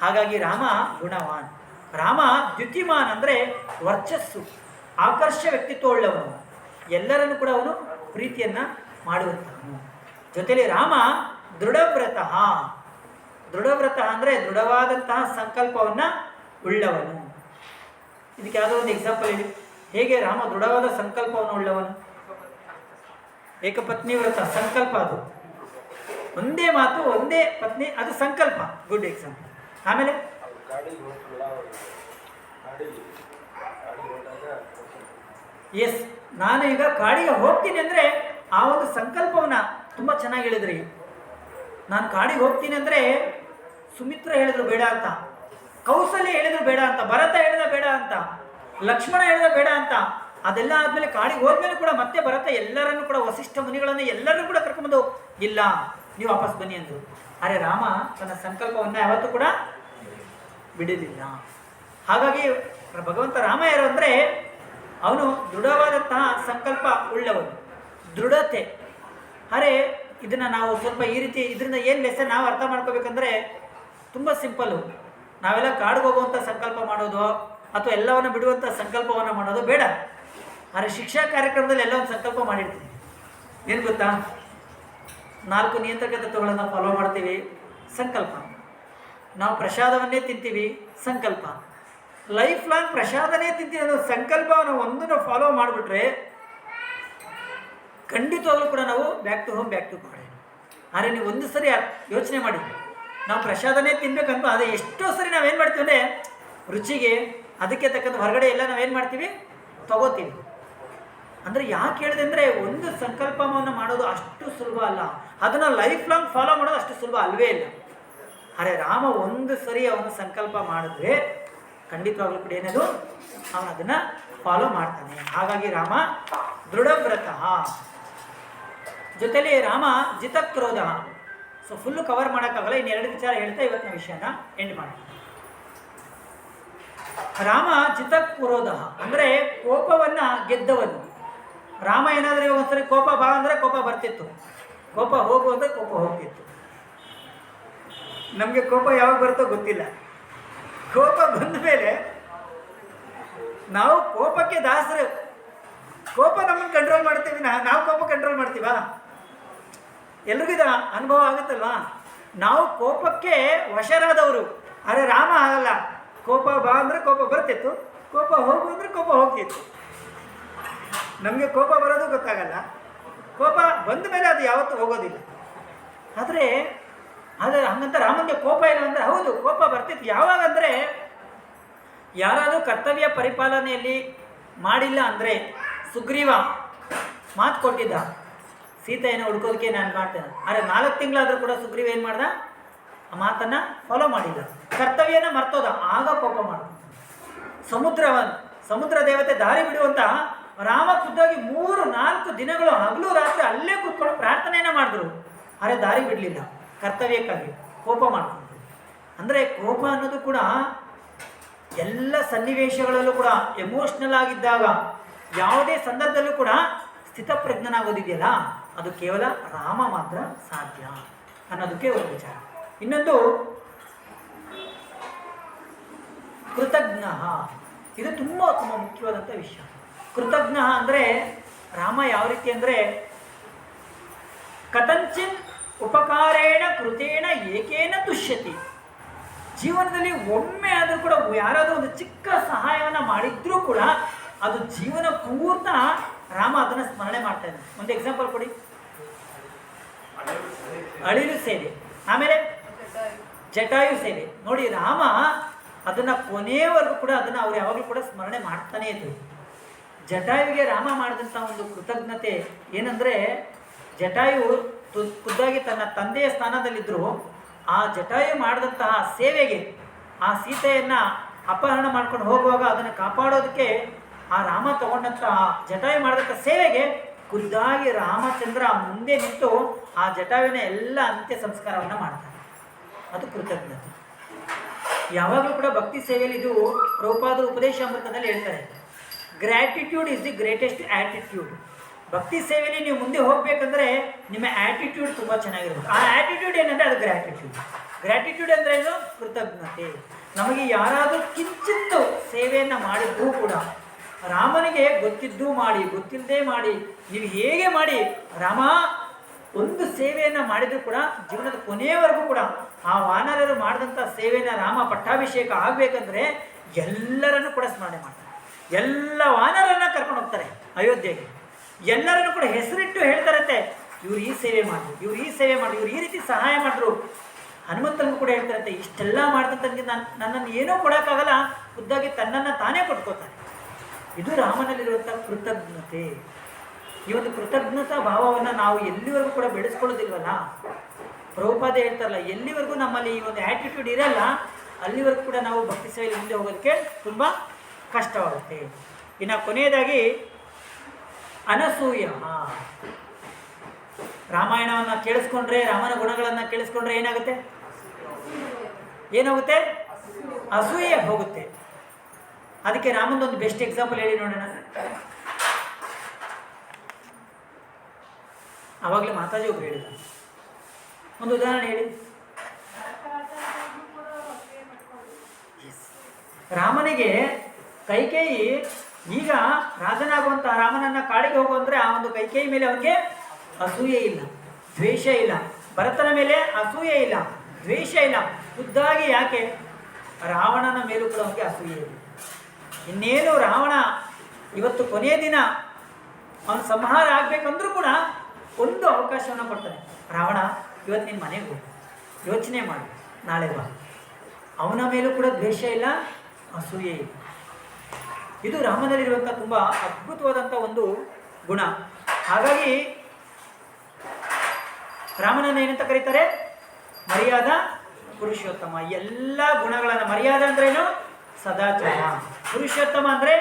ಹಾಗಾಗಿ ರಾಮ ಗುಣವಾನ್. ರಾಮ ದ್ಯುತಿಮಾನ್ ಅಂದರೆ ವರ್ಚಸ್ಸು, ಆಕರ್ಷ ವ್ಯಕ್ತಿತ್ವ ಉಳ್ಳವನು, ಎಲ್ಲರನ್ನು ಕೂಡ ಅವನು ಪ್ರೀತಿಯನ್ನು ಮಾಡುವಂಥವನು. ಜೊತೆಲಿ ರಾಮ ದೃಢವ್ರತ. ದೃಢವ್ರತ ಅಂದರೆ ದೃಢವಾದಂತಹ ಸಂಕಲ್ಪವನ್ನು ಉಳ್ಳವನು. ಇದಕ್ಕೆ ಯಾವುದೋ ಒಂದು ಎಕ್ಸಾಂಪಲ್ ಹೇಳಿ, ಹೇಗೆ ರಾಮ ದೃಢವಾದ ಸಂಕಲ್ಪವನ್ನು ಉಳ್ಳವನು? ಏಕಪತ್ನಿ ವ್ರತ ಸಂಕಲ್ಪ, ಅದು ಒಂದೇ ಮಾತು ಒಂದೇ ಪತ್ನಿ, ಅದು ಸಂಕಲ್ಪ. Good example. ಆಮೇಲೆ ಎಸ್, ನಾನು ಈಗ ಕಾಡಿಗೆ ಹೋಗ್ತೀನಿ ಅಂದರೆ ಆ ಒಂದು ಸಂಕಲ್ಪವನ್ನು ತುಂಬ ಚೆನ್ನಾಗಿ ಹೇಳಿದ್ರಿ. ನಾನು ಕಾಡಿಗೆ ಹೋಗ್ತೀನಿ ಅಂದರೆ ಸುಮಿತ್ರ ಹೇಳಿದ್ರು ಬೇಡ ಅಂತ, ಕೌಸಲ್ಯ ಹೇಳಿದ್ರು ಬೇಡ ಅಂತ, ಭರತ ಹೇಳಿದ ಬೇಡ ಅಂತ, ಲಕ್ಷ್ಮಣ ಹೇಳಿದ ಬೇಡ ಅಂತ. ಅದೆಲ್ಲ ಆದಮೇಲೆ ಕಾಡಿಗೆ ಹೋದ್ಮೇಲೆ ಕೂಡ ಮತ್ತೆ ಭರತ ಎಲ್ಲರನ್ನೂ ಕೂಡ ವಸಿಷ್ಠ ಮುನಿಗಳನ್ನು ಎಲ್ಲರನ್ನೂ ಕೂಡ ಕರ್ಕೊಂಬಂದು ಇಲ್ಲ ನೀವು ವಾಪಸ್ ಬನ್ನಿ ಅಂದರು. ಆದರೆ ರಾಮ ತನ್ನ ಸಂಕಲ್ಪವನ್ನು ಯಾವತ್ತೂ ಕೂಡ ಬಿಡಲಿಲ್ಲ. ಹಾಗಾಗಿ ಭಗವಂತ ರಾಮ ಯಾರು ಅಂದರೆ ಅವನು ದೃಢವಾದಂತಹ ಸಂಕಲ್ಪ ಉಳ್ಳವನು, ದೃಢತೆ. ಅರೆ ಇದನ್ನು ನಾವು ಸ್ವಲ್ಪ ಈ ರೀತಿ ಇದರಿಂದ ಏನು ಲೆಸನ್ ನಾವು ಅರ್ಥ ಮಾಡ್ಕೋಬೇಕಂದ್ರೆ ತುಂಬ ಸಿಂಪಲ್ಲು. ನಾವೆಲ್ಲ ಕಾಡಿಗೆ ಹೋಗುವಂಥ ಸಂಕಲ್ಪ ಮಾಡೋದು ಅಥವಾ ಎಲ್ಲವನ್ನು ಬಿಡುವಂಥ ಸಂಕಲ್ಪವನ್ನು ಮಾಡೋದು ಬೇಡ. ಆದರೆ ಶಿಕ್ಷಾ ಕಾರ್ಯಕ್ರಮದಲ್ಲಿ ಎಲ್ಲ ಒಂದು ಸಂಕಲ್ಪ ಮಾಡಿರ್ತೀವಿ. ಏನು ಗೊತ್ತಾ? 4 ನಿಯಂತ್ರಕ ತತ್ವಗಳನ್ನು ಫಾಲೋ ಮಾಡ್ತೀವಿ, ಸಂಕಲ್ಪ. ನಾವು ಪ್ರಸಾದವನ್ನೇ ತಿಂತೀವಿ, ಸಂಕಲ್ಪ. ಲೈಫ್ ಲಾಂಗ್ ಪ್ರಸಾದನೇ ತಿಂತೀವಿ ಅನ್ನೋ ಸಂಕಲ್ಪವನ್ನು ಒಂದನ್ನು ಫಾಲೋ ಮಾಡಿಬಿಟ್ರೆ ಖಂಡಿತವಾಗ್ಲೂ ಕೂಡ ನಾವು back to home, back to God. ಆದರೆ ನೀವು ಒಂದು ಸರಿ ಯೋಚನೆ ಮಾಡಿ, ನಾವು ಪ್ರಸಾದನೇ ತಿನ್ಬೇಕಂತ ಆದರೆ ಎಷ್ಟೋ ಸರಿ ನಾವೇನು ಮಾಡ್ತೀವಿ ಅಂದರೆ ರುಚಿಗೆ ಅದಕ್ಕೆ ತಕ್ಕಂಥ ಹೊರಗಡೆ ಎಲ್ಲ ನಾವೇನು ಮಾಡ್ತೀವಿ, ತಗೋತೀವಿ. ಅಂದರೆ ಯಾಕೆ ಹೇಳಿದೆ ಅಂದರೆ ಒಂದು ಸಂಕಲ್ಪವನ್ನು ಮಾಡೋದು ಅಷ್ಟು ಸುಲಭ ಅಲ್ಲ, ಅದನ್ನು ಲೈಫ್ ಲಾಂಗ್ ಫಾಲೋ ಮಾಡೋದು ಅಷ್ಟು ಸುಲಭ ಅಲ್ವೇ ಇಲ್ಲ. ಆದರೆ ರಾಮ ಒಂದು ಸರಿ ಅವನು ಸಂಕಲ್ಪ ಮಾಡಿದ್ರೆ ಖಂಡಿತವಾಗ್ಲೂ ಕೂಡ ಏನದು ಅವನು ಅದನ್ನು ಫಾಲೋ ಮಾಡ್ತಾನೆ. ಹಾಗಾಗಿ ರಾಮ ದೃಢವ್ರತ. ಜೊತೆಲಿ ರಾಮ ಜಿತಕ್ರೋಧ. ಸೊ ಫುಲ್ಲು ಕವರ್ ಮಾಡೋಕ್ಕಾಗಲ್ಲ, ಇನ್ನು 2 ವಿಚಾರ ಹೇಳ್ತಾ ಇವತ್ತಿನ ವಿಷಯನ ಎಂಡ್ ಮಾಡಿ. ರಾಮ ಜಿತಕ್ರೋಧ ಅಂದರೆ ಕೋಪವನ್ನು ಗೆದ್ದವನು. ರಾಮ ಏನಾದರೂ ಒಂದ್ಸರಿ ಕೋಪ ಬಾ ಅಂದರೆ ಕೋಪ ಬರ್ತಿತ್ತು, ಕೋಪ ಹೋಗು ಅಂದರೆ ಕೋಪ ಹೋಗ್ತಿತ್ತು. ನಮಗೆ ಕೋಪ ಯಾವಾಗ ಬರುತ್ತೋ ಗೊತ್ತಿಲ್ಲ. ಕೋಪ ಬಂದ ಮೇಲೆ ನಾವು ಕೋಪಕ್ಕೆ ದಾಸರು. ಕೋಪ ನಮ್ಮನ್ನು ಕಂಟ್ರೋಲ್ ಮಾಡ್ತೀವಿ, ನಾವು ಕೋಪ ಕಂಟ್ರೋಲ್ ಮಾಡ್ತೀವಾ? ಎಲ್ರಿಗೂ ಇದು ಅನುಭವ ಆಗುತ್ತಲ್ವಾ? ನಾವು ಕೋಪಕ್ಕೆ ವಶರಾದವರು. ಆದರೆ ರಾಮ ಆಗಲ್ಲ. ಕೋಪ ಬಾ ಅಂದರೆ ಕೋಪ ಬರ್ತಿತ್ತು, ಕೋಪ ಹೋಗು ಅಂದರೆ ಕೋಪ ಹೋಗ್ತಿತ್ತು. ನಮಗೆ ಕೋಪ ಬರೋದು ಗೊತ್ತಾಗಲ್ಲ, ಕೋಪ ಬಂದ ಮೇಲೆ ಅದು ಯಾವತ್ತೂ ಹೋಗೋದಿಲ್ಲ. ಆದರೆ ಹಂಗಂತ ರಾಮನಿಗೆ ಕೋಪ ಇಲ್ಲ ಅಂದರೆ ಹೌದು ಕೋಪ ಬರ್ತಿತ್ತು. ಯಾವಾಗ ಅಂದರೆ ಯಾರಾದರೂ ಕರ್ತವ್ಯ ಪರಿಪಾಲನೆಯಲ್ಲಿ ಮಾಡಿಲ್ಲ ಅಂದರೆ, ಸುಗ್ರೀವ ಮಾತು ಕೊಟ್ಟಿದ್ದ, ಸೀತೆಯನ್ನು ಹುಡ್ಕೋದಕ್ಕೆ ನಾನು ಮಾಡ್ತೇನೆ. ಆದರೆ 4 ತಿಂಗಳಾದರೂ ಕೂಡ ಸುಗ್ರೀವ ಏನು ಮಾಡ್ದ? ಆ ಮಾತನ್ನು ಫಾಲೋ ಮಾಡಿಲ್ಲ, ಕರ್ತವ್ಯನ ಮರ್ತೋದ. ಆಗ ಕೋಪ ಮಾಡ. ಸಮುದ್ರ ದೇವತೆ ದಾರಿ ಬಿಡುವಂತ ರಾಮ ಖುದ್ದಾಗಿ 3-4 ದಿನಗಳು ಹಗಲು ರಾತ್ರಿ ಅಲ್ಲೇ ಕೂತ್ಕೊಂಡು ಪ್ರಾರ್ಥನೆಯನ್ನ ಮಾಡಿದ್ರು. ಆದರೆ ದಾರಿ ಬಿಡಲಿಲ್ಲ, ಕರ್ತವ್ಯಕ್ಕಾಗಿ ಕೋಪ ಮಾಡ್ಕೊಂಡ್ರು. ಅಂದರೆ ಕೋಪ ಅನ್ನೋದು ಕೂಡ ಎಲ್ಲ ಸನ್ನಿವೇಶಗಳಲ್ಲೂ ಕೂಡ ಎಮೋಷ್ನಲ್ ಆಗಿದ್ದಾಗ, ಯಾವುದೇ ಸಂದರ್ಭದಲ್ಲೂ ಕೂಡ ಸ್ಥಿತಪ್ರಜ್ಞನಾಗೋದಿದೆಯಲ್ಲ, ಅದು ಕೇವಲ ರಾಮ ಮಾತ್ರ ಸಾಧ್ಯ ಅನ್ನೋದಕ್ಕೆ ಒಂದು ವಿಚಾರ. ಇನ್ನೊಂದು ಕೃತಜ್ಞ. ಇದು ತುಂಬ ತುಂಬ ಮುಖ್ಯವಾದಂಥ ವಿಷಯ. ಕೃತಜ್ಞ ಅಂದರೆ ರಾಮ ಯಾವ ರೀತಿ ಅಂದರೆ, ಕಥಂಚಿನ್ ಉಪಕಾರೇಣ ಕೃತೇನ ಏಕೇನ ತುಷ್ಯತಿ. ಜೀವನದಲ್ಲಿ ಒಮ್ಮೆ ಆದರೂ ಕೂಡ ಯಾರಾದರೂ ಒಂದು ಚಿಕ್ಕ ಸಹಾಯವನ್ನು ಮಾಡಿದ್ರೂ ಕೂಡ ಅದು ಜೀವನ ಪೂರ್ಣ ರಾಮ ಅದನ್ನು ಸ್ಮರಣೆ ಮಾಡ್ತಾ ಇದ್ದಾನೆ. ಒಂದು ಎಕ್ಸಾಂಪಲ್ ಕೊಡಿ. ಅಳಿಲು ಸೇವೆ, ಆಮೇಲೆ ಜಟಾಯು ಸೇವೆ. ನೋಡಿ, ರಾಮ ಅದನ್ನು ಕೊನೆಯವರೆಗೂ ಕೂಡ ಅದನ್ನು ಅವ್ರು ಯಾವಾಗಲೂ ಕೂಡ ಸ್ಮರಣೆ ಮಾಡ್ತಾನೇ ಇದ್ರು. ಜಟಾಯುವಿಗೆ ರಾಮ ಮಾಡಿದಂಥ ಒಂದು ಕೃತಜ್ಞತೆ ಏನಂದರೆ, ಜಟಾಯು ಖುದ್ದಾಗಿ ತನ್ನ ತಂದೆಯ ಸ್ಥಾನದಲ್ಲಿದ್ದರು. ಆ ಜಟಾಯು ಮಾಡಿದಂತಹ ಸೇವೆಗೆ, ಆ ಸೀತೆಯನ್ನು ಅಪಹರಣ ಮಾಡ್ಕೊಂಡು ಹೋಗುವಾಗ ಅದನ್ನು ಕಾಪಾಡೋದಕ್ಕೆ ಆ ರಾಮ ತಗೊಂಡಂತಹ ಜಟಾಯು ಮಾಡಿದಂಥ ಸೇವೆಗೆ ಖುದ್ದಾಗಿ ರಾಮಚಂದ್ರ ಮುಂದೆ ನಿಂತು ಆ ಜಟಾಯುವಿನ ಎಲ್ಲ ಅಂತ್ಯ ಸಂಸ್ಕಾರವನ್ನು ಮಾಡ್ತಾರೆ. ಅದು ಕೃತಜ್ಞತೆ. ಯಾವಾಗಲೂ ಕೂಡ ಭಕ್ತಿ ಸೇವೆಯಲ್ಲಿ ಇದು ಪ್ರಭುಪಾದರು ಉಪದೇಶಾಮೃತದಲ್ಲಿ ಹೇಳ್ತಾರೆ, gratitude is the greatest attitude. ಭಕ್ತಿ ಸೇವೆಯಲ್ಲಿ ನೀವು ಮುಂದೆ ಹೋಗಬೇಕಂದ್ರೆ ನಿಮ್ಮ ಆ್ಯಟಿಟ್ಯೂಡ್ ತುಂಬ ಚೆನ್ನಾಗಿರ್ಬೇಕು. ಆ ಆ್ಯಟಿಟ್ಯೂಡ್ ಏನಂದರೆ ಅದು ಗ್ರ್ಯಾಟಿಟ್ಯೂಡ್. ಗ್ರ್ಯಾಟಿಟ್ಯೂಡ್ ಅಂದರೆ ಏನು? ಕೃತಜ್ಞತೆ. ನಮಗೆ ಯಾರಾದರೂ ಕಿಂಚಿತ್ತು ಸೇವೆಯನ್ನು ಮಾಡಿದ್ರೂ ಕೂಡ, ರಾಮನಿಗೆ ಗೊತ್ತಿದ್ದು ಮಾಡಿ ಗೊತ್ತಿಲ್ಲದೆ ಮಾಡಿ, ನೀವು ಹೇಗೆ ಮಾಡಿ ರಾಮ ಒಂದು ಸೇವೆಯನ್ನು ಮಾಡಿದರೂ ಕೂಡ ಜೀವನದ ಕೊನೆಯವರೆಗೂ ಕೂಡ ಆ ವಾನರರು ಮಾಡಿದಂಥ ಸೇವೆಯನ್ನು ರಾಮ ಪಟ್ಟಾಭಿಷೇಕ ಆಗಬೇಕಂದ್ರೆ ಎಲ್ಲರನ್ನು ಕೂಡ ಸ್ಮರಣೆ ಮಾಡ್ತಾರೆ. ಎಲ್ಲ ವಾನರನ್ನ ಕರ್ಕೊಂಡು ಹೋಗ್ತಾರೆ ಅಯೋಧ್ಯೆಗೆ. ಎಲ್ಲರನ್ನು ಕೂಡ ಹೆಸರಿಟ್ಟು ಹೇಳ್ತಾರಂತೆ, ಇವ್ರು ಈ ಸೇವೆ ಮಾಡಿದ್ರು, ಇವ್ರು ಈ ಸೇವೆ ಮಾಡಿದ್ರು, ಇವ್ರು ಈ ರೀತಿ ಸಹಾಯ ಮಾಡಿದ್ರು. ಹನುಮಂತನಿಗೂ ಕೂಡ ಹೇಳ್ತಾರಂತೆ, ಇಷ್ಟೆಲ್ಲ ಮಾಡ್ತಂತಂಗೆ ನನ್ನನ್ನು ಏನೂ ಕೊಡೋಕ್ಕಾಗಲ್ಲ, ಖುದ್ದಾಗಿ ತನ್ನನ್ನು ತಾನೇ ಕೊಟ್ಕೋತಾರೆ. ಇದು ರಾಮನಲ್ಲಿರುವಂಥ ಕೃತಜ್ಞತೆ. ಈ ಒಂದು ಕೃತಜ್ಞತಾ ಭಾವವನ್ನು ನಾವು ಎಲ್ಲಿವರೆಗೂ ಕೂಡ ಬೆಳೆಸ್ಕೊಳ್ಳೋದಿಲ್ವಲ್ಲ. ಪ್ರಭುಪಾದ ಹೇಳ್ತಾರಲ್ಲ, ಎಲ್ಲಿವರೆಗೂ ನಮ್ಮಲ್ಲಿ ಈ ಒಂದು ಆ್ಯಟಿಟ್ಯೂಡ್ ಇರಲ್ಲ ಅಲ್ಲಿವರೆಗೂ ಕೂಡ ನಾವು ಭಕ್ತಿ ಸೇವೆಯಲ್ಲಿ ಮುಂದೆ ಹೋಗೋದಕ್ಕೆ ತುಂಬ ಕಷ್ಟವಾಗುತ್ತೆ. ಇನ್ನು ಕೊನೆಯದಾಗಿ ಅನಸೂಯ. ರಾಮಾಯಣವನ್ನು ಕೇಳಿಸ್ಕೊಂಡ್ರೆ, ರಾಮನ ಗುಣಗಳನ್ನು ಕೇಳಿಸ್ಕೊಂಡ್ರೆ ಏನಾಗುತ್ತೆ? ಏನಾಗುತ್ತೆ? ಅಸೂಯೆ ಹೋಗುತ್ತೆ. ಅದಕ್ಕೆ ರಾಮಂದೊಂದು ಬೆಸ್ಟ್ ಎಕ್ಸಾಂಪಲ್ ಹೇಳಿ ನೋಡೋಣ. ಆವಾಗಲೇ ಮಾತಾಜಿ ಒಬ್ರು ಹೇಳಿದ, ಒಂದು ಉದಾಹರಣೆ ಹೇಳಿ. ರಾಮನಿಗೆ ಕೈಕೇಯಿ ಈಗ ರಾಜನಾಗುವಂಥ ರಾಮನನ್ನ ಕಾಡಿಗೆ ಹೋಗು ಅಂದರೆ ಆ ಒಂದು ಕೈಕೇಯಿ ಮೇಲೆ ಅವನಿಗೆ ಅಸೂಯೆ ಇಲ್ಲ, ದ್ವೇಷ ಇಲ್ಲ. ಭರತನ ಮೇಲೆ ಅಸೂಯೆ ಇಲ್ಲ, ದ್ವೇಷ ಇಲ್ಲ. ಖುದ್ದಾಗಿ ಯಾಕೆ? ರಾವಣನ ಮೇಲೂ ಕೂಡ ಅವನಿಗೆ ಅಸೂಯೆ ಇಲ್ಲ. ಇನ್ನೇನು ರಾವಣ ಇವತ್ತು ಕೊನೆಯ ದಿನ ಅವನು ಸಂಹಾರ ಆಗಬೇಕಂದ್ರೂ ಕೂಡ ಒಂದು ಅವಕಾಶವನ್ನು ಕೊಡ್ತಾನೆ. ರಾವಣ, ಇವತ್ತು ನಿನ್ನ ಮನೆಗೆ ಹೋಗು, ಯೋಚನೆ ಮಾಡು, ನಾಳೆ ಬಾ. ಅವನ ಮೇಲೂ ಕೂಡ ದ್ವೇಷ ಇಲ್ಲ, ಅಸೂಯೆ ಇಲ್ಲ. ಇದು ರಾಮನಲ್ಲಿರುವಂಥ ತುಂಬ ಅದ್ಭುತವಾದಂಥ ಒಂದು ಗುಣ. ಹಾಗಾಗಿ ರಾಮನನ್ನು ಏನಂತ ಕರೀತಾರೆ? ಮರ್ಯಾದಾ ಪುರುಷೋತ್ತಮ. ಎಲ್ಲ ಗುಣಗಳನ್ನು, ಮರ್ಯಾದ ಅಂದ್ರೇನು? ಸದಾಚಾರ. ಪುರುಷೋತ್ತಮ ಅಂದರೆ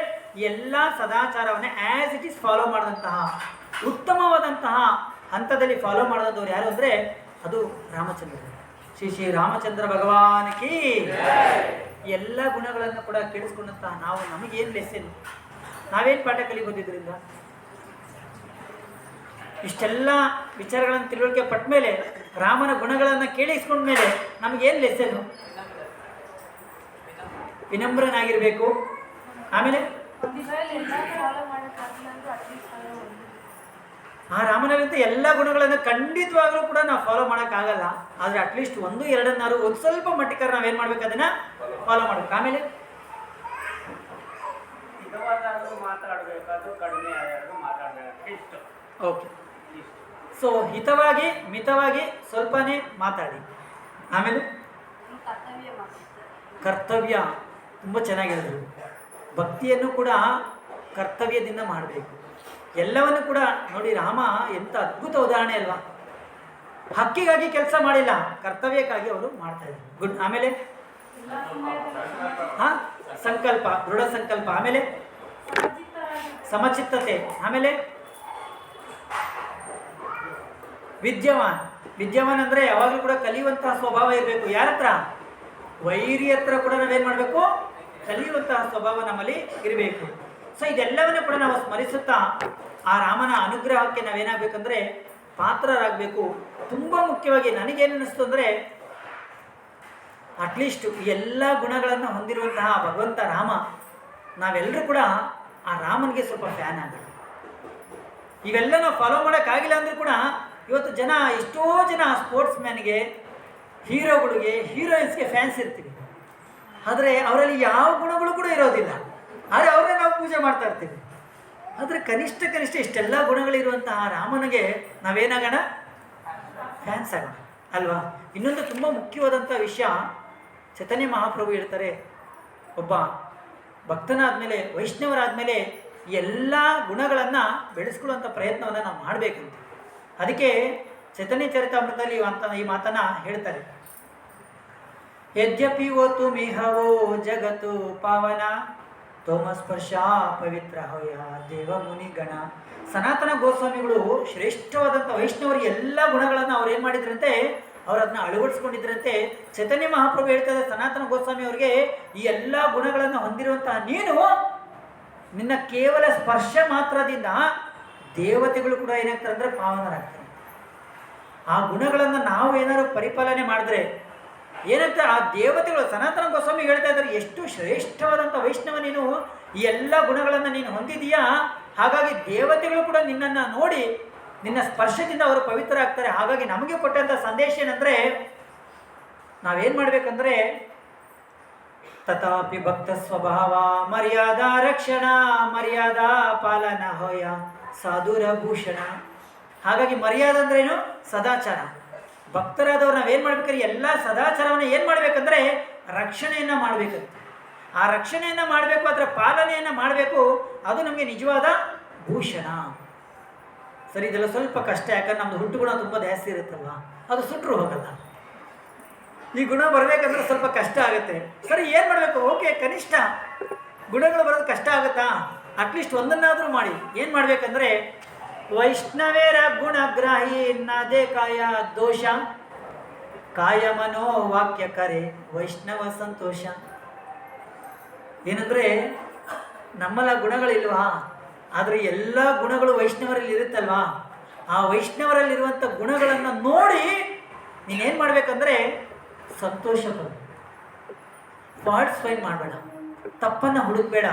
ಎಲ್ಲ ಸದಾಚಾರವನ್ನೇ ಆ್ಯಸ್ ಇಟ್ ಈಸ್ ಫಾಲೋ ಮಾಡಿದಂತಹ, ಉತ್ತಮವಾದಂತಹ ಹಂತದಲ್ಲಿ ಫಾಲೋ ಮಾಡಿದವರು ಯಾರು ಅಂದರೆ ಅದು ರಾಮಚಂದ್ರ. ಶ್ರೀ ರಾಮಚಂದ್ರ ಭಗವಾನಕಿ. ಎಲ್ಲ ಗುಣಗಳನ್ನು ಕೂಡ ಕೇಳಿಸ್ಕೊಂಡಂತಹ ನಾವು, ನಮಗೇನು ಲೆಸನ್? ನಾವೇನು ಪಾಠ ಕಲಿಬೋದಿದ್ರಿಂದ? ಇಷ್ಟೆಲ್ಲ ವಿಚಾರಗಳನ್ನು ತಿಳುವಳಿಕೆ ಪಟ್ಟ ಮೇಲೆ, ರಾಮನ ಗುಣಗಳನ್ನು ಕೇಳಿಸ್ಕೊಂಡ ಮೇಲೆ ನಮಗೇನು ಲೆಸನ್ನು? ವಿನಮ್ರನಾಗಿರಬೇಕು. ಆಮೇಲೆ ಆ ರಾಮನಲ್ಲಿಂದ ಎಲ್ಲ ಗುಣಗಳನ್ನು ಖಂಡಿತವಾಗ್ಲೂ ಕೂಡ ನಾವು ಫಾಲೋ ಮಾಡೋಕ್ಕಾಗಲ್ಲ. ಆದರೆ ಅಟ್ಲೀಸ್ಟ್ 1-2 ಒಂದು ಸ್ವಲ್ಪ ಮಟ್ಟಿಗೆ ನಾವೇನು ಮಾಡ್ಬೇಕು? ಅದನ್ನು ಫಾಲೋ ಮಾಡ್ಬೇಕು. ಆಮೇಲೆ ಮಾತಾಡಬೇಕಾದ್ರು ಕಡಿಮೆ ಮಾತಾಡಬೇಕು. ಓಕೆ. ಸೊ ಹಿತವಾಗಿ, ಮಿತವಾಗಿ, ಸ್ವಲ್ಪನೇ ಮಾತಾಡಿ. ಆಮೇಲೆ ಕರ್ತವ್ಯ ತುಂಬ ಚೆನ್ನಾಗಿರೋದು. ಭಕ್ತಿಯನ್ನು ಕೂಡ ಕರ್ತವ್ಯದಿಂದ ಮಾಡಬೇಕು. ಎಲ್ಲವನ್ನು ಕೂಡ ನೋಡಿ, ರಾಮ ಎಂಥ ಅದ್ಭುತ ಉದಾಹರಣೆ ಅಲ್ವಾ. ಹಕ್ಕಿಗಾಗಿ ಕೆಲಸ ಮಾಡಿಲ್ಲ, ಕರ್ತವ್ಯಕ್ಕಾಗಿ ಅವರು ಮಾಡ್ತಾ ಇದ್ದಾರೆ. ಗುಡ್. ಆಮೇಲೆ ಎಲ್ಲ ಸಮಯದಲ್ಲೂ ಹಾ, ಸಂಕಲ್ಪ, ದೃಢ ಸಂಕಲ್ಪ. ಆಮೇಲೆ ಸಮಚಿತ್ತರಾಗಿರ್ಬೇಕು. ಸಮಚಿತ್ತತೆ. ಆಮೇಲೆ ವಿದ್ಯಾವಾನ್. ವಿದ್ಯಾವಾನ್ ಅಂದರೆ ಯಾವಾಗಲೂ ಕೂಡ ಕಲಿಯುವಂತಹ ಸ್ವಭಾವ ಇರಬೇಕು. ಯಾರ ಹತ್ರ? ವೈರಿ ಹತ್ರ ಕೂಡ ನಾವೇನು ಮಾಡಬೇಕು? ಕಲಿಯುವಂತಹ ಸ್ವಭಾವ ನಮ್ಮಲ್ಲಿ ಇರಬೇಕು. ಸೊ ಇದೆಲ್ಲವನ್ನೂ ಕೂಡ ನಾವು ಸ್ಮರಿಸುತ್ತಾ ಆ ರಾಮನ ಅನುಗ್ರಹಕ್ಕೆ ನಾವೇನಾಗಬೇಕಂದ್ರೆ ಪಾತ್ರರಾಗಬೇಕು. ತುಂಬ ಮುಖ್ಯವಾಗಿ ನನಗೇನು ಅನ್ನಿಸ್ತು ಅಂದರೆ, ಅಟ್ಲೀಸ್ಟ್ ಎಲ್ಲ ಗುಣಗಳನ್ನು ಹೊಂದಿರುವಂತಹ ಭಗವಂತ ರಾಮ, ನಾವೆಲ್ಲರೂ ಕೂಡ ಆ ರಾಮನಿಗೆ ಸ್ವಲ್ಪ ಫ್ಯಾನ್ ಆಗಬೇಕು. ಇವೆಲ್ಲ ನಾವು ಫಾಲೋ ಮಾಡೋಕ್ಕಾಗಿಲ್ಲ ಅಂದರೂ ಕೂಡ ಇವತ್ತು ಎಷ್ಟೋ ಜನ ಸ್ಪೋರ್ಟ್ಸ್ ಮ್ಯಾನ್ಗೆ, ಹೀರೋಗಳಿಗೆ, ಹೀರೋಯಿನ್ಸ್ಗೆ ಫ್ಯಾನ್ಸ್ ಇರ್ತೀವಿ. ಆದರೆ ಅವರಲ್ಲಿ ಯಾವ ಗುಣಗಳು ಕೂಡ ಇರೋದಿಲ್ಲ. ಆದರೆ ಅವ್ರನ್ನೇ ನಾವು ಪೂಜೆ ಮಾಡ್ತಾ ಇರ್ತೀವಿ. ಆದರೆ ಕನಿಷ್ಠ ಇಷ್ಟೆಲ್ಲ ಗುಣಗಳಿರುವಂತಹ ರಾಮನಿಗೆ ನಾವೇನಾಗೋಣ? ಫ್ಯಾನ್ಸ್ ಆಗೋಣ ಅಲ್ವಾ. ಇನ್ನೊಂದು ತುಂಬ ಮುಖ್ಯವಾದಂಥ ವಿಷಯ, ಚೈತನ್ಯ ಮಹಾಪ್ರಭು ಹೇಳ್ತಾರೆ, ಒಬ್ಬ ಭಕ್ತನಾದಮೇಲೆ, ವೈಷ್ಣವರಾದಮೇಲೆ ಎಲ್ಲ ಗುಣಗಳನ್ನು ಬೆಳೆಸ್ಕೊಳ್ಳುವಂಥ ಪ್ರಯತ್ನವನ್ನು ನಾವು ಮಾಡಬೇಕಂತ. ಅದಕ್ಕೆ ಚೈತನ್ಯ ಚರಿತಾಮೃತದಲ್ಲಿ ಈ ಮಾತನ್ನು ಹೇಳ್ತಾರೆ. ಯದ್ಯಪಿ ಓತು ಮಿಹವೋ ಜಗತ್ತು ಪಾವನ ತೋಮ ಸ್ಪರ್ಶ ಪವಿತ್ರ ಹೋಯ ದೇವ ಮುನಿಗಣ. ಸನಾತನ ಗೋಸ್ವಾಮಿಗಳು ಶ್ರೇಷ್ಠವಾದಂಥ ವೈಷ್ಣವರ ಎಲ್ಲ ಗುಣಗಳನ್ನು ಅವ್ರು ಏನು ಮಾಡಿದ್ರಂತೆ? ಅವ್ರು ಅದನ್ನ ಅಳವಡಿಸ್ಕೊಂಡಿದ್ರಂತೆ. ಚೈತನ್ಯ ಮಹಾಪ್ರಭು ಹೇಳ್ತಾರೆ ಸನಾತನ ಗೋಸ್ವಾಮಿ ಅವರಿಗೆ, ಈ ಎಲ್ಲ ಗುಣಗಳನ್ನು ಹೊಂದಿರುವಂತಹ ನೀನು, ನಿನ್ನ ಕೇವಲ ಸ್ಪರ್ಶ ಮಾತ್ರದಿಂದ ದೇವತೆಗಳು ಕೂಡ ಏನಾಗ್ತಾರೆ ಅಂದರೆ ಪಾವನರಾಗ್ತಾರೆ. ಆ ಗುಣಗಳನ್ನು ನಾವು ಏನಾದ್ರು ಪರಿಪಾಲನೆ ಮಾಡಿದ್ರೆ ಏನಂತ ಆ ದೇವತೆಗಳು, ಸನಾತನ ಗೋಸ್ವಾಮಿ ಹೇಳ್ತಾ ಇದ್ದಾರೆ, ಎಷ್ಟು ಶ್ರೇಷ್ಠವಾದಂಥ ವೈಷ್ಣವ ನೀನು, ಈ ಎಲ್ಲ ಗುಣಗಳನ್ನು ನೀನು ಹೊಂದಿದೀಯಾ. ಹಾಗಾಗಿ ದೇವತೆಗಳು ಕೂಡ ನಿನ್ನನ್ನು ನೋಡಿ ನಿನ್ನ ಸ್ಪರ್ಶದಿಂದ ಅವರು ಪವಿತ್ರ ಆಗ್ತಾರೆ. ಹಾಗಾಗಿ ನಮಗೆ ಕೊಟ್ಟಂಥ ಸಂದೇಶ ಏನಂದರೆ, ನಾವೇನು ಮಾಡಬೇಕಂದ್ರೆ, ತಥಾಪಿ ಭಕ್ತ ಸ್ವಭಾವ ಮರ್ಯಾದಾ ರಕ್ಷಣ ಮರ್ಯಾದಾ ಪಾಲನ ಹೋಯ ಸಾಧುರ ಭೂಷಣ. ಹಾಗಾಗಿ ಮರ್ಯಾದೆ ಅಂದ್ರೇನು? ಸದಾಚಾರ. ಭಕ್ತರಾದವ್ರು ನಾವೇನು ಮಾಡ್ಬೇಕಾದ್ರೆ ಎಲ್ಲ ಸದಾಚಾರವನ್ನು ಏನು ಮಾಡಬೇಕಂದ್ರೆ ರಕ್ಷಣೆಯನ್ನು ಮಾಡಬೇಕಂತ. ಆ ರಕ್ಷಣೆಯನ್ನು ಮಾಡಬೇಕು, ಅದರ ಪಾಲನೆಯನ್ನು ಮಾಡಬೇಕು. ಅದು ನಮಗೆ ನಿಜವಾದ ಭೂಷಣ. ಸರಿ, ಇದೆಲ್ಲ ಸ್ವಲ್ಪ ಕಷ್ಟ, ಯಾಕಂದ್ರೆ ನಮ್ಮದು ಹುಟ್ಟು ಗುಣ ತುಂಬ ಜಾಸ್ತಿ ಇರುತ್ತಲ್ವ, ಅದು ಸುಟ್ಟರು ಹೋಗಲ್ಲ. ಈ ಗುಣ ಬರಬೇಕಂದ್ರೆ ಸ್ವಲ್ಪ ಕಷ್ಟ ಆಗುತ್ತೆ. ಸರಿ, ಏನು ಮಾಡಬೇಕು? ಓಕೆ, ಕನಿಷ್ಠ ಗುಣಗಳು ಬರೋದು ಕಷ್ಟ ಆಗುತ್ತಾ? ಅಟ್ಲೀಸ್ಟ್ ಒಂದನ್ನಾದರೂ ಮಾಡಿ. ಏನು ಮಾಡಬೇಕಂದ್ರೆ, ವೈಷ್ಣವೇರ ಗುಣಗ್ರಾಹಿ ನದೇ ಕಾಯ ದೋಷ ಕಾಯ ಮನೋ ವಾಕ್ಯ ಕರೆ ವೈಷ್ಣವ ಸಂತೋಷ. ಏನಂದರೆ, ನಮ್ಮಲ್ಲ ಗುಣಗಳಿಲ್ವಾ? ಆದರೆ ಎಲ್ಲ ಗುಣಗಳು ವೈಷ್ಣವರಲ್ಲಿ ಇರುತ್ತಲ್ವಾ? ಆ ವೈಷ್ಣವರಲ್ಲಿರುವಂಥ ಗುಣಗಳನ್ನು ನೋಡಿ ನೀನೇನು ಮಾಡಬೇಕಂದ್ರೆ ಸಂತೋಷ ಪಡು. ಫಾಲ್ಟ್ಸ್ ಫೈಂಡ್ ಮಾಡಬೇಡ, ತಪ್ಪನ್ನು ಹುಡುಕಬೇಡ.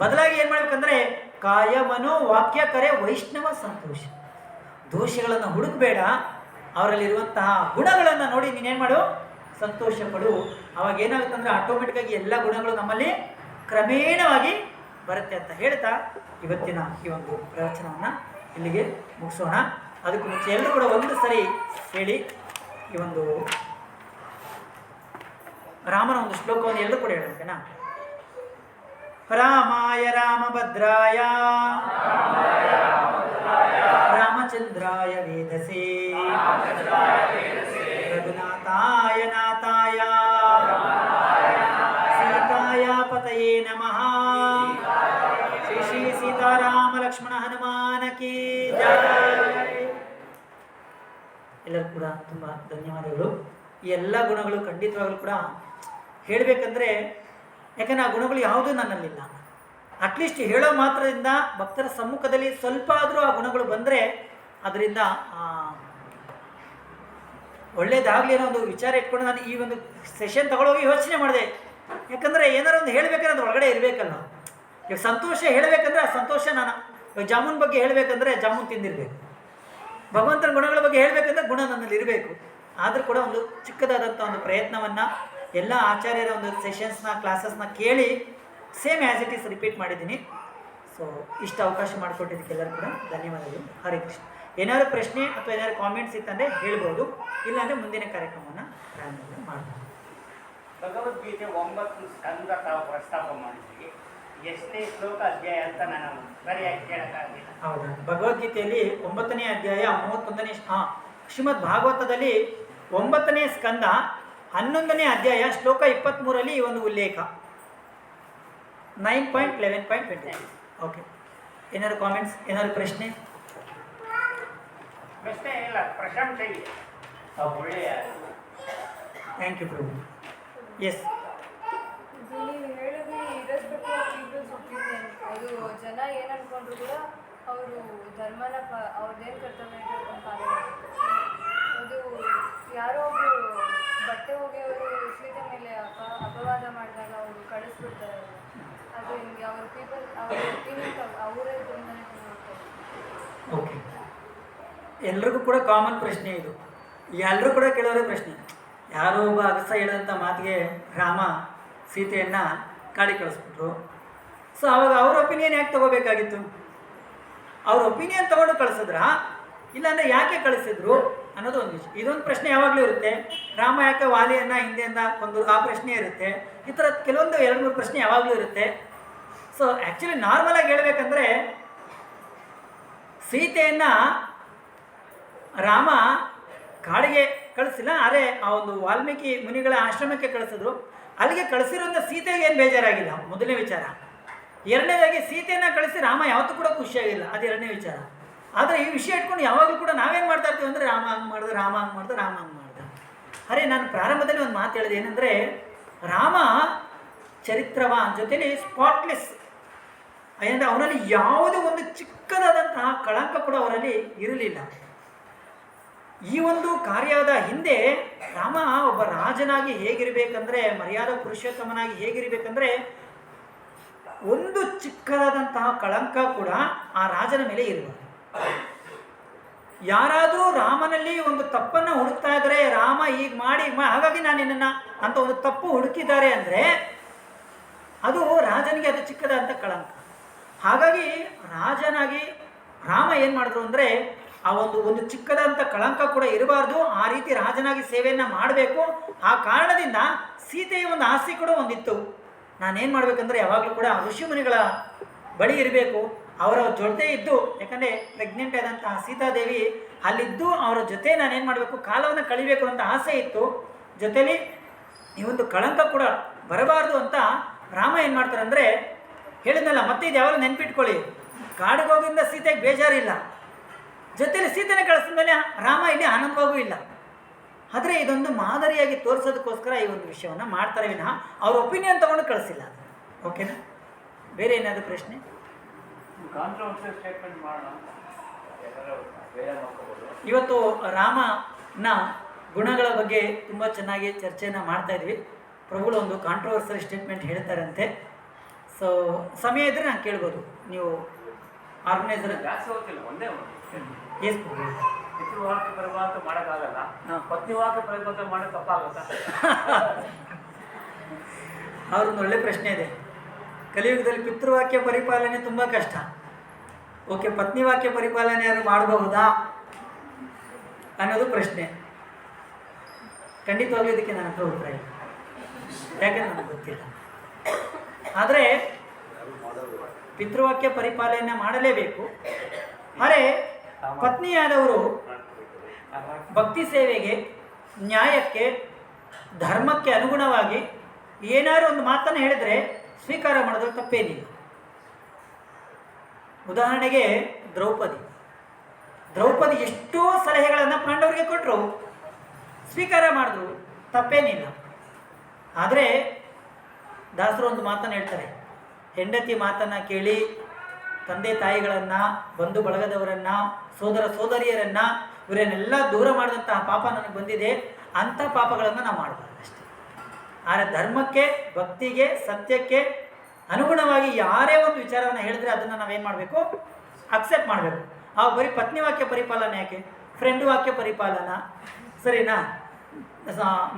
ಬದಲಾಗಿ ಏನು ಮಾಡಬೇಕಂದ್ರೆ ಕಾಯ ಮನೋ ವಾಕ್ಯ ಕರೆ ವೈಷ್ಣವ ಸಂತೋಷ. ದೋಷಗಳನ್ನು ಹುಡುಕಬೇಡ, ಅವರಲ್ಲಿರುವಂತಹ ಗುಣಗಳನ್ನು ನೋಡಿ ನೀನೇನು ಮಾಡು? ಸಂತೋಷ ಪಡು. ಅವಾಗ ಏನಾಗುತ್ತಂದ್ರೆ ಆಟೋಮೆಟಿಕ್ಕಾಗಿ ಎಲ್ಲ ಗುಣಗಳು ನಮ್ಮಲ್ಲಿ ಕ್ರಮೇಣವಾಗಿ ಬರುತ್ತೆ ಅಂತ ಹೇಳ್ತಾ ಇವತ್ತಿನ ಈ ಒಂದು ಪ್ರವಚನವನ್ನು ಇಲ್ಲಿಗೆ ಮುಗಿಸೋಣ. ಅದಕ್ಕೂ ಮುಂಚೆ ಎಲ್ಲರೂ ಕೂಡ ಒಂದು ಸರಿ ಹೇಳಿ, ಈ ಒಂದು ರಾಮನ ಒಂದು ಶ್ಲೋಕವನ್ನು ಎಲ್ಲರೂ ಕೂಡ ಹೇಳಬೇಕೇನಾ? ರಾಮಾಯ ರಾಮಭದ್ರಾಯ ರಾಮಚಂದ್ರಾಯ ವೇದಸೇ ರಘುನಾಥಾಯ ನಾಥಾಯ ಸೀತಾಯ ಪತಯೇ ನಮಃ. ಶ್ರೀ ಶ್ರೀ ಸೀತಾರಾಮ ಲಕ್ಷ್ಮಣ ಹನುಮಾನ ಕೀ ಜಯ. ಎಲ್ಲರೂ ಕೂಡ ತುಂಬ ಧನ್ಯವಾದಗಳು. ಈ ಎಲ್ಲ ಗುಣಗಳು ಖಂಡಿತವಾಗಲೂ ಕೂಡ ಹೇಳಬೇಕಂದ್ರೆ, ಯಾಕಂದರೆ ಆ ಗುಣಗಳು ಯಾವುದೂ ನನ್ನಲ್ಲಿಲ್ಲ. ಅಟ್ಲೀಸ್ಟ್ ಹೇಳೋ ಮಾತ್ರದಿಂದ ಭಕ್ತರ ಸಮ್ಮುಖದಲ್ಲಿ ಸ್ವಲ್ಪ ಆದರೂ ಆ ಗುಣಗಳು ಬಂದರೆ ಅದರಿಂದ ಒಳ್ಳೇದಾಗಲಿ ಅನ್ನೋ ಒಂದು ವಿಚಾರ ಇಟ್ಕೊಂಡು ನಾನು ಈ ಒಂದು ಸೆಷನ್ ತಗೊಳ್ಳೋಗಿ ಯೋಚನೆ ಮಾಡಿದೆ. ಯಾಕಂದರೆ ಏನಾರು ಒಂದು ಹೇಳಬೇಕಂದ್ರೆ ಅದು ಒಳಗಡೆ ಇರಬೇಕಲ್ಲ. ಈಗ ಸಂತೋಷ ಹೇಳಬೇಕಂದ್ರೆ ಆ ಸಂತೋಷ ನಾನು, ಇವಾಗ ಜಾಮೂನ್ ಬಗ್ಗೆ ಹೇಳಬೇಕಂದ್ರೆ ಜಾಮೂನ್ ತಿಂದಿರಬೇಕು. ಭಗವಂತನ ಗುಣಗಳ ಬಗ್ಗೆ ಹೇಳಬೇಕಂದ್ರೆ ಗುಣ ನನ್ನಲ್ಲಿ ಇರಬೇಕು. ಆದರೂ ಕೂಡ ಒಂದು ಚಿಕ್ಕದಾದಂಥ ಒಂದು ಪ್ರಯತ್ನವನ್ನು ಎಲ್ಲ ಆಚಾರ್ಯರ ಒಂದು ಸೆಷನ್ಸ್ನ ಕ್ಲಾಸಸ್ನ ಕೇಳಿ same as it is repeat ಮಾಡಿದ್ದೀನಿ. ಸೊ ಇಷ್ಟು ಅವಕಾಶ ಮಾಡಿಕೊಟ್ಟಿದ್ದಕ್ಕೆಲ್ಲರೂ ಕೂಡ ಧನ್ಯವಾದಗಳು. ಹರೇ ಕೃಷ್ಣ. ಏನಾದರೂ ಪ್ರಶ್ನೆ ಅಥವಾ ಏನಾದರೂ ಕಾಮೆಂಟ್ಸ್ ಇತ್ತಂದರೆ ಹೇಳ್ಬೋದು, ಇಲ್ಲಾಂದರೆ ಮುಂದಿನ ಕಾರ್ಯಕ್ರಮವನ್ನು ಪ್ರಾರಂಭ ಮಾಡ್ಬೋದು. ಭಗವದ್ಗೀತೆ 9 ಸ್ಕಂದ ತಾವು ಪ್ರಸ್ತಾಪ ಮಾಡಿದ್ವಿ. ಎಷ್ಟನೇ ಶ್ಲೋಕ ಅಧ್ಯಾಯ ಅಂತ ನಾನು ಸರಿಯಾಗಿ ಕೇಳಕ್ಕಾಗಲಿಲ್ಲ. ಹೌದಾ? ಭಗವದ್ಗೀತೆಯಲ್ಲಿ 9ನೇ ಅಧ್ಯಾಯ 31ನೇ ಶ್ರೀಮದ್ ಭಾಗವತದಲ್ಲಿ 9ನೇ ಸ್ಕಂದ 11ನೇ ಅಧ್ಯಾಯ ಶ್ಲೋಕ 23ರಲ್ಲಿ ಈ ಒಂದು ಉಲ್ಲೇಖ 9.11.20. ಓಕೆ, ಏನಾದ್ರು ಕಾಮೆಂಟ್ಸ್, ಏನಾದ್ರು ಪ್ರಶ್ನೆ? ಪ್ರಶ್ನೆ ಇಲ್ಲ, ಪ್ರಶಂಸೆ ಇದೆ. ಒಳ್ಳೆಯ ಥ್ಯಾಂಕ್ ಯು ಪ್ರಭು. ಎಸ್, ಇದು ನೀವು ಹೇಳಿದ್ರೆ ಇರಸ್ಪೆಕ್ಟ್ ಆಫ್ ಪೀಪಲ್ಸ್ ಒಪಿನಿಯನ್, ಅದು ಜನ ಏನು ಅನ್ಕೊಂಡ್ರು ಕೂಡ ಅವರು ಧರ್ಮನ ಅವ್ರದ್ದೇನು ಕರ್ತವ್ಯ ಇದೆ ಅದನ್ನ ಪಾಲನೆ ಮಾಡ್ತಾರೆ. ಅದು ಯಾರೋ ಒಬ್ರು ಬಟ್ಟೆ ಒಗೆಯವರು ಸೀತೆ ಮೇಲೆ ಅಪವಾದ ಮಾಡಿದಾಗ ಅವರು ಕಳಿಸ್ಬಿಡ್ತಾರೆ. ಅದು ಹಿಂಗೆ ಅವ್ರ ಪೀಪಲ್ ಅವ್ರ ಒಪಿನಿಯನ್ ಅವರೇ ಇದರಿಂದನೇ ನೋಡ್ತಾರೆ. ಓಕೆ. ಎಲ್ರಿಗೂ ಕೂಡ ಕಾಮನ್ ಪ್ರಶ್ನೆ ಇದು, ಎಲ್ಲರೂ ಕೂಡ ಕೇಳೋರೇ ಪ್ರಶ್ನೆ. ಯಾರೋ ಒಬ್ಬ ಅಗಸ ಹೇಳಿದಂಥ ಮಾತಿಗೆ ರಾಮ ಸೀತೆಯನ್ನು ಕಾಡಿಗೆ ಕಳಿಸ್ಬಿಟ್ರು. ಸೊ ಅವಾಗ ಅವ್ರ ಒಪಿನಿಯನ್ ಯಾಕೆ ತೊಗೋಬೇಕಾಗಿತ್ತು? ಅವ್ರ ಒಪಿನಿಯನ್ ತೊಗೊಂಡು ಕಳಿಸಿದ್ರಾ, ಇಲ್ಲಾಂದರೆ ಯಾಕೆ ಕಳಿಸಿದ್ರು ಅನ್ನೋದು ಒಂದು ವಿಷಯ. ಇದೊಂದು ಪ್ರಶ್ನೆ ಯಾವಾಗಲೂ ಇರುತ್ತೆ. ರಾಮ ಯಾಕೆ ವಾಲಿಯನ್ನು ಹಿಂದೆಯಿಂದ ಕೊಂದು, ಆ ಪ್ರಶ್ನೆ ಇರುತ್ತೆ. ಈ ಥರ ಕೆಲವೊಂದು 2-3 ಪ್ರಶ್ನೆ ಯಾವಾಗಲೂ ಇರುತ್ತೆ. ಸೊ ಆ್ಯಕ್ಚುಲಿ ನಾರ್ಮಲಾಗಿ ಹೇಳ್ಬೇಕಂದ್ರೆ ಸೀತೆಯನ್ನು ರಾಮ ಕಾಡಿಗೆ ಕಳಿಸಿಲ್ಲ, ಆದರೆ ಆ ಒಂದು ವಾಲ್ಮೀಕಿ ಮುನಿಗಳ ಆಶ್ರಮಕ್ಕೆ ಕಳಿಸಿದ್ರು. ಅಲ್ಲಿಗೆ ಕಳಿಸಿರೋದ್ರಿಂದ ಸೀತೆಗೆ ಏನು ಬೇಜಾರಾಗಿಲ್ಲ, ಮೊದಲನೇ ವಿಚಾರ. ಎರಡನೇದಾಗಿ ಸೀತೆಯನ್ನು ಕಳಿಸಿ ರಾಮ ಯಾವತ್ತೂ ಕೂಡ ಖುಷಿಯಾಗಿಲ್ಲ, ಅದು ಎರಡನೇ ವಿಚಾರ. ಆದರೆ ಈ ವಿಷಯ ಇಟ್ಕೊಂಡು ಯಾವಾಗಲೂ ಕೂಡ ನಾವೇನು ಮಾಡ್ತಾ ಇರ್ತೀವಿ ಅಂದರೆ ರಾಮ ಹಂಗೆ ಮಾಡಿದೆ, ರಾಮ ಹಂಗೆ ಮಾಡಿದೆ, ರಾಮ ಹಂಗೆ ಮಾಡಿದೆ. ಅರೆ, ನಾನು ಪ್ರಾರಂಭದಲ್ಲಿ ಒಂದು ಮಾತು ಹೇಳಿದೆ, ಏನಂದರೆ ರಾಮ ಚರಿತ್ರವಾನ್, ಜೊತೆಲಿ ಸ್ಪಾಟ್ಲೆಸ್. ಏನಂದರೆ ಅವರಲ್ಲಿ ಯಾವುದೇ ಒಂದು ಚಿಕ್ಕದಾದಂತಹ ಕಳಂಕ ಕೂಡ ಅವರಲ್ಲಿ ಇರಲಿಲ್ಲ. ಈ ಒಂದು ಕಾರ್ಯದ ಹಿಂದೆ ರಾಮ ಒಬ್ಬ ರಾಜನಾಗಿ ಹೇಗಿರಬೇಕಂದ್ರೆ, ಮರ್ಯಾದಾ ಪುರುಷೋತ್ತಮನಾಗಿ ಹೇಗಿರಬೇಕಂದ್ರೆ, ಒಂದು ಚಿಕ್ಕದಾದಂತಹ ಕಳಂಕ ಕೂಡ ಆ ರಾಜನ ಮೇಲೆ ಇರಬಾರ್ದು. ಯಾರಾದರೂ ರಾಮನಲ್ಲಿ ಒಂದು ತಪ್ಪನ್ನು ಹುಡುಕ್ತಾ ಇದ್ದಾರೆ, ರಾಮ ಈಗ ಮಾಡಿ ಹಾಗಾಗಿ ನಾನು ನಿನ್ನನ್ನು ಅಂತ ಒಂದು ತಪ್ಪು ಹುಡುಕಿದ್ದಾರೆ ಅಂದರೆ ಅದು ರಾಜನಿಗೆ ಅದು ಚಿಕ್ಕದಾದಂಥ ಕಳಂಕ. ಹಾಗಾಗಿ ರಾಜನಾಗಿ ರಾಮ ಏನು ಮಾಡಿದ್ರು ಅಂದರೆ ಆ ಒಂದು ಚಿಕ್ಕದಂಥ ಕಳಂಕ ಕೂಡ ಇರಬಾರ್ದು, ಆ ರೀತಿ ರಾಜನಾಗಿ ಸೇವೆಯನ್ನು ಮಾಡಬೇಕು. ಆ ಕಾರಣದಿಂದ ಸೀತೆಯ ಒಂದು ಆಸೆ ಕೂಡ ಒಂದಿತ್ತು. ನಾನೇನು ಮಾಡಬೇಕಂದ್ರೆ ಯಾವಾಗಲೂ ಕೂಡ ಋಷಿಮುನಿಗಳ ಬಳಿ ಇರಬೇಕು, ಅವರ ಜೊತೆ ಇದ್ದು, ಯಾಕಂದರೆ ಪ್ರೆಗ್ನೆಂಟ್ ಆದಂತಹ ಸೀತಾದೇವಿ ಅಲ್ಲಿದ್ದು ಅವರ ಜೊತೆ ನಾನೇನು ಮಾಡಬೇಕು, ಕಾಲವನ್ನು ಕಳಿಬೇಕು ಅಂತ ಆಸೆ ಇತ್ತು. ಜೊತೆಲಿ ಈ ಒಂದು ಕಳಂಕ ಕೂಡ ಬರಬಾರ್ದು ಅಂತ ರಾಮ ಏನು ಮಾಡ್ತಾರೆ ಅಂದರೆ, ಹೇಳಿದ್ನಲ್ಲ ಮತ್ತೆ ಇದು ಯಾವಾಗ ನೆನ್ಪಿಟ್ಕೊಳ್ಳಿ, ಕಾಡಿಗೆ ಹೋಗಿಂದ ಸೀತೆಗೆ ಬೇಜಾರಿಲ್ಲ, ಜೊತೆಲಿ ಸೀತೆನ ಕಳಿಸಿದ ಮೇಲೆ ರಾಮ ಇಲ್ಲಿ ಆನಂದವಾಗೂ ಇಲ್ಲ. ಆದರೆ ಇದೊಂದು ಮಾದರಿಯಾಗಿ ತೋರಿಸೋದಕ್ಕೋಸ್ಕರ ಈ ಒಂದು ವಿಷಯವನ್ನು ಮಾಡ್ತಾರೆ ವಿನಃ ಅವ್ರ ಒಪಿನಿಯನ್ ತೊಗೊಂಡು ಕಳಿಸಿಲ್ಲ. ಓಕೆನಾ? ಬೇರೆ ಏನಾದರೂ ಪ್ರಶ್ನೆ? ಇವತ್ತು ರಾಮನ ಗುಣಗಳ ಬಗ್ಗೆ ತುಂಬ ಚೆನ್ನಾಗಿ ಚರ್ಚೆಯನ್ನು ಮಾಡ್ತಾ ಇದ್ವಿ. ಪ್ರಭುಗಳು ಒಂದು ಕಾಂಟ್ರವರ್ಸಲ್ ಸ್ಟೇಟ್ಮೆಂಟ್ ಹೇಳ್ತಾರಂತೆ. ಸೊ ಸಮಯ ಇದ್ದರೆ ನಾನು ಕೇಳ್ಬೋದು, ನೀವು ಆರ್ಗನೈಸರ್. ಎಸ್ ಪಿತೃವಾಕ್ಯ ಪರಿಪಾಲನೆ ಮಾಡೋಕ್ಕಾಗಲ್ಲ, ಪತ್ನಿ ವಾಕ್ಯ ಪರಿಪಾಲನೆ ಮಾಡೋಕೆ ತಪ್ಪಾಗುತ್ತಾ? ಅವ್ರದ್ದು ಒಳ್ಳೆ ಪ್ರಶ್ನೆ ಇದೆ. ಕಲಿಯುಗದಲ್ಲಿ ಪಿತೃವಾಕ್ಯ ಪರಿಪಾಲನೆ ತುಂಬ ಕಷ್ಟ. ಓಕೆ, ಪತ್ನಿ ವಾಕ್ಯ ಪರಿಪಾಲನೆ ಯಾರು ಮಾಡಬಹುದಾ ಅನ್ನೋದು ಪ್ರಶ್ನೆ. ಖಂಡಿತವಾಗ್ಲೂ ಇದಕ್ಕೆ ನನ್ನ ಹತ್ರ ಉತ್ತರ ಇಲ್ಲ, ಯಾಕೆಂದ್ರೆ ನನಗೆ ಗೊತ್ತಿಲ್ಲ. ಆದರೆ ಪಿತೃವಾಕ್ಯ ಪರಿಪಾಲನೆ ಮಾಡಲೇಬೇಕು. ಆದರೆ ಪತ್ನಿಯಾದವರು ಭಕ್ತಿ ಸೇವೆಗೆ, ನ್ಯಾಯಕ್ಕೆ, ಧರ್ಮಕ್ಕೆ ಅನುಗುಣವಾಗಿ ಏನಾದ್ರು ಒಂದು ಮಾತನ್ನು ಹೇಳಿದರೆ ಸ್ವೀಕಾರ ಮಾಡೋದು ತಪ್ಪೇನಿಲ್ಲ. ಉದಾಹರಣೆಗೆ ದ್ರೌಪದಿ ಎಷ್ಟೋ ಸಲಹೆಗಳನ್ನು ಪಾಂಡವರಿಗೆ ಕೊಟ್ಟರು, ಸ್ವೀಕಾರ ಮಾಡಿದ್ರು, ತಪ್ಪೇನಿಲ್ಲ. ಆದರೆ ದಾಸರು ಒಂದು ಮಾತನ್ನು ಹೇಳ್ತಾರೆ, ಹೆಂಡತಿ ಮಾತನ್ನು ಕೇಳಿ ತಂದೆ ತಾಯಿಗಳನ್ನು, ಬಂಧು ಬಳಗದವರನ್ನು, ಸೋದರ ಸೋದರಿಯರನ್ನು ಇವರನ್ನೆಲ್ಲ ದೂರ ಮಾಡಿದಂತಹ ಪಾಪ ನನಗೆ ಬಂದಿದೆ, ಅಂಥ ಪಾಪಗಳನ್ನು ನಾವು ಮಾಡಬಾರ್ದು ಅಷ್ಟೇ. ಆದರೆ ಧರ್ಮಕ್ಕೆ, ಭಕ್ತಿಗೆ, ಸತ್ಯಕ್ಕೆ ಅನುಗುಣವಾಗಿ ಯಾರೇ ಒಂದು ವಿಚಾರವನ್ನು ಹೇಳಿದ್ರೆ ಅದನ್ನು ನಾವೇನು ಮಾಡಬೇಕು, ಅಕ್ಸೆಪ್ಟ್ ಮಾಡಬೇಕು. ಆ ಬರೀ ಪತ್ನಿ ವಾಕ್ಯ ಪರಿಪಾಲನೆ ಯಾಕೆ, ಫ್ರೆಂಡ್ ವಾಕ್ಯ ಪರಿಪಾಲನ, ಸರಿನಾ?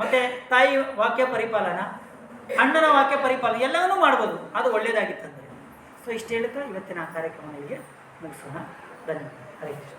ಮತ್ತು ತಾಯಿ ವಾಕ್ಯ ಪರಿಪಾಲನ, ಅಣ್ಣನ ವಾಕ್ಯ ಪರಿಪಾಲನೆ ಎಲ್ಲವನ್ನೂ ಮಾಡ್ಬೋದು, ಅದು ಒಳ್ಳೆಯದಾಗಿತ್ತಂದರೆ. ಸೊ ಇಷ್ಟು ಹೇಳ್ತಾ ಇವತ್ತಿನ ಕಾರ್ಯಕ್ರಮ ಇಲ್ಲಿಗೆ ಮುಗಿಸೋಣ. ಧನ್ಯವಾದ. ಹರೇ ಕೃಷ್ಣ.